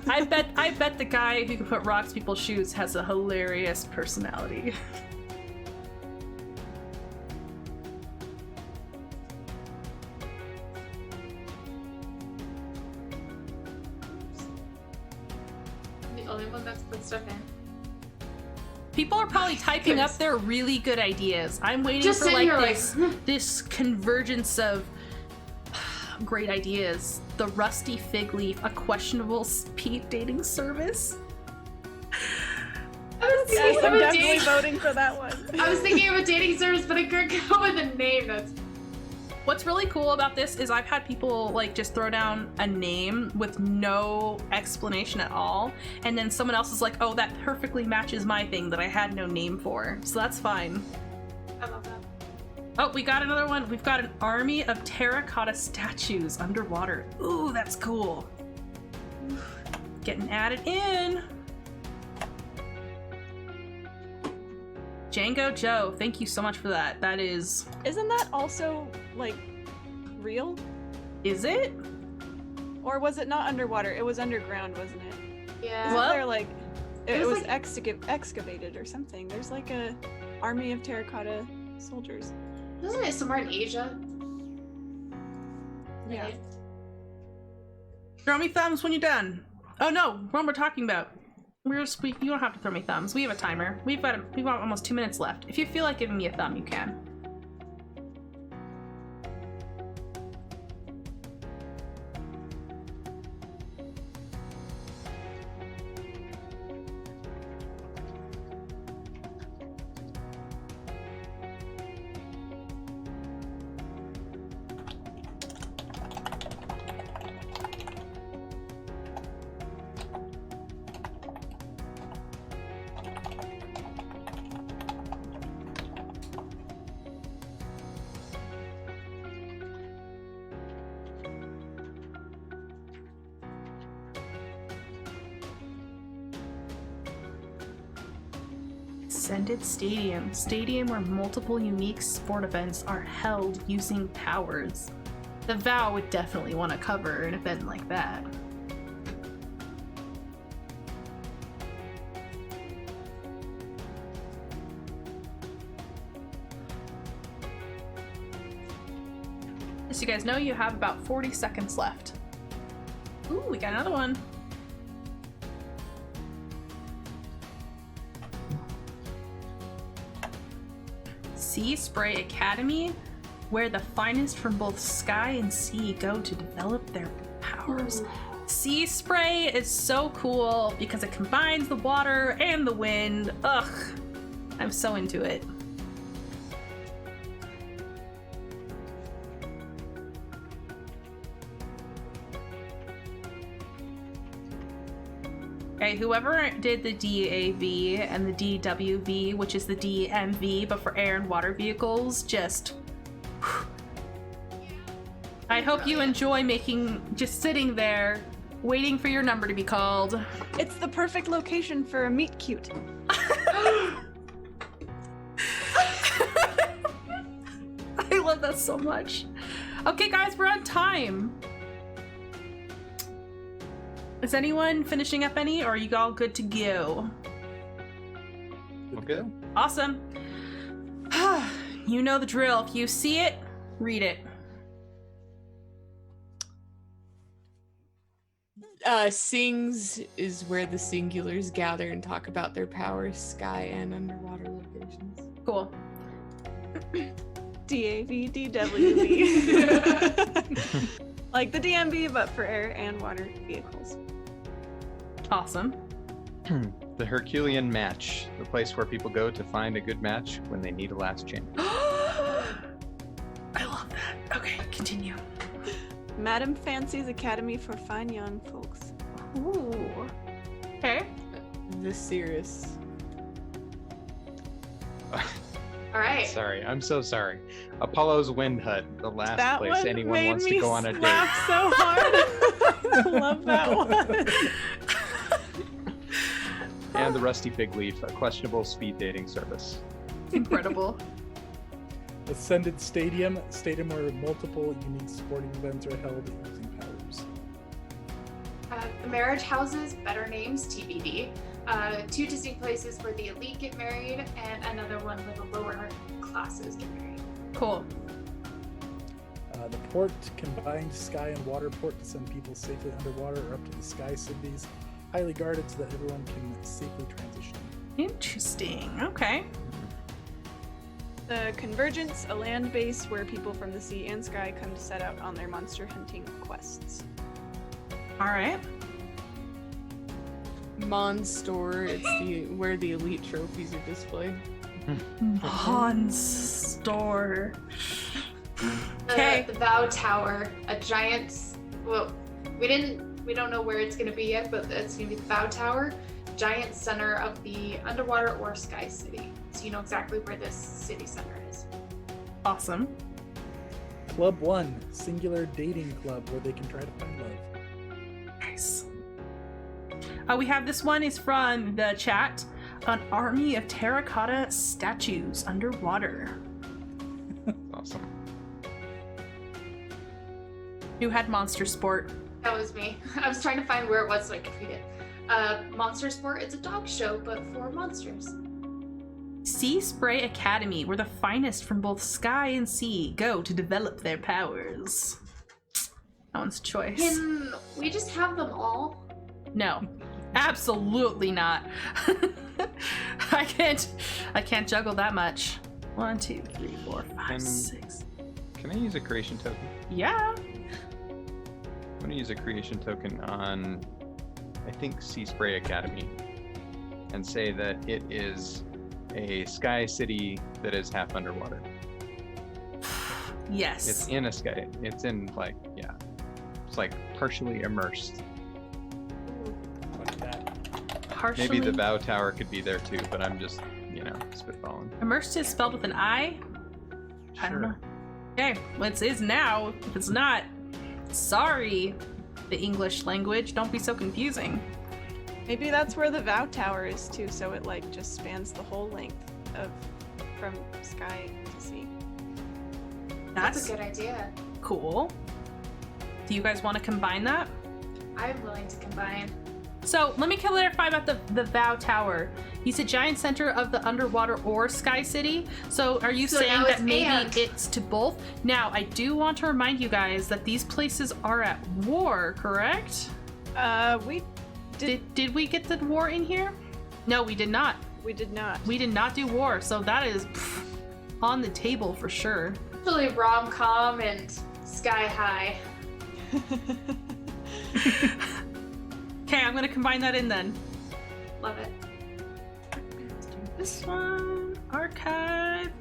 [SPEAKER 1] I bet the guy who can put rocks in people's shoes has a hilarious personality.
[SPEAKER 2] The only one that's put stuff in.
[SPEAKER 1] People are probably typing up their really good ideas. I'm waiting
[SPEAKER 2] Just
[SPEAKER 1] for
[SPEAKER 2] sitting
[SPEAKER 1] like
[SPEAKER 2] here
[SPEAKER 1] this convergence of great ideas. The Rusty Fig Leaf, a questionable speed dating service.
[SPEAKER 2] I was thinking
[SPEAKER 6] Yes,
[SPEAKER 2] of
[SPEAKER 6] I'm
[SPEAKER 2] a
[SPEAKER 6] definitely
[SPEAKER 2] dating.
[SPEAKER 6] voting for that one.
[SPEAKER 2] I was thinking of a dating service, but I couldn't come up with a name. That's
[SPEAKER 1] What's really cool about this is I've had people like just throw down a name with no explanation at all, and then someone else is like, oh, that perfectly matches my thing that I had no name for. So that's fine.
[SPEAKER 2] I love that.
[SPEAKER 1] Oh, we got another one. We've got an army of terracotta statues underwater. Ooh, that's cool. Getting added in. Django Joe, thank you so much for that. That is...
[SPEAKER 6] Isn't that also, like, real?
[SPEAKER 1] Is it?
[SPEAKER 6] Or was it not underwater? It was underground, wasn't it?
[SPEAKER 2] Yeah.
[SPEAKER 6] Isn't there, like... It
[SPEAKER 2] was
[SPEAKER 6] was
[SPEAKER 2] like-
[SPEAKER 6] excavated or something. There's, like, a army of terracotta soldiers.
[SPEAKER 2] Isn't it somewhere in Asia?
[SPEAKER 6] Yeah.
[SPEAKER 2] Right?
[SPEAKER 1] Throw me thumbs when you're done. Oh no, what we're talking about. You don't have to throw me thumbs. We have a timer. We've got almost 2 minutes left. If you feel like giving me a thumb, you can. Ascended Stadium. Stadium where multiple unique sport events are held using powers. The Vow would definitely want to cover an event like that. As you guys know, you have about 40 seconds left. Ooh, we got another one. Sea Spray Academy, where the finest from both sky and sea go to develop their powers. Sea Spray is so cool because it combines the water and the wind. Ugh, I'm so into it. Okay, whoever did the DAV and the DWV, which is the DMV, but for air and water vehicles, just... I hope you enjoy just sitting there, waiting for your number to be called.
[SPEAKER 6] It's the perfect location for a meet cute.
[SPEAKER 1] I love that so much. Okay, guys, we're on time. Is anyone finishing up any, or are you all good to go?
[SPEAKER 4] Okay.
[SPEAKER 1] Awesome. You know the drill. If you see it, read it.
[SPEAKER 5] Sings is where the singulars gather and talk about their powers, sky and underwater locations.
[SPEAKER 1] Cool.
[SPEAKER 6] DAV, DWV. Like the DMV, but for air and water vehicles.
[SPEAKER 1] Awesome.
[SPEAKER 4] The Herculean Match, the place where people go to find a good match when they need a last chance.
[SPEAKER 1] I love that. Okay, continue.
[SPEAKER 6] Madam Fancy's Academy for Fine Young Folks.
[SPEAKER 1] Ooh. Okay.
[SPEAKER 5] The Cirrus.
[SPEAKER 2] All right.
[SPEAKER 4] Sorry, I'm so sorry. Apollo's Wind Hut, the last
[SPEAKER 6] That
[SPEAKER 4] place
[SPEAKER 6] one
[SPEAKER 4] anyone
[SPEAKER 6] made
[SPEAKER 4] wants to
[SPEAKER 6] me
[SPEAKER 4] go on a date.
[SPEAKER 6] laugh so hard. I love that one.
[SPEAKER 4] And the Rusty Fig Leaf, a questionable speed dating service.
[SPEAKER 1] Incredible.
[SPEAKER 3] Ascended Stadium, stadium where multiple unique sporting events are held using powers.
[SPEAKER 2] The marriage houses, better names, TBD. Two distinct places where the elite get married, and another one where the lower classes get married.
[SPEAKER 1] Cool.
[SPEAKER 3] The port, combined sky and water port to send people safely underwater or up to the sky cities, highly guarded so that everyone can safely transition.
[SPEAKER 1] Interesting. Okay.
[SPEAKER 6] The Convergence, a land base where people from the sea and sky come to set out on their monster hunting quests.
[SPEAKER 1] All right.
[SPEAKER 5] Monstore, it's where the elite trophies are displayed.
[SPEAKER 1] Monstore. Okay.
[SPEAKER 2] The Vow Tower, a giant. Well, we don't know where it's gonna be yet, but it's gonna be the Vow Tower, giant center of the underwater or sky city. So you know exactly where this city center is.
[SPEAKER 1] Awesome.
[SPEAKER 3] Club 1, singular dating club where they can try to find love.
[SPEAKER 1] Nice. We have this one is from the chat. An army of terracotta statues underwater.
[SPEAKER 4] Awesome.
[SPEAKER 1] Who had Monster Sport?
[SPEAKER 2] That was me. I was trying to find where it was so I could read it. Monster Sport, it's a dog show, but for monsters.
[SPEAKER 1] Sea Spray Academy, where the finest from both sky and sea go to develop their powers. That one's choice.
[SPEAKER 2] Can we just have them all?
[SPEAKER 1] No, absolutely not. I can't juggle that much. 1, 2, 3, 4, 5, 6.
[SPEAKER 4] Can I use a creation token?
[SPEAKER 1] Yeah.
[SPEAKER 4] I'm going to use a creation token on, I think, Sea Spray Academy, and say that it is a sky city that is half underwater.
[SPEAKER 1] Yes.
[SPEAKER 4] It's in a sky. It's in, like, yeah. It's like partially immersed.
[SPEAKER 3] Like that.
[SPEAKER 1] Partially.
[SPEAKER 4] Maybe the bow tower could be there too, but I'm just, spitballing.
[SPEAKER 1] Immersed is spelled with an I? I don't know. Okay, well, it is now. If it's not, sorry, the English language. Don't be so confusing.
[SPEAKER 6] Maybe that's where the Vow Tower is too, so it like just spans the whole length of from sky to sea.
[SPEAKER 2] That's a good idea.
[SPEAKER 1] Cool. Do you guys want to combine that?
[SPEAKER 2] I'm willing to combine.
[SPEAKER 1] So let me clarify about the Vow Tower. You said giant center of the underwater or sky city. So are you saying
[SPEAKER 2] now
[SPEAKER 1] that
[SPEAKER 2] it's
[SPEAKER 1] maybe
[SPEAKER 2] and.
[SPEAKER 1] it's to both? Now I do want to remind you guys that these places are at war, correct?
[SPEAKER 6] We
[SPEAKER 1] Did we get the war in here? No, we did not.
[SPEAKER 6] we did not.
[SPEAKER 1] We did not do war, so that is on the table for sure.
[SPEAKER 2] Actually, rom-com and sky high.
[SPEAKER 1] Okay, I'm gonna combine that in then.
[SPEAKER 2] Love it.
[SPEAKER 1] Let's do this one. Archive.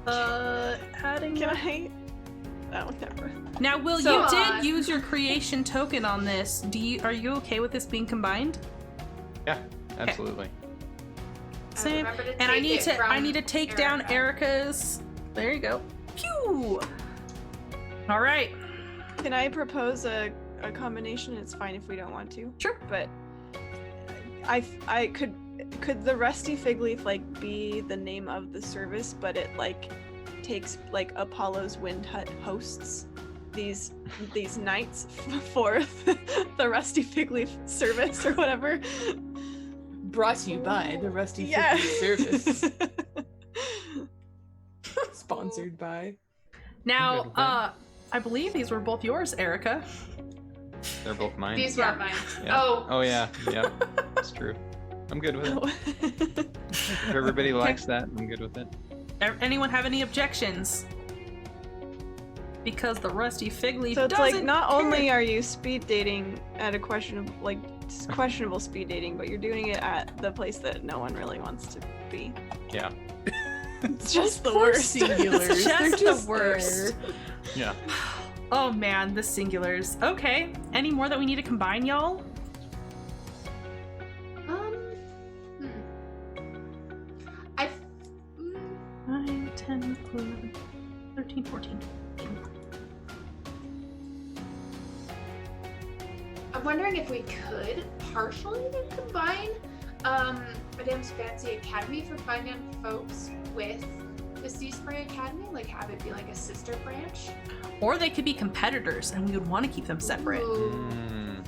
[SPEAKER 1] Adding.
[SPEAKER 6] Can I? Oh, never.
[SPEAKER 1] Now, Will,
[SPEAKER 6] So-
[SPEAKER 1] you did use your creation token on this. Are you okay with this being combined?
[SPEAKER 4] Yeah, absolutely.
[SPEAKER 1] Same.
[SPEAKER 2] Remember to
[SPEAKER 1] And I
[SPEAKER 2] take
[SPEAKER 1] need
[SPEAKER 2] it
[SPEAKER 1] to
[SPEAKER 2] from
[SPEAKER 1] take down
[SPEAKER 2] Erica.
[SPEAKER 1] Erica's. There you go. Pew. All right.
[SPEAKER 6] Can I propose a combination? It's fine if we don't want to.
[SPEAKER 1] Sure.
[SPEAKER 6] But I could the Rusty Fig Leaf like be the name of the service, but it like takes like Apollo's Wind Hut hosts these nights for the Rusty Fig Leaf service or whatever.
[SPEAKER 5] Brought to you by the Rusty
[SPEAKER 6] Yeah.
[SPEAKER 5] Fig Leaf Service. Sponsored by.
[SPEAKER 1] Now,
[SPEAKER 4] good with that.
[SPEAKER 1] I believe these were both yours, Erica.
[SPEAKER 4] They're both mine.
[SPEAKER 2] These
[SPEAKER 1] Yeah.
[SPEAKER 2] weren't mine.
[SPEAKER 4] Yeah.
[SPEAKER 2] Oh,
[SPEAKER 4] Oh yeah, yeah. That's true. I'm good with it. If everybody likes that, I'm good with it.
[SPEAKER 1] Anyone have any objections? Because the Rusty Fig Leaf
[SPEAKER 6] So it's
[SPEAKER 1] doesn't
[SPEAKER 6] like not
[SPEAKER 1] care.
[SPEAKER 6] only are you speed dating at a questionable speed dating, but you're doing it at the place that no one really wants to be.
[SPEAKER 4] Yeah.
[SPEAKER 6] It's just the
[SPEAKER 5] Poor
[SPEAKER 6] worst.
[SPEAKER 5] singulars.
[SPEAKER 1] It's just
[SPEAKER 5] They're
[SPEAKER 1] the
[SPEAKER 5] just
[SPEAKER 1] worst.
[SPEAKER 5] there.
[SPEAKER 4] Yeah.
[SPEAKER 1] Oh man, the singulars. Okay, any more that we need to combine, y'all?
[SPEAKER 2] hmm. I.
[SPEAKER 1] 9, 10, 11, 13, 14.
[SPEAKER 2] I'm wondering if we could partially combine Madame's Fancy Academy for finding folks with the Sea Spray Academy, like have it be like a sister branch.
[SPEAKER 1] Or they could be competitors, and we would want to keep them separate.
[SPEAKER 2] Ooh.
[SPEAKER 4] Mm,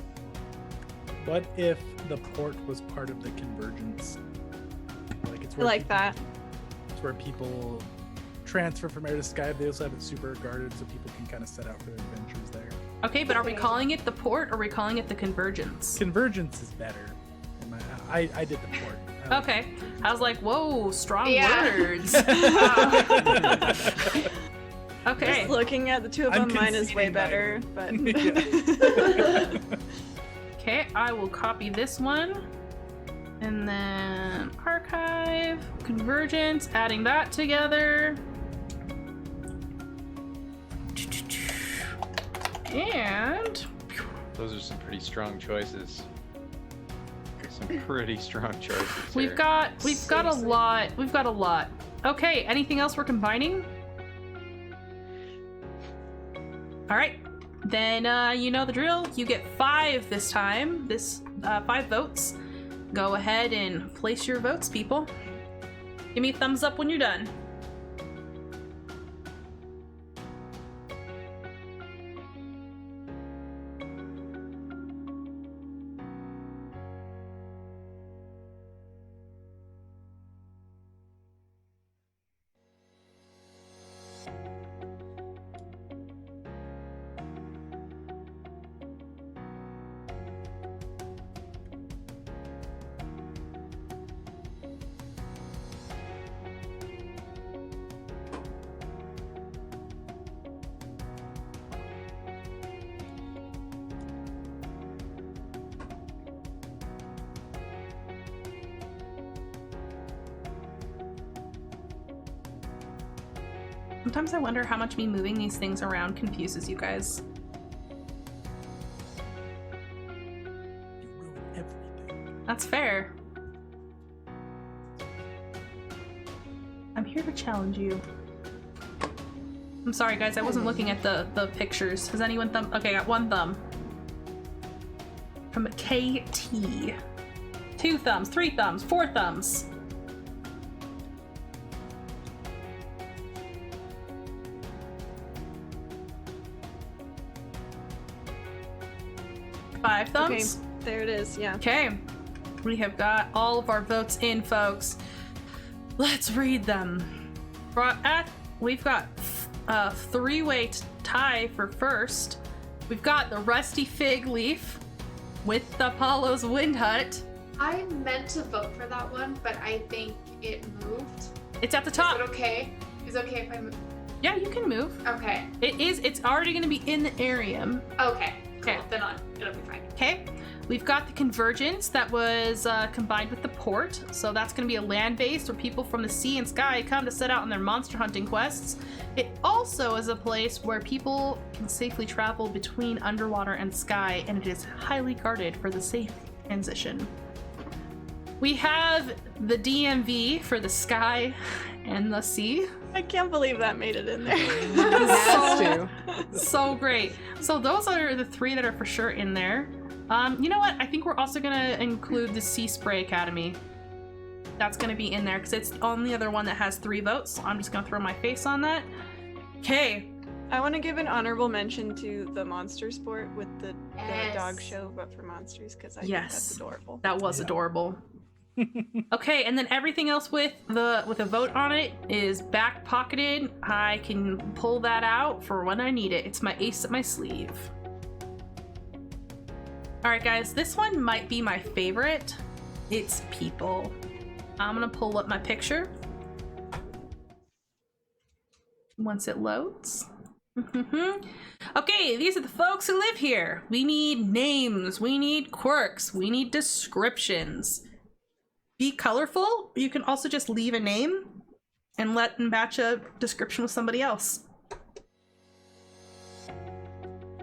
[SPEAKER 3] What if the port was part of the convergence? Like it's
[SPEAKER 6] I
[SPEAKER 3] where
[SPEAKER 6] like
[SPEAKER 3] people,
[SPEAKER 6] that.
[SPEAKER 3] It's where people transfer from air to sky. They also have it super guarded, so people can kind of set out for their adventures there.
[SPEAKER 1] Okay, but are we
[SPEAKER 2] Okay.
[SPEAKER 1] calling it the port, or are we calling it the convergence?
[SPEAKER 3] Convergence is better. I did the port. I like
[SPEAKER 1] Okay, I was like, whoa, strong
[SPEAKER 2] Yeah.
[SPEAKER 1] words. Okay.
[SPEAKER 6] Just looking at the two of
[SPEAKER 3] I'm
[SPEAKER 6] them, mine is way
[SPEAKER 3] conceding
[SPEAKER 6] better. But
[SPEAKER 1] Okay, I will copy this one. And then archive, convergence, adding that together. And
[SPEAKER 4] those are some pretty strong choices. Some pretty strong choices.
[SPEAKER 1] we've
[SPEAKER 4] here.
[SPEAKER 1] got a
[SPEAKER 2] Seriously.
[SPEAKER 1] lot. We've got a lot. Okay, anything else we're combining? All right, then you know the drill. You get 5 this time. 5 votes. Go ahead and place your votes, people. Give me a thumbs up when you're done. Sometimes I wonder how much me moving these things around confuses you guys.
[SPEAKER 3] You ruin everything.
[SPEAKER 1] That's fair. I'm here to challenge you. I'm sorry, guys. I wasn't looking at the pictures. Has anyone thumb? Okay, I got 1 thumb. From KT. 2 thumbs, 3 thumbs, 4 thumbs. 5 thumbs.
[SPEAKER 6] Okay, there it is. Yeah.
[SPEAKER 1] Okay, we have got all of our votes in, folks. Let's read them. We've got a 3-way tie for first. We've got the Rusty Fig Leaf with Apollo's Wind Hut.
[SPEAKER 2] I meant to vote for that one, but I think it moved.
[SPEAKER 1] It's at the top.
[SPEAKER 2] Is it okay? Is it okay if I move?
[SPEAKER 1] Yeah, you can move.
[SPEAKER 2] Okay.
[SPEAKER 1] It is. It's already going to be in the Arium.
[SPEAKER 2] Okay. Cool.
[SPEAKER 1] Okay.
[SPEAKER 2] Then it'll be fine.
[SPEAKER 1] Okay. We've got the Convergence that was combined with the Port. So that's going to be a land base where people from the sea and sky come to set out on their monster hunting quests. It also is a place where people can safely travel between underwater and sky, and it is highly guarded for the safe transition. We have the DMV for the sky and the sea.
[SPEAKER 6] I can't believe that made it in there.
[SPEAKER 5] It has to.
[SPEAKER 1] So great. So those are the 3 that are for sure in there. You know what? I think we're also gonna include the Sea Spray Academy. That's gonna be in there because it's the only other one that has 3 votes. So I'm just gonna throw my face on that. Okay.
[SPEAKER 6] I want to give an honorable mention to the monster sport with the
[SPEAKER 2] Yes.
[SPEAKER 6] dog show, but for monsters, because I think
[SPEAKER 1] Yes.
[SPEAKER 6] that's adorable.
[SPEAKER 1] That was adorable. Okay, and then everything else with a vote on it is back pocketed. I can pull that out for when I need it. It's my ace up my sleeve. All right, guys, this one might be my favorite. It's people. I'm gonna pull up my picture once it loads. Okay, these are the folks who live here. We need names, we need quirks, we need descriptions. Be colorful. You can also just leave a name and let them match a description with somebody else.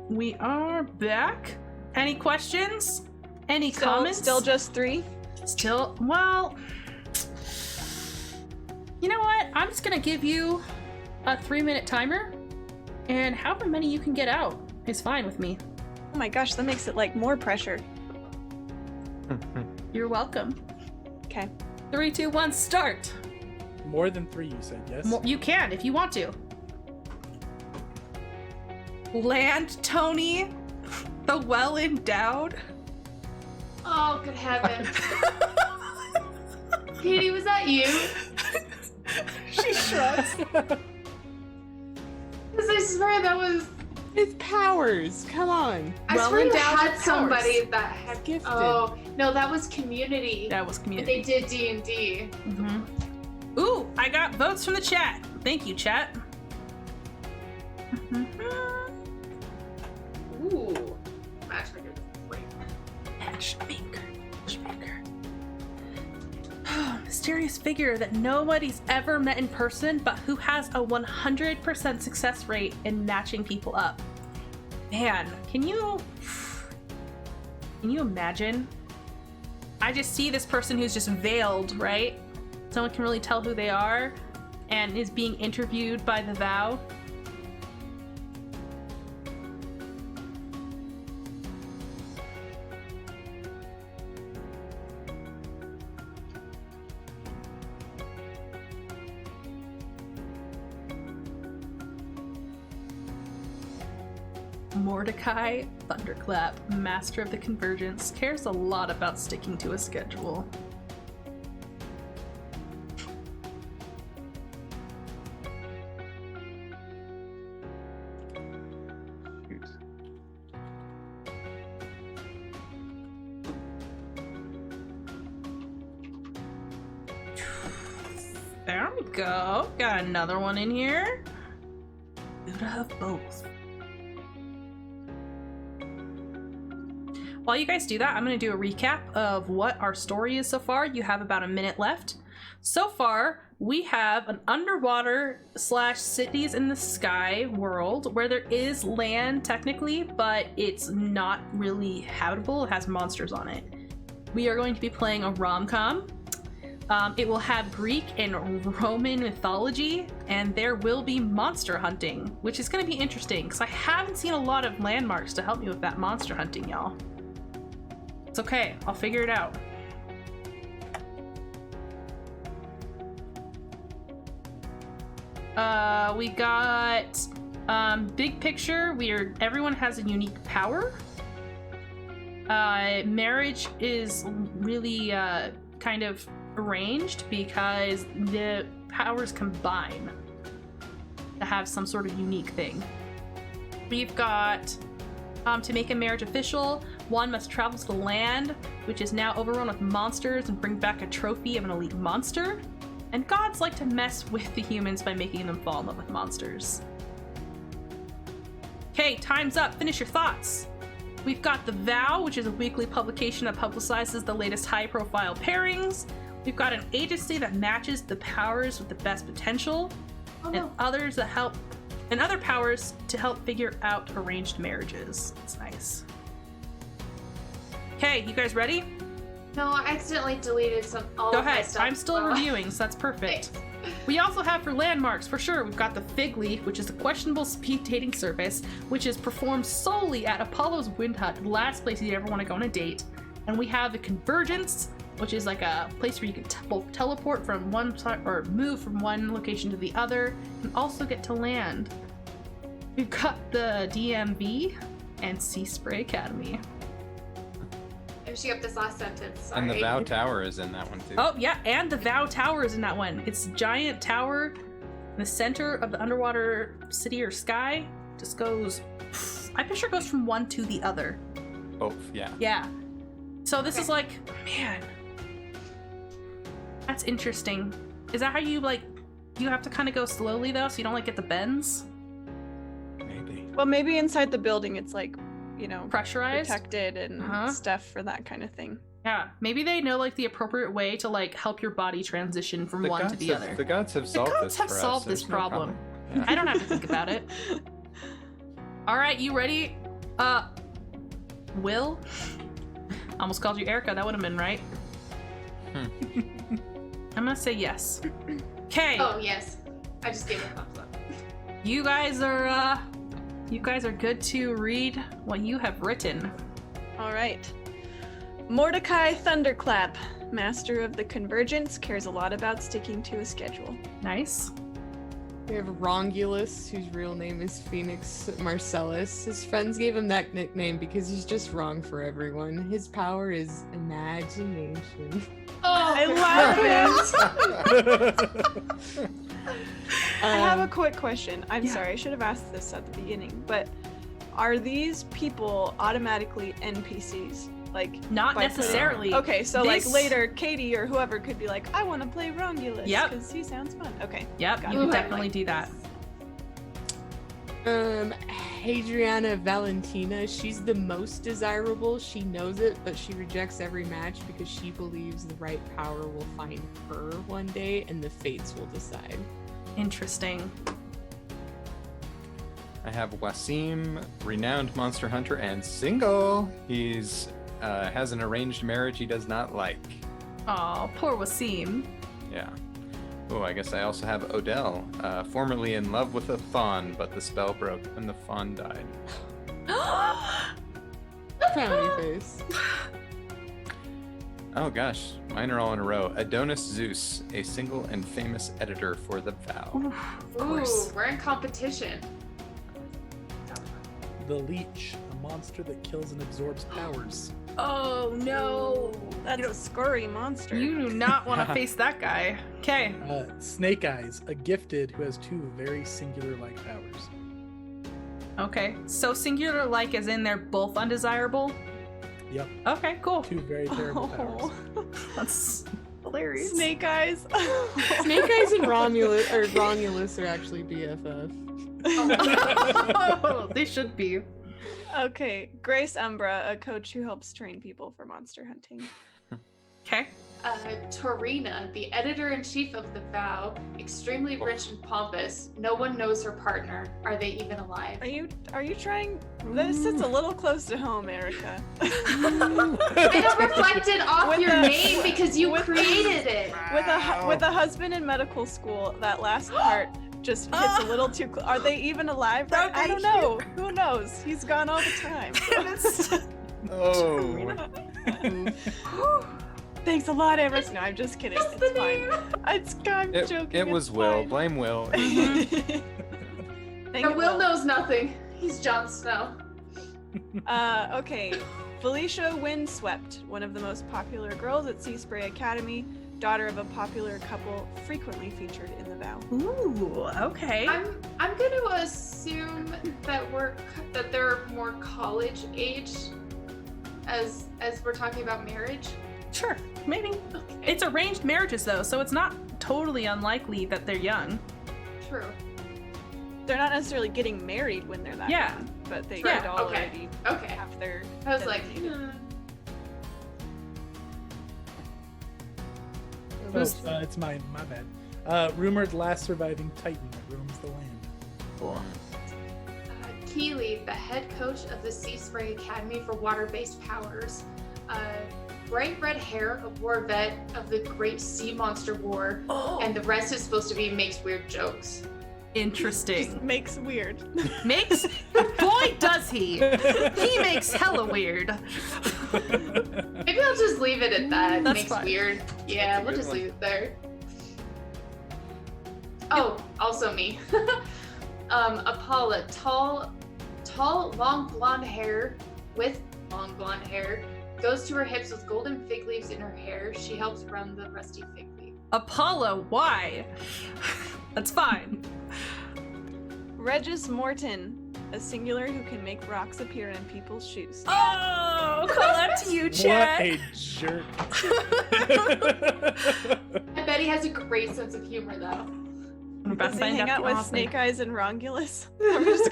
[SPEAKER 1] We are back. Any questions? Any comments?
[SPEAKER 6] Still just 3?
[SPEAKER 1] Still, well, you know what? I'm just gonna give you a 3-minute timer, and however many you can get out is fine with me.
[SPEAKER 6] Oh my gosh, that makes it like more pressure.
[SPEAKER 1] You're welcome.
[SPEAKER 6] Okay.
[SPEAKER 1] 3, 2, 1, start.
[SPEAKER 3] More than 3, you said, yes?
[SPEAKER 1] You can if you want to. Land Tony, the well endowed.
[SPEAKER 2] Oh, good heavens. Katie, was that you?
[SPEAKER 1] She shrugs.
[SPEAKER 2] Because I swear that was.
[SPEAKER 5] It's powers. Come on.
[SPEAKER 2] I
[SPEAKER 1] Well
[SPEAKER 2] swear you
[SPEAKER 1] endowed
[SPEAKER 2] had
[SPEAKER 1] with
[SPEAKER 2] somebody
[SPEAKER 1] powers.
[SPEAKER 2] that had.
[SPEAKER 5] Gifted.
[SPEAKER 2] Oh no, that was Community.
[SPEAKER 1] That was
[SPEAKER 2] But
[SPEAKER 1] community.
[SPEAKER 2] they did D&D.
[SPEAKER 1] Mm-hmm. Ooh, I got votes from the chat. Thank you, chat.
[SPEAKER 2] Ooh, matchmaker. Wait.
[SPEAKER 1] Matchmaker. Mysterious figure that nobody's ever met in person, but who has a 100% success rate in matching people up. Man, can you imagine? I just see this person who's just veiled, right? No one can really tell who they are, and is being interviewed by the Vow. Mordecai Thunderclap, Master of the Convergence, cares a lot about sticking to a schedule.
[SPEAKER 4] Shoot.
[SPEAKER 1] There we go. Got another one in here. Good to have both. While you guys do that, I'm going to do a recap of what our story is so far. You have about a minute left. So far, we have an underwater / cities in the sky world where there is land technically, but it's not really habitable. It has monsters on it. We are going to be playing a rom-com. It will have Greek and Roman mythology, and there will be monster hunting, which is going to be interesting because I haven't seen a lot of landmarks to help me with that monster hunting, y'all. It's okay, I'll figure it out. We got big picture. Everyone has a unique power. Marriage is really kind of arranged because the powers combine to have some sort of unique thing. We've got to make a marriage official, one must travel to the land, which is now overrun with monsters, and bring back a trophy of an elite monster. And gods like to mess with the humans by making them fall in love with monsters. Okay, time's up. Finish your thoughts. We've got The Vow, which is a weekly publication that publicizes the latest high-profile pairings. We've got an agency that matches the powers with the best potential, and others that help, and other powers to help figure out arranged marriages. It's nice. Okay, you guys ready?
[SPEAKER 2] No, I accidentally deleted all
[SPEAKER 1] Go
[SPEAKER 2] of my
[SPEAKER 1] ahead.
[SPEAKER 2] stuff.
[SPEAKER 1] I'm still
[SPEAKER 2] Wow.
[SPEAKER 1] reviewing, so that's perfect. We also have for landmarks, for sure, we've got the Fig Leaf, which is a questionable speed dating service, which is performed solely at Apollo's Wind Hut, the last place you'd ever want to go on a date. And we have the Convergence, which is like a place where you can both teleport from one side or move from one location to the other, and also get to land. We've got the DMV and Sea Spray Academy.
[SPEAKER 2] Finishing up this last sentence. Sorry.
[SPEAKER 4] And the Vow Tower is in that one too.
[SPEAKER 1] Oh, yeah, and the Vow Tower is in that one. It's a giant tower in the center of the underwater city or sky. Just goes, I picture it goes from one to the other.
[SPEAKER 4] Both, yeah.
[SPEAKER 1] Yeah. So this is like, man, that's interesting. Is that how you you have to kind of go slowly though, so you don't get the bends?
[SPEAKER 3] Maybe.
[SPEAKER 6] Well, maybe inside the building it's
[SPEAKER 1] Pressurized?
[SPEAKER 6] protected and stuff for that kind of thing.
[SPEAKER 1] Yeah, maybe they know the appropriate way to help your body transition from one to the other.
[SPEAKER 4] The gods have solved this for us.
[SPEAKER 1] Solved this
[SPEAKER 4] There's no
[SPEAKER 1] problem.
[SPEAKER 4] Yeah.
[SPEAKER 1] I don't have to think about it. All right, you ready? Will? Almost called you Erica. That would have been right. I'm gonna say yes. Okay.
[SPEAKER 2] Oh yes, I just gave it a thumbs up.
[SPEAKER 1] You guys are good to read what you have written.
[SPEAKER 6] All right. Mordecai Thunderclap, Master of the Convergence, cares a lot about sticking to a schedule.
[SPEAKER 1] Nice.
[SPEAKER 5] We have Rongulus, whose real name is Phoenix Marcellus. His friends gave him that nickname because he's just wrong for everyone. His power is imagination.
[SPEAKER 2] Oh,
[SPEAKER 6] I love it! I have a quick question. I'm
[SPEAKER 1] Yeah.
[SPEAKER 6] sorry, I should have asked this at the beginning, but are these people automatically NPCs?
[SPEAKER 1] Not
[SPEAKER 6] by
[SPEAKER 1] necessarily.
[SPEAKER 6] Okay, so
[SPEAKER 1] This-
[SPEAKER 6] later Katie or whoever could be like, I want to play Rongulus
[SPEAKER 1] Yep.
[SPEAKER 6] because he sounds fun. Okay.
[SPEAKER 1] Yep,
[SPEAKER 6] Got
[SPEAKER 1] you
[SPEAKER 6] it.
[SPEAKER 1] can
[SPEAKER 2] Ooh, I
[SPEAKER 1] definitely
[SPEAKER 2] like
[SPEAKER 1] do that.
[SPEAKER 5] Hadriana Valentina, she's the most desirable. She knows it, but she rejects every match because she believes the right power will find her one day and the fates will decide.
[SPEAKER 1] Interesting.
[SPEAKER 4] I have Wasim, renowned monster hunter and single. He's has an arranged marriage he does not like.
[SPEAKER 1] Aw, poor Wasim.
[SPEAKER 4] Yeah. Oh, I guess I also have Odell, formerly in love with a fawn, but the spell broke and the fawn died.
[SPEAKER 5] Frowny face.
[SPEAKER 4] Oh gosh, mine are all in a row. Adonis Zeus, a single and famous editor for The Vow.
[SPEAKER 1] Oof, of course.
[SPEAKER 2] Ooh, we're in competition.
[SPEAKER 3] the Leech, a monster that kills and absorbs powers.
[SPEAKER 1] Oh no!
[SPEAKER 6] That's a scurry monster.
[SPEAKER 1] You do not want to face that guy. Okay.
[SPEAKER 3] Snake Eyes, a gifted who has 2 very singular-like powers.
[SPEAKER 1] Okay. So singular like as in they're both undesirable?
[SPEAKER 3] Yep,
[SPEAKER 1] Okay, cool.
[SPEAKER 3] 2 very terrible powers.
[SPEAKER 1] That's hilarious.
[SPEAKER 6] Snake eyes.
[SPEAKER 5] Snake Eyes and Romulus are actually BFF.
[SPEAKER 1] Oh, they should be.
[SPEAKER 6] Okay, Grace Umbra, a coach who helps train people for monster hunting.
[SPEAKER 1] Okay.
[SPEAKER 2] Torina, the editor-in-chief of The Vow, extremely rich and pompous. No one knows her partner. Are they even alive?
[SPEAKER 6] Are you trying? This sits a little close to home, Erica.
[SPEAKER 2] I don't reflect it off
[SPEAKER 6] With
[SPEAKER 2] your
[SPEAKER 6] the-
[SPEAKER 2] name because you created it.
[SPEAKER 6] With a husband in medical school, that last part just hits a little too close. Are they even alive?
[SPEAKER 1] Are
[SPEAKER 6] I
[SPEAKER 1] they
[SPEAKER 6] don't know. Who knows? He's gone all the time.
[SPEAKER 4] Oh.
[SPEAKER 6] Thanks a lot, Everest. No, I'm just kidding.
[SPEAKER 2] That's the
[SPEAKER 6] It's fine. I'm
[SPEAKER 4] It,
[SPEAKER 6] joking.
[SPEAKER 4] it was
[SPEAKER 6] it's
[SPEAKER 4] Will.
[SPEAKER 6] fine.
[SPEAKER 4] Blame Will.
[SPEAKER 6] Thank
[SPEAKER 2] But
[SPEAKER 6] you,
[SPEAKER 2] Will knows nothing. He's Jon Snow.
[SPEAKER 6] Okay. Felicia Windswept, one of the most popular girls at Sea Spray Academy, daughter of a popular couple, frequently featured in The Vow.
[SPEAKER 1] Ooh, okay.
[SPEAKER 2] I'm going to assume that they're more college age as we're talking about marriage.
[SPEAKER 1] Sure, maybe.
[SPEAKER 2] Okay.
[SPEAKER 1] It's arranged marriages though, so it's not totally unlikely that they're young.
[SPEAKER 2] True.
[SPEAKER 6] They're not necessarily getting married when they're that
[SPEAKER 1] Yeah.
[SPEAKER 6] young, but they
[SPEAKER 1] Yeah,
[SPEAKER 6] could all
[SPEAKER 2] okay.
[SPEAKER 6] already
[SPEAKER 2] Okay.
[SPEAKER 6] have their.
[SPEAKER 2] I was like,
[SPEAKER 6] designated-
[SPEAKER 3] It's my bad. Rumored last surviving Titan that roams the land.
[SPEAKER 2] Keeley, the head coach of the Sea Spray Academy for Water-Based Powers. Bright red hair, a war vet of the Great Sea Monster War,
[SPEAKER 1] Oh,
[SPEAKER 2] and the rest is supposed to be makes weird jokes.
[SPEAKER 1] interesting.
[SPEAKER 6] Just makes weird.
[SPEAKER 1] Makes boy does he. He makes hella weird.
[SPEAKER 2] Maybe I'll just leave it at that.
[SPEAKER 1] That's
[SPEAKER 2] Makes
[SPEAKER 1] fine.
[SPEAKER 2] weird. Yeah,
[SPEAKER 4] That's a
[SPEAKER 2] we'll
[SPEAKER 4] good
[SPEAKER 2] just
[SPEAKER 4] one.
[SPEAKER 2] leave it there. Oh, also me. Apollo, tall, long blonde hair with long blonde hair, goes to her hips with golden fig leaves in her hair. She helps run the rusty fig leaf.
[SPEAKER 1] Apollo, why? That's fine.
[SPEAKER 6] Regis Morton, a singular who can make rocks appear in people's shoes.
[SPEAKER 1] Oh, call out to you,
[SPEAKER 3] What
[SPEAKER 1] chat.
[SPEAKER 3] a jerk.
[SPEAKER 2] I bet he has a great sense of humor though.
[SPEAKER 1] We're about
[SPEAKER 6] Does
[SPEAKER 1] to
[SPEAKER 6] he
[SPEAKER 1] find
[SPEAKER 6] hang
[SPEAKER 1] out
[SPEAKER 6] out
[SPEAKER 1] the
[SPEAKER 6] with
[SPEAKER 1] author.
[SPEAKER 6] Snake Eyes and Rongulus? We're just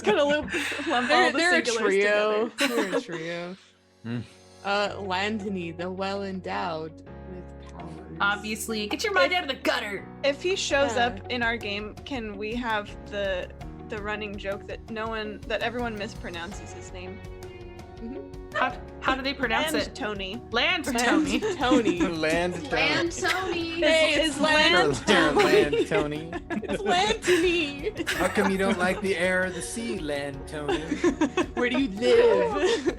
[SPEAKER 6] gonna lump all the
[SPEAKER 5] They're a
[SPEAKER 6] singulars
[SPEAKER 5] trio.
[SPEAKER 6] together.
[SPEAKER 5] They're a trio.
[SPEAKER 4] Hmm.
[SPEAKER 5] Lantony, the well endowed with powers.
[SPEAKER 1] Obviously, get your mind out of the gutter.
[SPEAKER 6] If he shows
[SPEAKER 5] Yeah.
[SPEAKER 6] up in our game, can we have the running joke that everyone mispronounces his name?
[SPEAKER 1] How do they pronounce
[SPEAKER 6] And
[SPEAKER 1] it?
[SPEAKER 6] Tony.
[SPEAKER 1] Land Tony.
[SPEAKER 5] Tony.
[SPEAKER 4] Land
[SPEAKER 2] And Tony.
[SPEAKER 5] Hey,
[SPEAKER 6] Is
[SPEAKER 5] it's
[SPEAKER 6] land
[SPEAKER 4] Land Tony.
[SPEAKER 5] It's Lantony.
[SPEAKER 4] How come you don't like the air or the sea, Land Tony?
[SPEAKER 5] Where do you live?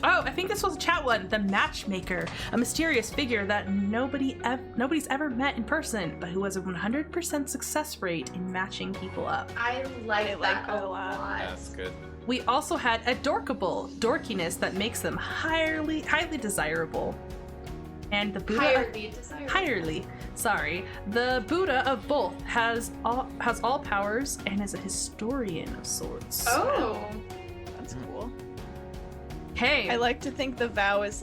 [SPEAKER 1] Oh, I think this was a chat one. The Matchmaker, a mysterious figure that nobody's ever met in person, but who has a 100% success rate in matching people up.
[SPEAKER 2] I like that
[SPEAKER 6] that
[SPEAKER 2] a
[SPEAKER 6] a lot.
[SPEAKER 2] lot.
[SPEAKER 4] That's good.
[SPEAKER 1] We also had a Dorkable, dorkiness that makes them highly desirable. And the Buddha the Buddha of both has all powers and is a historian of sorts.
[SPEAKER 2] Oh,
[SPEAKER 6] That's cool.
[SPEAKER 1] Hey,
[SPEAKER 6] I like to think the vow is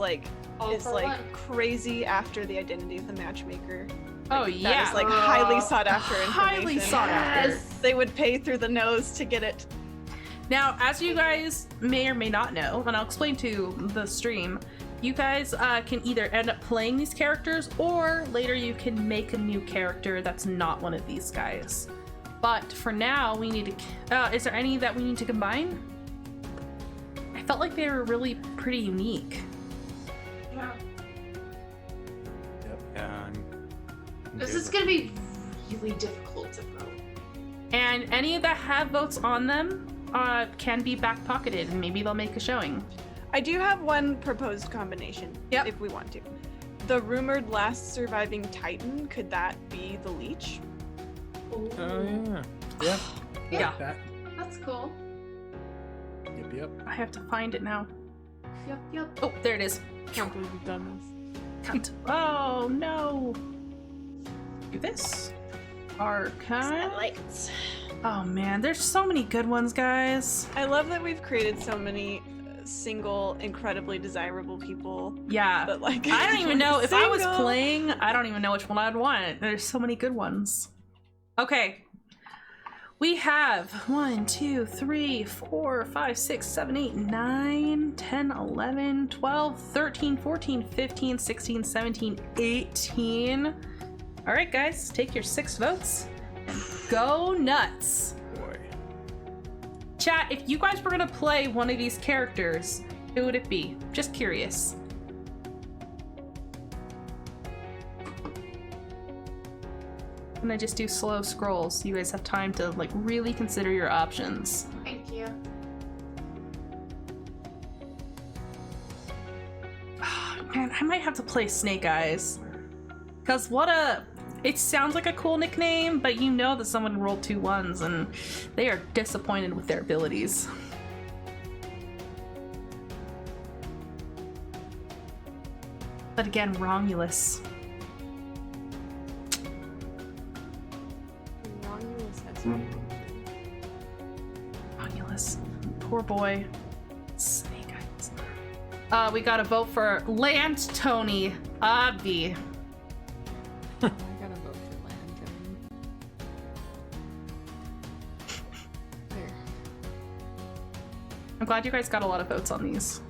[SPEAKER 2] all for one.
[SPEAKER 6] crazy after the identity of the matchmaker.
[SPEAKER 1] oh
[SPEAKER 6] That
[SPEAKER 1] yeah,
[SPEAKER 6] is like highly sought after
[SPEAKER 1] highly
[SPEAKER 6] information.
[SPEAKER 1] sought after.
[SPEAKER 2] Yes.
[SPEAKER 6] They would pay through the nose to get it.
[SPEAKER 1] Now, as you guys may or may not know, and I'll explain to the stream, you guys can either end up playing these characters, or later you can make a new character that's not one of these guys. But for now, we need to. Is there any that we need to combine? I felt like they were really pretty unique.
[SPEAKER 2] Yeah.
[SPEAKER 4] Yeah, I'm
[SPEAKER 2] This
[SPEAKER 4] good
[SPEAKER 2] is
[SPEAKER 4] with-
[SPEAKER 2] gonna be really difficult to vote.
[SPEAKER 1] And any that have votes on them can be back pocketed, and maybe they'll make a showing.
[SPEAKER 6] I do have one proposed combination.
[SPEAKER 1] Yep.
[SPEAKER 6] If we want to. The rumored last surviving Titan, could that be the Leech?
[SPEAKER 4] Oh yeah.
[SPEAKER 3] Yeah.
[SPEAKER 1] Yeah.
[SPEAKER 3] Like that.
[SPEAKER 2] That's cool.
[SPEAKER 3] Yep.
[SPEAKER 1] I have to find it now.
[SPEAKER 2] Yep.
[SPEAKER 1] Oh, there it is.
[SPEAKER 5] Can't believe we've done this.
[SPEAKER 1] Oh no. Do this. Archive.
[SPEAKER 6] Lights.
[SPEAKER 1] Oh man, there's so many good ones, guys.
[SPEAKER 6] I love that we've created so many single, incredibly desirable people.
[SPEAKER 1] Yeah.
[SPEAKER 6] But like,
[SPEAKER 1] I don't even know if I was
[SPEAKER 6] single.
[SPEAKER 1] playing. I don't even know which one I'd want. There's so many good ones. Okay. We have 1, 2, 3, 4, 5, 6, 7, 8, 9, 10, 11, 12, 13, 14, 15, 16, 17, 18. All right, guys, take your 6 votes and go nuts.
[SPEAKER 4] Boy.
[SPEAKER 1] Chat, if you guys were gonna play one of these characters, who would it be? Just curious. I'm gonna just do slow scrolls so you guys have time to like really consider your options.
[SPEAKER 2] Thank you.
[SPEAKER 1] Man, I might have to play Snake Eyes. Cause it sounds like a cool nickname, but you know that someone rolled 2 1s and they are disappointed with their abilities. But again, Romulus.
[SPEAKER 5] Romulus has
[SPEAKER 1] Romulus. Poor boy. Snake Eyes. We got a vote for Lant Tony. Obvi.
[SPEAKER 5] I gotta vote for Lantern. There.
[SPEAKER 1] I'm glad you guys got a lot of votes on these.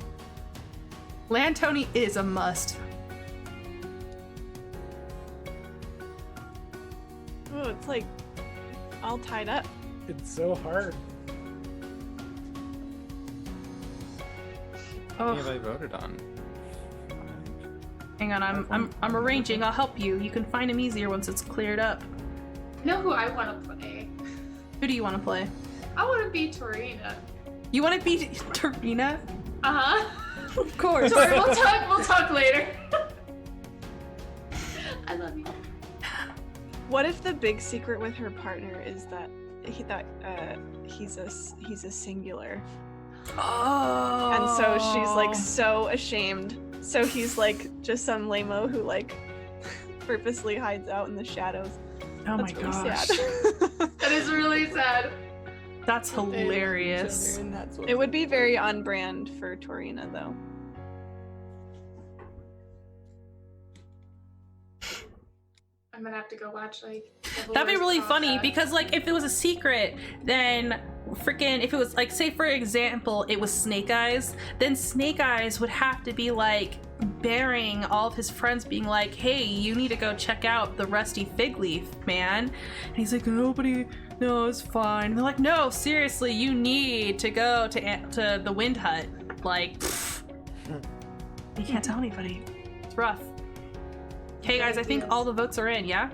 [SPEAKER 1] Lant Tony is a must.
[SPEAKER 6] Oh, it's like all tied up.
[SPEAKER 3] It's so hard.
[SPEAKER 4] How many
[SPEAKER 1] Oh,
[SPEAKER 4] have I voted on?
[SPEAKER 1] hang on, I'm arranging. I'll help you. You can find them easier once it's cleared up.
[SPEAKER 2] You know who I want to play?
[SPEAKER 1] Who do you want to play?
[SPEAKER 2] I want to be Torina.
[SPEAKER 1] You want to be Tarina? Of course.
[SPEAKER 2] Tori, we'll talk later. I love you.
[SPEAKER 6] What if the big secret with her partner is that he's a singular,
[SPEAKER 1] Oh.
[SPEAKER 6] and so she's like so ashamed. So he's like just some lame-o who like purposely hides out in the shadows.
[SPEAKER 1] Oh my
[SPEAKER 6] That's really
[SPEAKER 1] gosh.
[SPEAKER 6] sad.
[SPEAKER 2] That is really sad.
[SPEAKER 1] That's
[SPEAKER 5] They love each
[SPEAKER 1] hilarious.
[SPEAKER 5] other, and that's what
[SPEAKER 6] It would be very on brand for Torina, though.
[SPEAKER 2] I'm gonna have to go watch like.
[SPEAKER 1] That'd be
[SPEAKER 2] Galore's
[SPEAKER 1] really funny
[SPEAKER 2] podcast.
[SPEAKER 1] because like if it was a secret, then freaking if it was like say for example it was Snake Eyes, then Snake Eyes would have to be like bearing all of his friends being like, hey, you need to go check out the Rusty Fig Leaf, man. And he's like, nobody, no, it's fine. And they're like, no, seriously, you need to go to the Wind Hut. Like, pfft. You can't tell anybody. It's rough. Okay, guys, I think all the votes are in, yeah?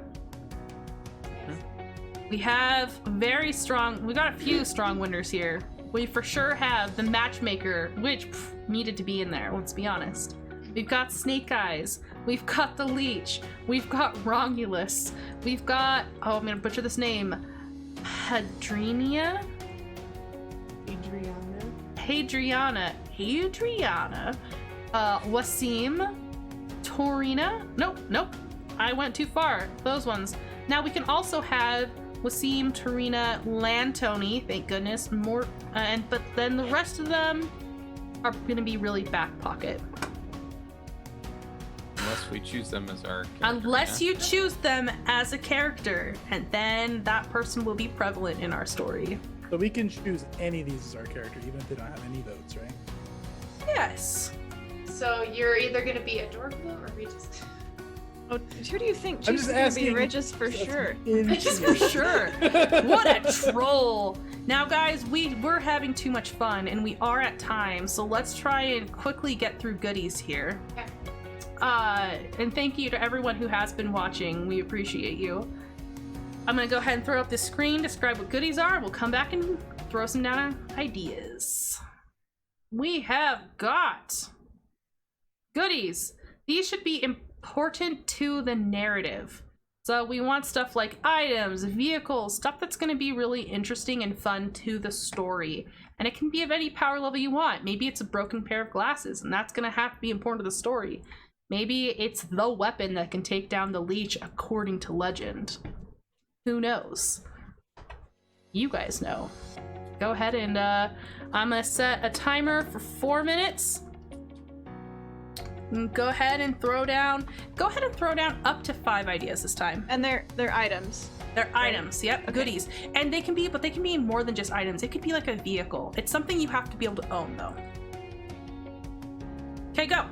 [SPEAKER 1] We have we got a few strong winners here. We for sure have the Matchmaker, which needed to be in there, let's be honest. We've got Snake Eyes. We've got the Leech. We've got Romulus. We've got, oh, I'm gonna butcher this name. Hadrinia? Hadriana. Wasim. Torina. Nope. I went too far. Those ones. Now we can also have Wasim, Torina, Lantoni. Thank goodness. More, but then the rest of them are gonna be really back pocket.
[SPEAKER 4] Unless we choose them as our character,
[SPEAKER 1] Unless
[SPEAKER 4] yeah?
[SPEAKER 1] you choose them as a character, and then that person will be prevalent in our story.
[SPEAKER 3] So we can choose any of these as our character, even if they don't have any votes, right?
[SPEAKER 1] Yes.
[SPEAKER 2] So you're either gonna be a Dorkville or Regis.
[SPEAKER 6] Oh, who do you think?
[SPEAKER 3] I'm
[SPEAKER 6] She's
[SPEAKER 3] just
[SPEAKER 6] gonna
[SPEAKER 3] asking.
[SPEAKER 6] be Regis for sure.
[SPEAKER 1] Just for sure. What a troll. Now guys, we're having too much fun and we are at time, so let's try and quickly get through goodies here.
[SPEAKER 2] Okay.
[SPEAKER 1] And thank you to everyone who has been watching. We appreciate you. I'm gonna go ahead and throw up the screen, describe what goodies are. We'll come back and throw some down ideas. We have got goodies. These should be important to the narrative. So we want stuff like items, vehicles, stuff that's going to be really interesting and fun to the story. And it can be of any power level you want. Maybe it's a broken pair of glasses, and that's going to have to be important to the story. Maybe it's the weapon that can take down the leech according to legend. Who knows? You guys know. Go ahead and I'm going to set a timer for 4 minutes. Go ahead and throw down up to 5 ideas this time.
[SPEAKER 6] And they're items.
[SPEAKER 1] They're items, yep, okay. Goodies. And they can be more than just items. It could be like a vehicle. It's something you have to be able to own though. Okay, go.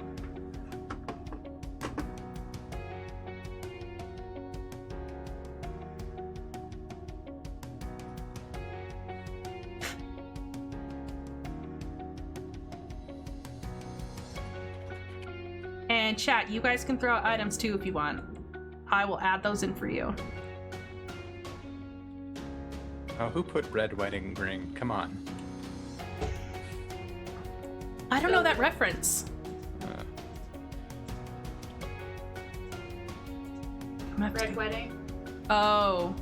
[SPEAKER 1] And chat, you guys can throw out items too if you want. I will add those in for you.
[SPEAKER 4] Oh, who put red wedding ring? Come on.
[SPEAKER 1] I don't know that reference.
[SPEAKER 2] Red wedding.
[SPEAKER 1] Oh.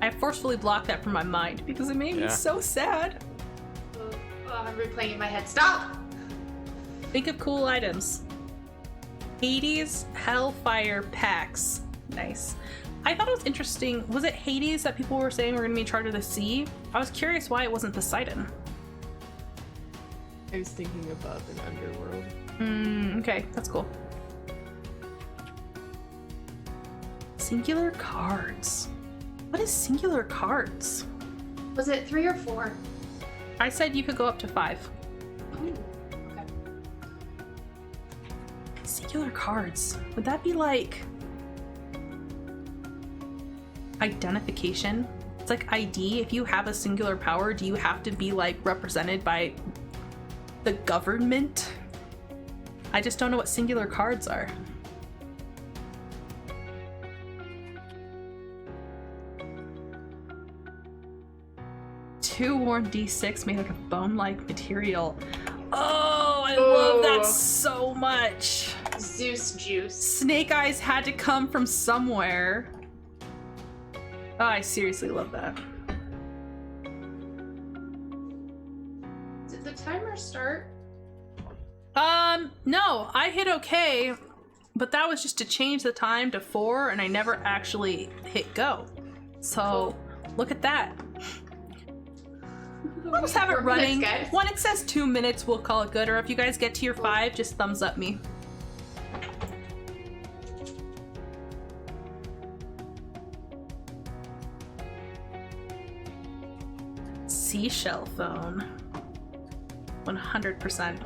[SPEAKER 1] I forcefully blocked that from my mind because it made me so sad.
[SPEAKER 2] Oh, I'm replaying in my head. Stop!
[SPEAKER 1] Think of cool items. Hades Hellfire Packs. Nice. I thought it was interesting. Was it Hades that people were saying were going to be in charge of the sea? I was curious why it wasn't Poseidon.
[SPEAKER 5] I was thinking above and underworld.
[SPEAKER 1] Okay, that's cool. Singular cards. What is singular cards?
[SPEAKER 2] Was it 3 or 4?
[SPEAKER 1] I said you could go up to 5.
[SPEAKER 2] Ooh, okay.
[SPEAKER 1] Singular cards. Would that be like identification? It's like ID. If you have a singular power, do you have to be like represented by the government? I just don't know what singular cards are. Two worn D6 made like a bone-like material. Oh, I love that so much.
[SPEAKER 2] Zeus juice.
[SPEAKER 1] Snake eyes had to come from somewhere. Oh, I seriously love that.
[SPEAKER 2] Did the timer start?
[SPEAKER 1] No, I hit okay, but that was just to change the time to 4, and I never actually hit go. So, look at that. We'll just have it running. When it says 2 minutes, we'll call it good, or if you guys get to your 5, just thumbs up me. Seashell phone. 100%.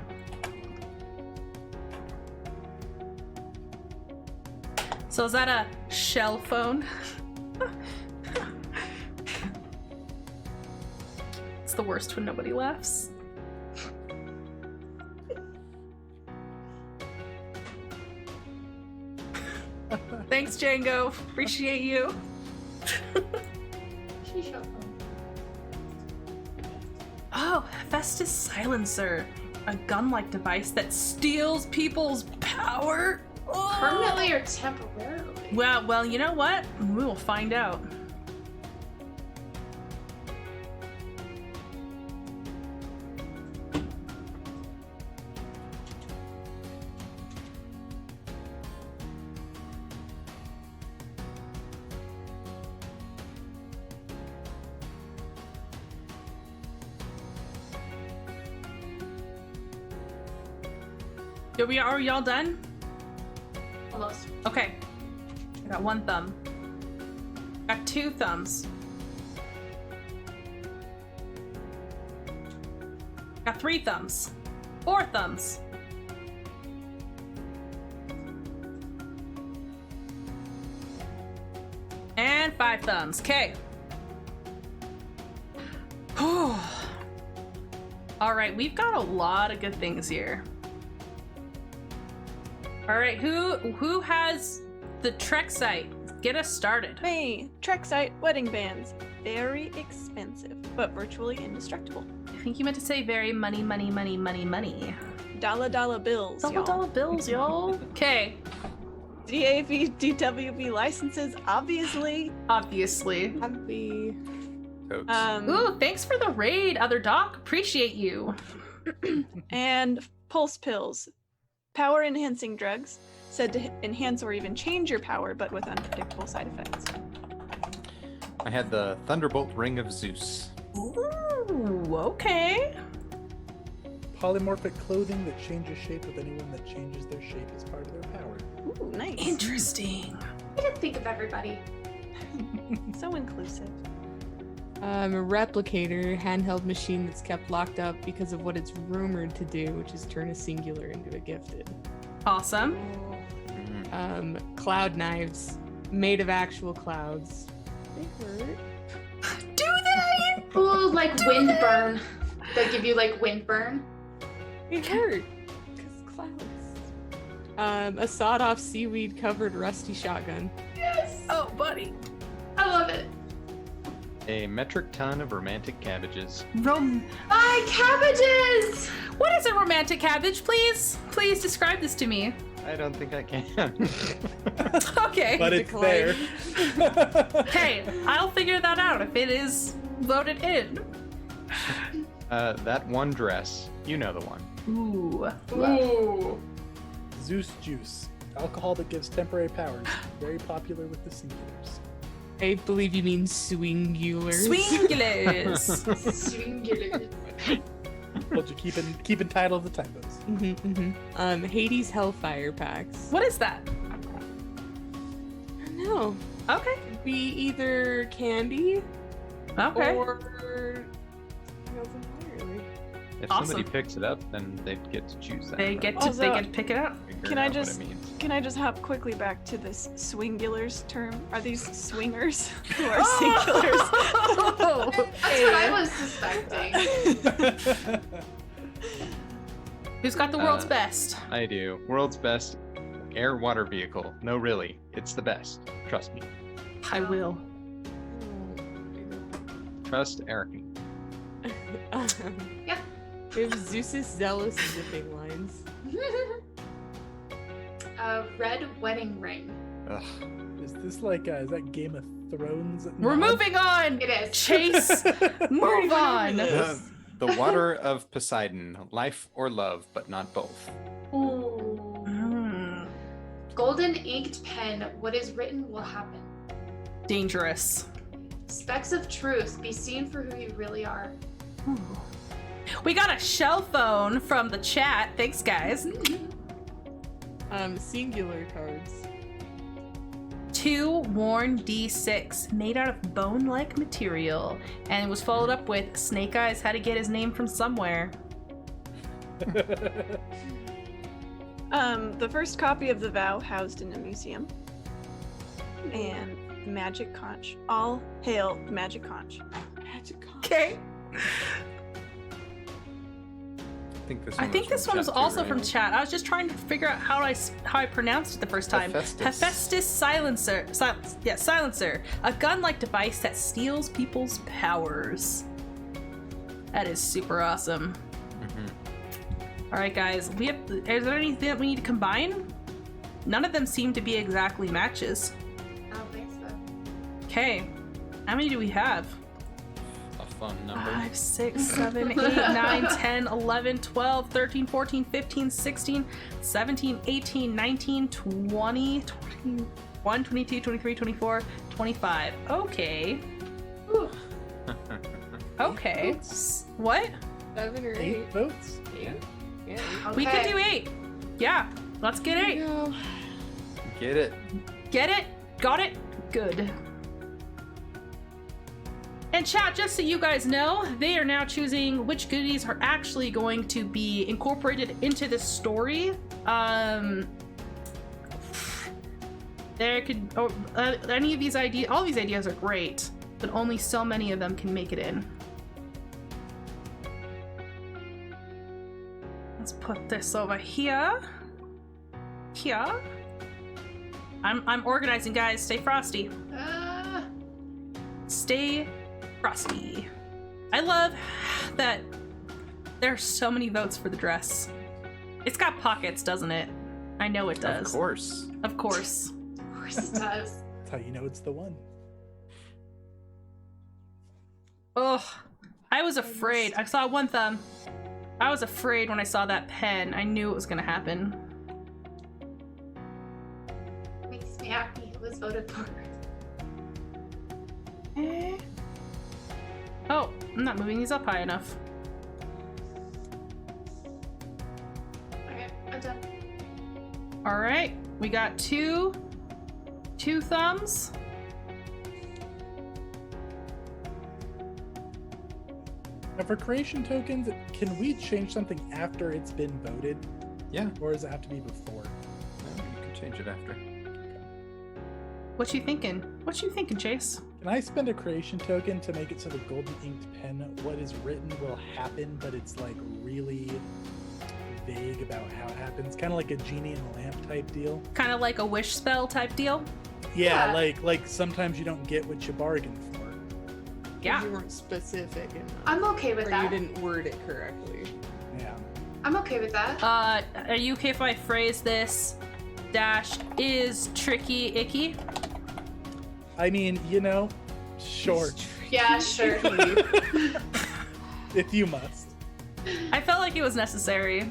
[SPEAKER 1] So is that a shell phone? It's the worst when nobody laughs. Thanks, Django. Appreciate you. Oh, Festus Silencer. A gun-like device that steals people's power? Oh.
[SPEAKER 2] Permanently or temporarily?
[SPEAKER 1] Well, you know what? We will find out. Are y'all done?
[SPEAKER 2] Almost.
[SPEAKER 1] Okay. I got 1 thumb. Got 2 thumbs. Got 3 thumbs. 4 thumbs. And 5 thumbs. Okay. All right, we've got a lot of good things here. All right, who has the Trek site? Get us started.
[SPEAKER 6] Me, Trek site wedding bands. Very expensive, but virtually indestructible.
[SPEAKER 1] I think you meant to say very money.
[SPEAKER 6] Dollar bills, y'all.
[SPEAKER 1] Dollar bills, y'all. Okay.
[SPEAKER 6] DAV, DWB licenses, obviously.
[SPEAKER 1] Obviously.
[SPEAKER 5] Happy.
[SPEAKER 4] Totes.
[SPEAKER 1] Ooh, thanks for the raid, Other Doc. Appreciate you.
[SPEAKER 6] And pulse pills, power enhancing drugs, said to enhance or even change your power, but with unpredictable side effects.
[SPEAKER 4] I had the Thunderbolt Ring of Zeus.
[SPEAKER 1] Ooh, okay.
[SPEAKER 3] Polymorphic clothing that changes shape with anyone that changes their shape as part of their power.
[SPEAKER 6] Ooh, nice.
[SPEAKER 1] Interesting.
[SPEAKER 2] I didn't think of everybody.
[SPEAKER 6] So inclusive.
[SPEAKER 5] A replicator handheld machine that's kept locked up because of what it's rumored to do, which is turn a singular into a gifted.
[SPEAKER 1] Awesome.
[SPEAKER 5] Cloud knives made of actual clouds. They hurt.
[SPEAKER 1] Do they?
[SPEAKER 2] Oh, like wind burn. They give you like wind burn.
[SPEAKER 5] It hurt. Because clouds. A sawed-off seaweed-covered rusty shotgun.
[SPEAKER 2] Yes.
[SPEAKER 1] Oh, buddy.
[SPEAKER 2] I love it.
[SPEAKER 4] A metric ton of romantic cabbages.
[SPEAKER 2] Buy cabbages.
[SPEAKER 1] What is a romantic cabbage, please? Please describe this to me.
[SPEAKER 4] I don't think I can.
[SPEAKER 1] Okay.
[SPEAKER 3] But it's there.
[SPEAKER 1] Hey, I'll figure that out if it is voted in.
[SPEAKER 4] That one dress. You know the one.
[SPEAKER 1] Ooh.
[SPEAKER 2] Ooh.
[SPEAKER 3] Zeus juice. Alcohol that gives temporary powers. Very popular with the singulars.
[SPEAKER 5] I believe you mean swingulars.
[SPEAKER 1] Swingulars.
[SPEAKER 2] Singular.
[SPEAKER 3] Told you keep in title of the typos.
[SPEAKER 5] Hades Hellfire packs.
[SPEAKER 1] What is that?
[SPEAKER 5] I don't know.
[SPEAKER 1] Okay.
[SPEAKER 5] Could be either candy
[SPEAKER 1] Okay.
[SPEAKER 5] or something entirely.
[SPEAKER 4] If
[SPEAKER 1] Awesome.
[SPEAKER 4] somebody picks it up, then they get to choose that.
[SPEAKER 1] They get to
[SPEAKER 6] Also-
[SPEAKER 1] pick it up.
[SPEAKER 4] Figure
[SPEAKER 6] Can I
[SPEAKER 4] out what
[SPEAKER 6] just-
[SPEAKER 4] it means.
[SPEAKER 6] Can I just hop quickly back to this swingulars term? Are these swingers who are
[SPEAKER 1] Oh!
[SPEAKER 6] singulars?
[SPEAKER 2] That's what I was suspecting.
[SPEAKER 1] Who's got the world's best?
[SPEAKER 4] I do. World's best air water vehicle. No, really. It's the best. Trust me.
[SPEAKER 1] I will.
[SPEAKER 4] Trust Eric.
[SPEAKER 2] Yeah.
[SPEAKER 5] We have Zeus's zealous zipping lines.
[SPEAKER 2] A red wedding ring.
[SPEAKER 4] Ugh.
[SPEAKER 3] Is this like is that Game of Thrones?
[SPEAKER 1] We're
[SPEAKER 3] nod?
[SPEAKER 1] moving on.
[SPEAKER 2] It is.
[SPEAKER 1] Chase, move on.
[SPEAKER 4] The water of Poseidon. Life or love, but not both.
[SPEAKER 2] Ooh.
[SPEAKER 1] Mm,
[SPEAKER 2] Golden inked pen. What is written will happen.
[SPEAKER 1] dangerous.
[SPEAKER 2] Specks of truth. Be seen for who you really are.
[SPEAKER 1] Ooh. We got a shell phone from the chat. Thanks, guys.
[SPEAKER 5] Singular cards.
[SPEAKER 1] 2 worn D6 made out of bone-like material, and it was followed up with Snake Eyes had to get his name from somewhere.
[SPEAKER 6] The first copy of the Vow housed in a museum. And Magic Conch. All hail Magic Conch.
[SPEAKER 5] Magic cards.
[SPEAKER 1] Okay.
[SPEAKER 4] I think this one
[SPEAKER 1] was
[SPEAKER 4] from
[SPEAKER 1] also
[SPEAKER 4] chat too,
[SPEAKER 1] from
[SPEAKER 4] right?
[SPEAKER 1] chat. I was just trying to figure out how I pronounced it the first time. Hephaestus silencer. Silencer. A gun-like device that steals people's powers. That is super awesome.
[SPEAKER 4] Mhm.
[SPEAKER 1] All right, guys. Is there anything that we need to combine? None of them seem to be exactly matches.
[SPEAKER 2] I don't think so.
[SPEAKER 1] Okay. How many do we have?
[SPEAKER 4] A fun number.
[SPEAKER 1] 5, 6, 7, 8, 9, 10, 11, 12, 13, 14, 15, 16, 17, 18, 19, 20, 21, 22, 23, 24, 25. Okay.
[SPEAKER 2] Ooh.
[SPEAKER 1] Okay. What?
[SPEAKER 5] 7 or 8.
[SPEAKER 3] 8 votes?
[SPEAKER 5] Yeah.
[SPEAKER 1] We could
[SPEAKER 2] Okay.
[SPEAKER 1] do 8. Yeah. Let's get 8.
[SPEAKER 5] No.
[SPEAKER 4] Get it?
[SPEAKER 1] Get it? Got it? Good. And chat, just so you guys know, they are now choosing which goodies are actually going to be incorporated into this story. There could, any of these ideas, all these ideas are great, but only so many of them can make it in. Let's put this over here. Here. I'm organizing, guys. Stay frosty. Stay frosty. I love that there are so many votes for the dress. It's got pockets, doesn't it? I know it does.
[SPEAKER 4] Of course.
[SPEAKER 1] Of course.
[SPEAKER 2] Of course it does.
[SPEAKER 3] That's how you know it's the one.
[SPEAKER 1] Ugh. I was afraid. I saw one thumb. I was afraid when I saw that pen. I knew it was gonna happen.
[SPEAKER 2] Makes me happy it was voted for.
[SPEAKER 1] Oh, I'm not moving these up high enough.
[SPEAKER 2] Okay, I'm done.
[SPEAKER 1] All right, we got two thumbs.
[SPEAKER 3] Now for creation tokens, can we change something after it's been voted,
[SPEAKER 4] Yeah,
[SPEAKER 3] or does it have to be before?
[SPEAKER 4] no, you can change it after.
[SPEAKER 1] What you thinking? What you thinking, Chase?
[SPEAKER 3] Can I spend a creation token to make it so the golden inked pen, what is written will happen, but it's like really vague about how it happens? Kind of like a genie in a lamp type deal.
[SPEAKER 1] Kind of like a wish spell type deal.
[SPEAKER 3] Yeah,
[SPEAKER 2] Yeah.
[SPEAKER 3] like sometimes you don't get what you bargained for.
[SPEAKER 1] Yeah.
[SPEAKER 5] You weren't specific enough.
[SPEAKER 2] I'm okay with
[SPEAKER 5] or
[SPEAKER 2] that.
[SPEAKER 5] you didn't word it correctly.
[SPEAKER 3] Yeah.
[SPEAKER 2] I'm okay with that.
[SPEAKER 1] Are you okay if I phrase this? Dash is tricky icky.
[SPEAKER 3] I mean, you know, sure.
[SPEAKER 2] Yeah, sure.
[SPEAKER 3] If you must.
[SPEAKER 1] I felt like it was necessary.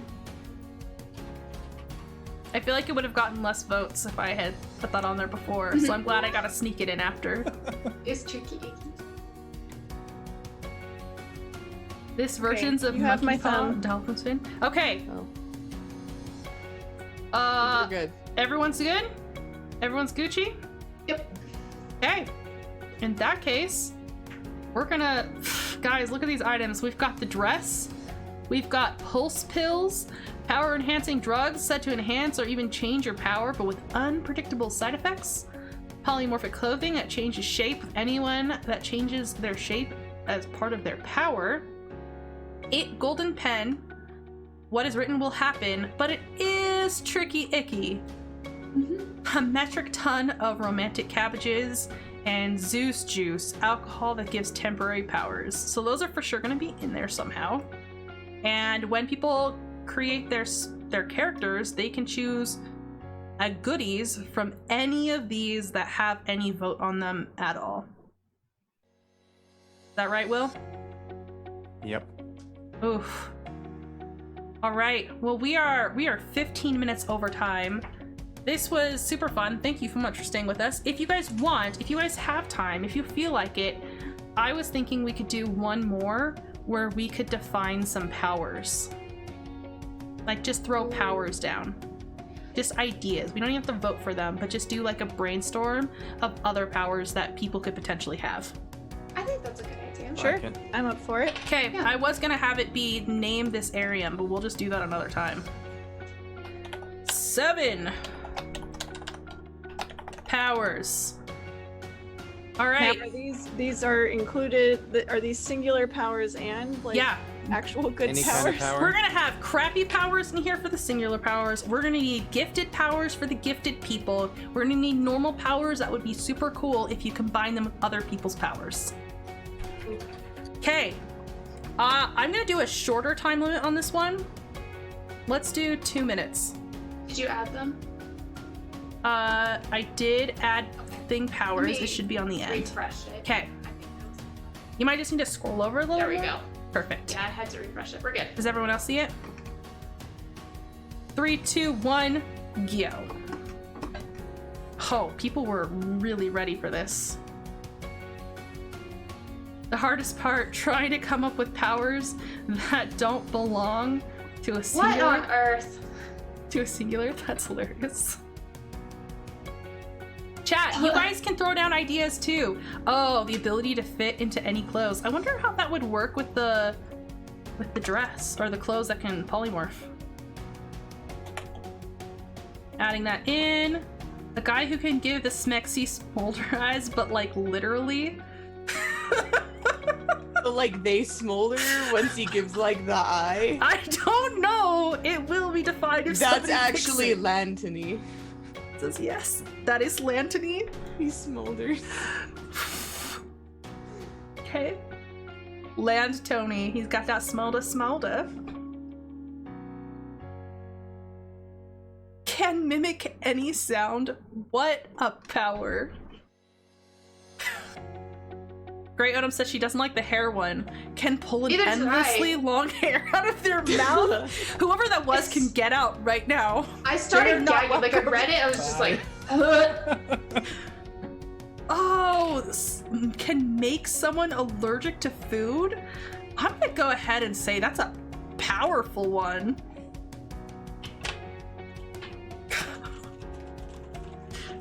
[SPEAKER 1] I feel like it would have gotten less votes if I had put that on there before, so I'm glad I got to sneak it in after.
[SPEAKER 2] It's tricky.
[SPEAKER 1] This version's of
[SPEAKER 6] you have
[SPEAKER 1] Monkey
[SPEAKER 6] my
[SPEAKER 1] Paw,
[SPEAKER 6] thumb.
[SPEAKER 1] Dolphin Spin. Okay.
[SPEAKER 5] Oh. We're good.
[SPEAKER 1] Everyone's good? Everyone's Gucci?
[SPEAKER 2] Yep.
[SPEAKER 1] Okay. In that case, we're gonna... Guys, look at these items. We've got the dress. We've got pulse pills, power-enhancing drugs said to enhance or even change your power, but with unpredictable side effects. Polymorphic clothing that changes shape with anyone that changes their shape as part of their power. Golden pen. What is written will happen, but it is tricky icky. A metric ton of romantic cabbages and Zeus juice, alcohol that gives temporary powers. So those are for sure going to be in there somehow. And when people create their characters, they can choose goodies from any of these that have any vote on them at all. Is that right, Will?
[SPEAKER 4] Yep.
[SPEAKER 1] Oof. All right. Well, we are 15 minutes over time. This was super fun. Thank you so much for staying with us. If you guys want, if you guys have time, if you feel like it, I was thinking we could do one more where we could define some powers. Like just throw powers down. Just ideas. We don't even have to vote for them, but just do like a brainstorm of other powers that people could potentially have.
[SPEAKER 2] I think that's a good idea.
[SPEAKER 6] Sure,
[SPEAKER 4] Like it.
[SPEAKER 6] I'm up for it.
[SPEAKER 1] Okay,
[SPEAKER 2] Yeah.
[SPEAKER 1] I was gonna have it be name this Arium, but we'll just do that another time. 7 powers. All
[SPEAKER 6] Now,
[SPEAKER 1] right.
[SPEAKER 6] are these are included? Are these singular powers and like
[SPEAKER 1] Yeah,
[SPEAKER 6] actual good
[SPEAKER 4] Any
[SPEAKER 6] powers?
[SPEAKER 4] kind of power?
[SPEAKER 1] we're gonna have crappy powers in here for the singular powers. We're gonna need gifted powers for the gifted people. We're gonna need normal powers that would be super cool if you combine them with other people's powers. Okay. I'm gonna do a shorter time limit on this one. Let's do 2 minutes.
[SPEAKER 2] Did you add them?
[SPEAKER 1] I did add thing powers.
[SPEAKER 2] Let me
[SPEAKER 1] It should be on the end.
[SPEAKER 2] Refresh it.
[SPEAKER 1] Okay. You might just need to scroll over a little
[SPEAKER 2] There we
[SPEAKER 1] more.
[SPEAKER 2] go.
[SPEAKER 1] Perfect.
[SPEAKER 2] Yeah, I had to refresh it. We're good.
[SPEAKER 1] Does everyone else see it? 3, 2, 1, go. Oh, people were really ready for this. The hardest part, trying to come up with powers that don't belong to a
[SPEAKER 2] What
[SPEAKER 1] singular.
[SPEAKER 2] on earth?
[SPEAKER 1] To a singular? That's hilarious. Chat, you guys can throw down ideas too. Oh, the ability to fit into any clothes. I wonder how that would work with the dress or the clothes that can polymorph. Adding that in. A guy who can give the smexy smolder eyes, but like literally.
[SPEAKER 5] But like they smolder once he gives like the eye.
[SPEAKER 1] I don't know. It will be defined if
[SPEAKER 5] That's
[SPEAKER 1] somebody picks
[SPEAKER 5] actually
[SPEAKER 1] it.
[SPEAKER 5] Lantony.
[SPEAKER 1] Says yes. That is Lantony.
[SPEAKER 5] He smolders.
[SPEAKER 1] Okay. Land Tony. He's got that smolder. Can mimic any sound. What a power. Grey Autumn says she doesn't like the hair one. Can pull an
[SPEAKER 2] Neither do
[SPEAKER 1] endlessly
[SPEAKER 2] I.
[SPEAKER 1] long hair out of their mouth. Whoever that was can get out right now.
[SPEAKER 2] I
[SPEAKER 1] They're
[SPEAKER 2] started
[SPEAKER 1] not
[SPEAKER 2] gagging. Like I read it, I was just like,
[SPEAKER 1] Oh, can make someone allergic to food? I'm gonna go ahead and say that's a powerful one.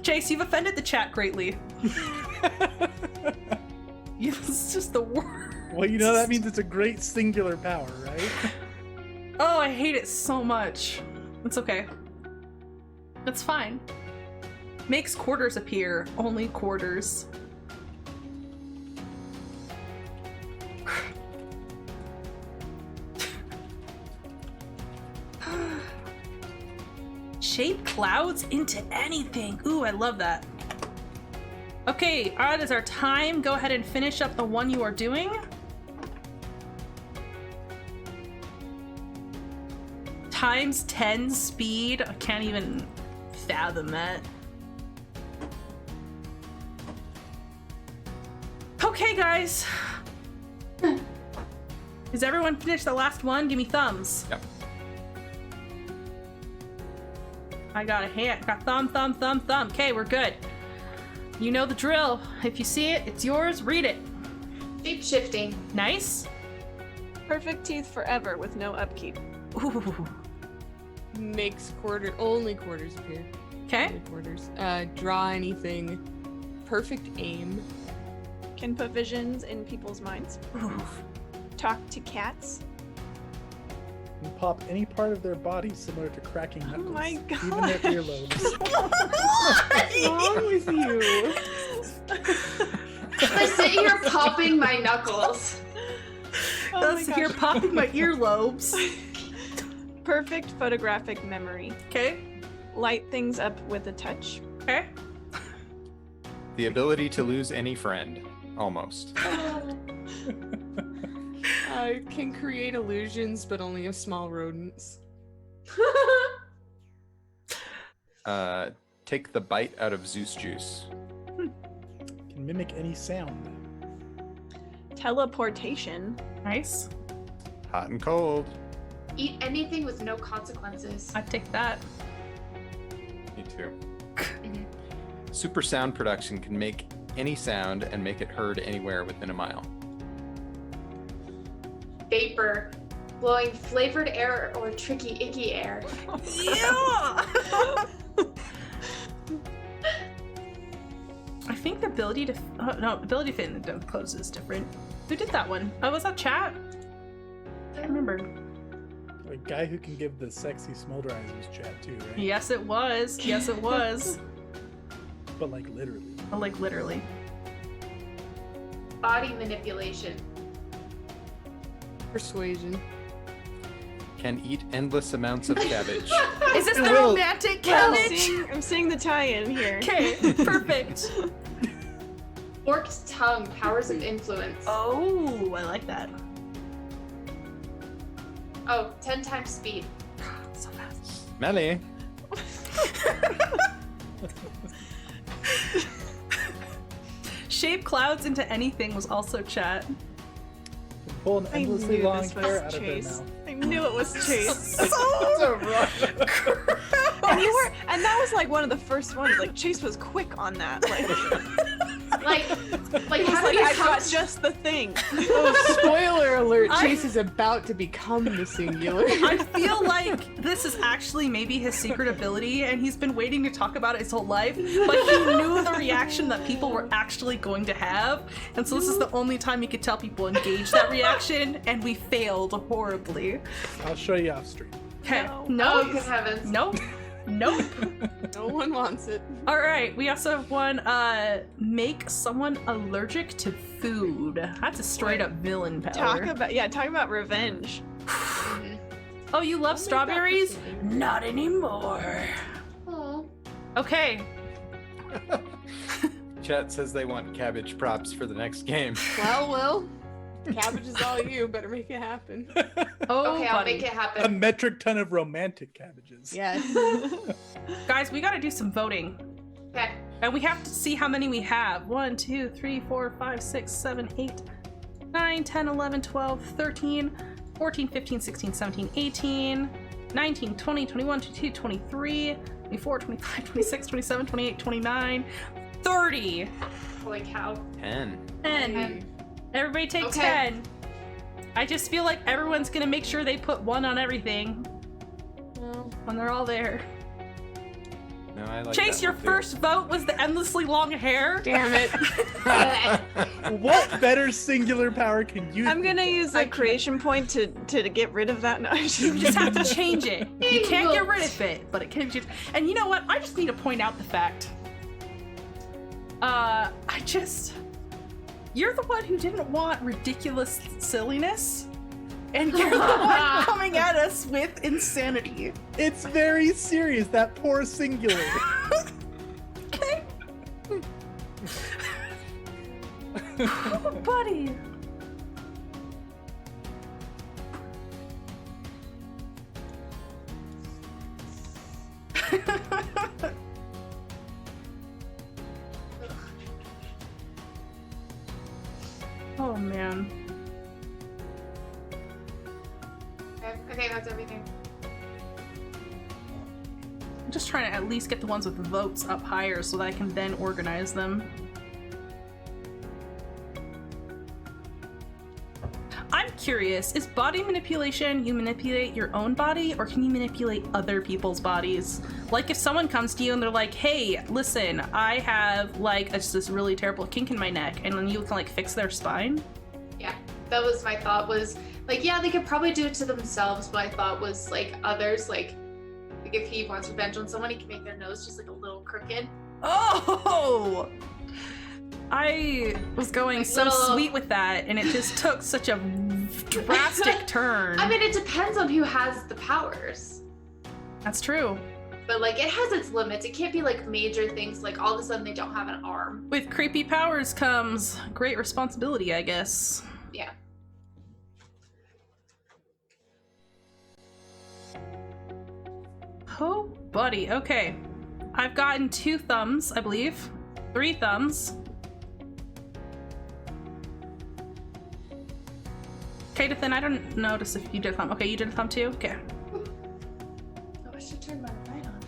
[SPEAKER 1] Chase, you've offended the chat greatly. It's just the worst.
[SPEAKER 3] Well, you know that means it's a great singular power, right?
[SPEAKER 1] Oh, I hate it so much. It's okay. It's fine. Makes quarters appear. Only quarters. Shape clouds into anything. Ooh, I love that. Okay, that is our time. Go ahead and finish up the one you are doing. Times 10 speed. I can't even fathom that. Okay, guys. Is everyone finished the last one? Give me thumbs.
[SPEAKER 4] Yep.
[SPEAKER 1] I got a hand. Got thumb, thumb, thumb, thumb. Okay, we're good. You know the drill. If you see it, it's yours. Read it.
[SPEAKER 2] shape shifting.
[SPEAKER 1] Nice.
[SPEAKER 6] Perfect teeth forever with no upkeep.
[SPEAKER 1] Ooh.
[SPEAKER 5] Makes only quarters appear.
[SPEAKER 1] Okay.
[SPEAKER 5] Only quarters. Draw anything. Perfect aim.
[SPEAKER 6] Can put visions in people's minds. Talk to cats.
[SPEAKER 3] And pop any part of their body similar to cracking knuckles.
[SPEAKER 6] Oh my
[SPEAKER 3] Even their
[SPEAKER 6] gosh.
[SPEAKER 3] earlobes.
[SPEAKER 5] What's wrong with you?
[SPEAKER 2] I sit here popping my knuckles.
[SPEAKER 6] Oh my
[SPEAKER 1] That's
[SPEAKER 6] gosh.
[SPEAKER 1] here popping my earlobes.
[SPEAKER 6] Perfect photographic memory.
[SPEAKER 1] Okay.
[SPEAKER 6] Light things up with a touch.
[SPEAKER 1] Okay.
[SPEAKER 4] The ability to lose any friend. Almost.
[SPEAKER 5] Can create illusions, but only of small rodents.
[SPEAKER 4] Take the bite out of Zeus juice.
[SPEAKER 3] Can mimic any sound.
[SPEAKER 6] Teleportation.
[SPEAKER 1] Nice.
[SPEAKER 4] Hot and cold.
[SPEAKER 2] Eat anything with no consequences.
[SPEAKER 1] I'd take that.
[SPEAKER 4] Me too. Super sound production can make any sound and make it heard anywhere within a mile.
[SPEAKER 2] Vapor. Blowing flavored air or tricky icky air.
[SPEAKER 1] Yeah. I think the ability to ability to fit in the clothes is different. Who did that one? Oh, was that chat? I can't remember.
[SPEAKER 3] A guy who can give the sexy smolder eyes was chat too, right?
[SPEAKER 1] Yes, it was. Yes, it was.
[SPEAKER 3] But like literally.
[SPEAKER 1] Like literally.
[SPEAKER 2] Body manipulation.
[SPEAKER 5] Persuasion.
[SPEAKER 4] Can eat endless amounts of cabbage.
[SPEAKER 1] Is this the
[SPEAKER 3] Will.
[SPEAKER 1] romantic
[SPEAKER 6] I'm
[SPEAKER 1] cabbage?
[SPEAKER 6] seeing the tie-in here.
[SPEAKER 1] Okay, perfect.
[SPEAKER 2] Forked tongue. Powers of influence.
[SPEAKER 1] Oh, I like that.
[SPEAKER 2] Oh, 10 times speed.
[SPEAKER 1] So fast.
[SPEAKER 4] Melly.
[SPEAKER 1] Shape clouds into anything was also chat.
[SPEAKER 3] Can pull an
[SPEAKER 6] I
[SPEAKER 3] endlessly
[SPEAKER 6] knew
[SPEAKER 3] long
[SPEAKER 6] this was
[SPEAKER 3] hair out of their
[SPEAKER 6] Chase.
[SPEAKER 3] mouth.
[SPEAKER 6] I knew it was Chase.
[SPEAKER 1] So
[SPEAKER 6] And that was like one of the first ones. Like Chase was quick on that. Like
[SPEAKER 2] Like
[SPEAKER 6] he's
[SPEAKER 2] how
[SPEAKER 6] like,
[SPEAKER 2] do you
[SPEAKER 6] I've got
[SPEAKER 2] come?
[SPEAKER 6] just the thing.
[SPEAKER 5] Oh, spoiler alert!
[SPEAKER 1] I-
[SPEAKER 5] Chase is about to become the singular.
[SPEAKER 1] I feel like this is actually maybe his secret ability, and he's been waiting to talk about it his whole life, but he knew the reaction that people were actually going to have, and so this is the only time he could tell people engage that reaction, and we failed horribly.
[SPEAKER 3] I'll show you off stream.
[SPEAKER 1] Okay.
[SPEAKER 6] No.
[SPEAKER 1] No.
[SPEAKER 2] Oh, good heavens.
[SPEAKER 1] Nope. Nope.
[SPEAKER 5] No one wants it.
[SPEAKER 1] All right. We also have one. Make someone allergic to food. That's a straight up villain power.
[SPEAKER 6] Talk about revenge.
[SPEAKER 1] Oh, you love
[SPEAKER 5] I'll make that
[SPEAKER 1] strawberries?
[SPEAKER 5] persuasion.
[SPEAKER 1] Not anymore.
[SPEAKER 2] Oh.
[SPEAKER 1] Okay.
[SPEAKER 4] Chat says they want cabbage props for the next game.
[SPEAKER 5] Well, Cabbage is all you. Better make it happen.
[SPEAKER 1] Oh,
[SPEAKER 2] Okay, I'll
[SPEAKER 1] buddy.
[SPEAKER 2] make it
[SPEAKER 3] A
[SPEAKER 2] happen.
[SPEAKER 3] metric ton of romantic cabbages.
[SPEAKER 5] Yes.
[SPEAKER 1] Guys, we gotta do some voting.
[SPEAKER 2] Okay.
[SPEAKER 1] And we have to see how many we have. 1, 2, 3, 4, 5, 6, 7, 8, 9, 10, 11, 12, 13, 14, 15, 16, 17, 18, 19, 20, 21, 22, 23, 24, 25, 26, 27, 28, 29, 30.
[SPEAKER 2] Holy cow.
[SPEAKER 4] 10.
[SPEAKER 1] 10. Everybody take
[SPEAKER 2] Okay.
[SPEAKER 1] 10. I just feel like everyone's gonna make sure they put 1 on everything
[SPEAKER 5] Well,
[SPEAKER 1] when they're all there.
[SPEAKER 4] No, I like
[SPEAKER 1] Chase,
[SPEAKER 4] that
[SPEAKER 1] your
[SPEAKER 4] one, too.
[SPEAKER 1] first vote was the endlessly long hair.
[SPEAKER 5] damn it.
[SPEAKER 3] What better singular power can you?
[SPEAKER 6] I'm gonna use a creation point to get rid of that. No, I'm
[SPEAKER 1] You
[SPEAKER 6] just
[SPEAKER 1] just have to change it. You can't get rid of it, but it can be changed. And you know what? I just need to point out the fact. You're the one who didn't want ridiculous silliness, and you're the one coming at us with insanity.
[SPEAKER 3] It's very serious. That poor singular.
[SPEAKER 1] Okay. Oh, buddy. Oh man.
[SPEAKER 2] Okay, that's everything.
[SPEAKER 1] I'm just trying to at least get the ones with votes up higher so that I can then organize them. I'm curious, is body manipulation you manipulate your own body, or can you manipulate other people's bodies? Like if someone comes to you and they're like, hey, listen, I have like this really terrible kink in my neck, and then you can like fix their spine?
[SPEAKER 2] Yeah, that was my thought was, like, yeah, they could probably do it to themselves, but I thought was, like, others, like if he wants revenge on someone, he can make their nose just, like, a little crooked.
[SPEAKER 1] Oh! I was going
[SPEAKER 2] Like
[SPEAKER 1] so
[SPEAKER 2] little-
[SPEAKER 1] sweet with that, and it just took such a drastic turn.
[SPEAKER 2] I mean, it depends on who has the powers.
[SPEAKER 1] That's true.
[SPEAKER 2] But, like, it has its limits. It can't be, like, major things, like, all of a sudden they don't have an arm.
[SPEAKER 1] With creepy powers comes great responsibility, I guess.
[SPEAKER 2] Yeah.
[SPEAKER 1] Oh, buddy. Okay. I've gotten 2 thumbs, I believe. 3 thumbs. Katathan, I don't notice if you did a thumb. Okay, you did a thumb too? Okay.
[SPEAKER 2] Oh, I should turn my light on.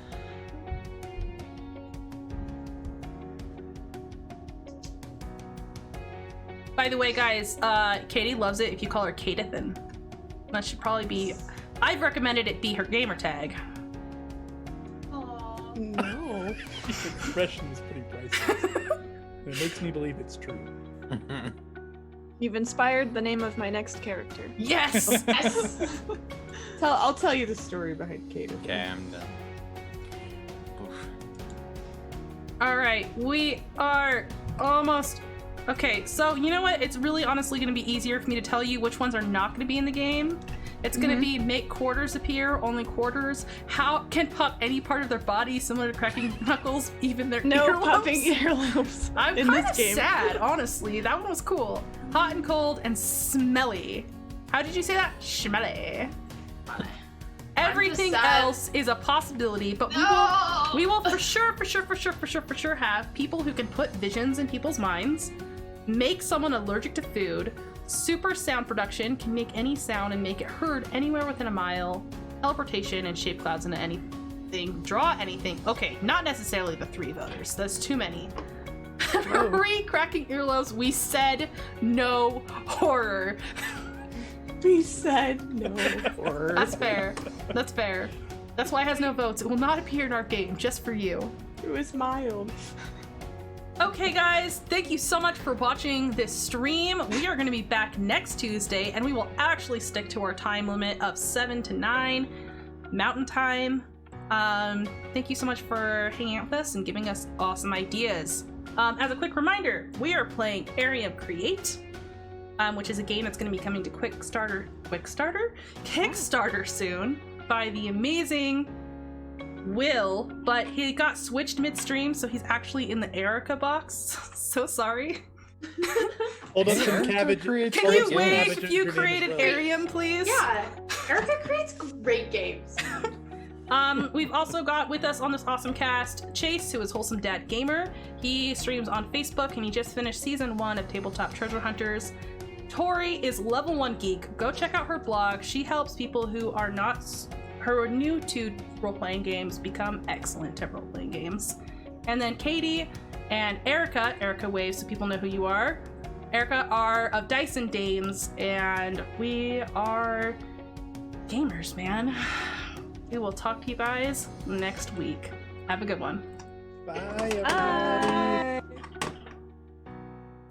[SPEAKER 1] By the way, guys, Katie loves it if you call her Katathan. That should probably be... I've recommended it be her gamer tag.
[SPEAKER 2] Aww.
[SPEAKER 5] No.
[SPEAKER 3] This expression is pretty priceless. It makes me believe it's true.
[SPEAKER 6] You've inspired the name of my next character.
[SPEAKER 1] Yes!
[SPEAKER 2] Yes.
[SPEAKER 5] I'll tell you the story behind Kate.
[SPEAKER 4] Okay, I'm done. Oof.
[SPEAKER 1] Alright, we are almost... Okay, so you know what? It's really honestly going to be easier for me to tell you which ones are not going to be in the game. It's going to be make quarters appear, only quarters. How can pop any part of their body similar to cracking knuckles, even their
[SPEAKER 6] No
[SPEAKER 1] earlobes?
[SPEAKER 6] popping earlobes
[SPEAKER 1] I'm
[SPEAKER 6] in
[SPEAKER 1] kind
[SPEAKER 6] this
[SPEAKER 1] of
[SPEAKER 6] game.
[SPEAKER 1] sad, honestly. That one was cool. Hot and cold and smelly. How did you say that? Schmelly. Everything
[SPEAKER 2] sad.
[SPEAKER 1] else is a possibility, but
[SPEAKER 2] No!
[SPEAKER 1] we will for sure have people who can put visions in people's minds, make someone allergic to food, super sound production, can make any sound and make it heard anywhere within a mile, teleportation and shape clouds into anything, draw anything. Okay, not necessarily the 3 voters. That's too many. 3 cracking earlobes. We said no horror.
[SPEAKER 5] We said no horror.
[SPEAKER 1] That's fair. That's fair. That's why it has no votes. It will not appear in our game, just for you.
[SPEAKER 5] It was mild.
[SPEAKER 1] Okay, guys, thank you so much for watching this stream. We are going to be back next Tuesday, and we will actually stick to our time limit of 7 to 9 Mountain Time. Thank you so much for hanging out with us and giving us awesome ideas. As a quick reminder, we are playing Arium Create, which is a game that's going to be coming to Kickstarter soon by the amazing Will, but he got switched midstream, so he's actually in the Erica box. So sorry.
[SPEAKER 3] Hold up
[SPEAKER 4] Hey,
[SPEAKER 3] some
[SPEAKER 4] Erica
[SPEAKER 3] cabbage.
[SPEAKER 4] creates
[SPEAKER 1] Can
[SPEAKER 3] hold
[SPEAKER 1] you
[SPEAKER 3] up some
[SPEAKER 4] games.
[SPEAKER 1] wave
[SPEAKER 3] cabbages,
[SPEAKER 1] if you
[SPEAKER 3] your name as
[SPEAKER 1] created
[SPEAKER 3] well.
[SPEAKER 1] Arium, please?
[SPEAKER 2] Yeah, Erica creates great games.
[SPEAKER 1] We've also got with us on this awesome cast Chase, who is Wholesome Dad Gamer. He streams on Facebook and he just finished season 1 of Tabletop Treasure Hunters. Tori is Level 1 Geek. Go check out her blog. She helps people who are new to role-playing games become excellent at role-playing games. And then Katie and Erica waves so people know who you are. Erica are of DiceNDames, and we are gamers, man. We will talk to you guys next week. Have a good one.
[SPEAKER 3] Bye, everybody.
[SPEAKER 6] Bye.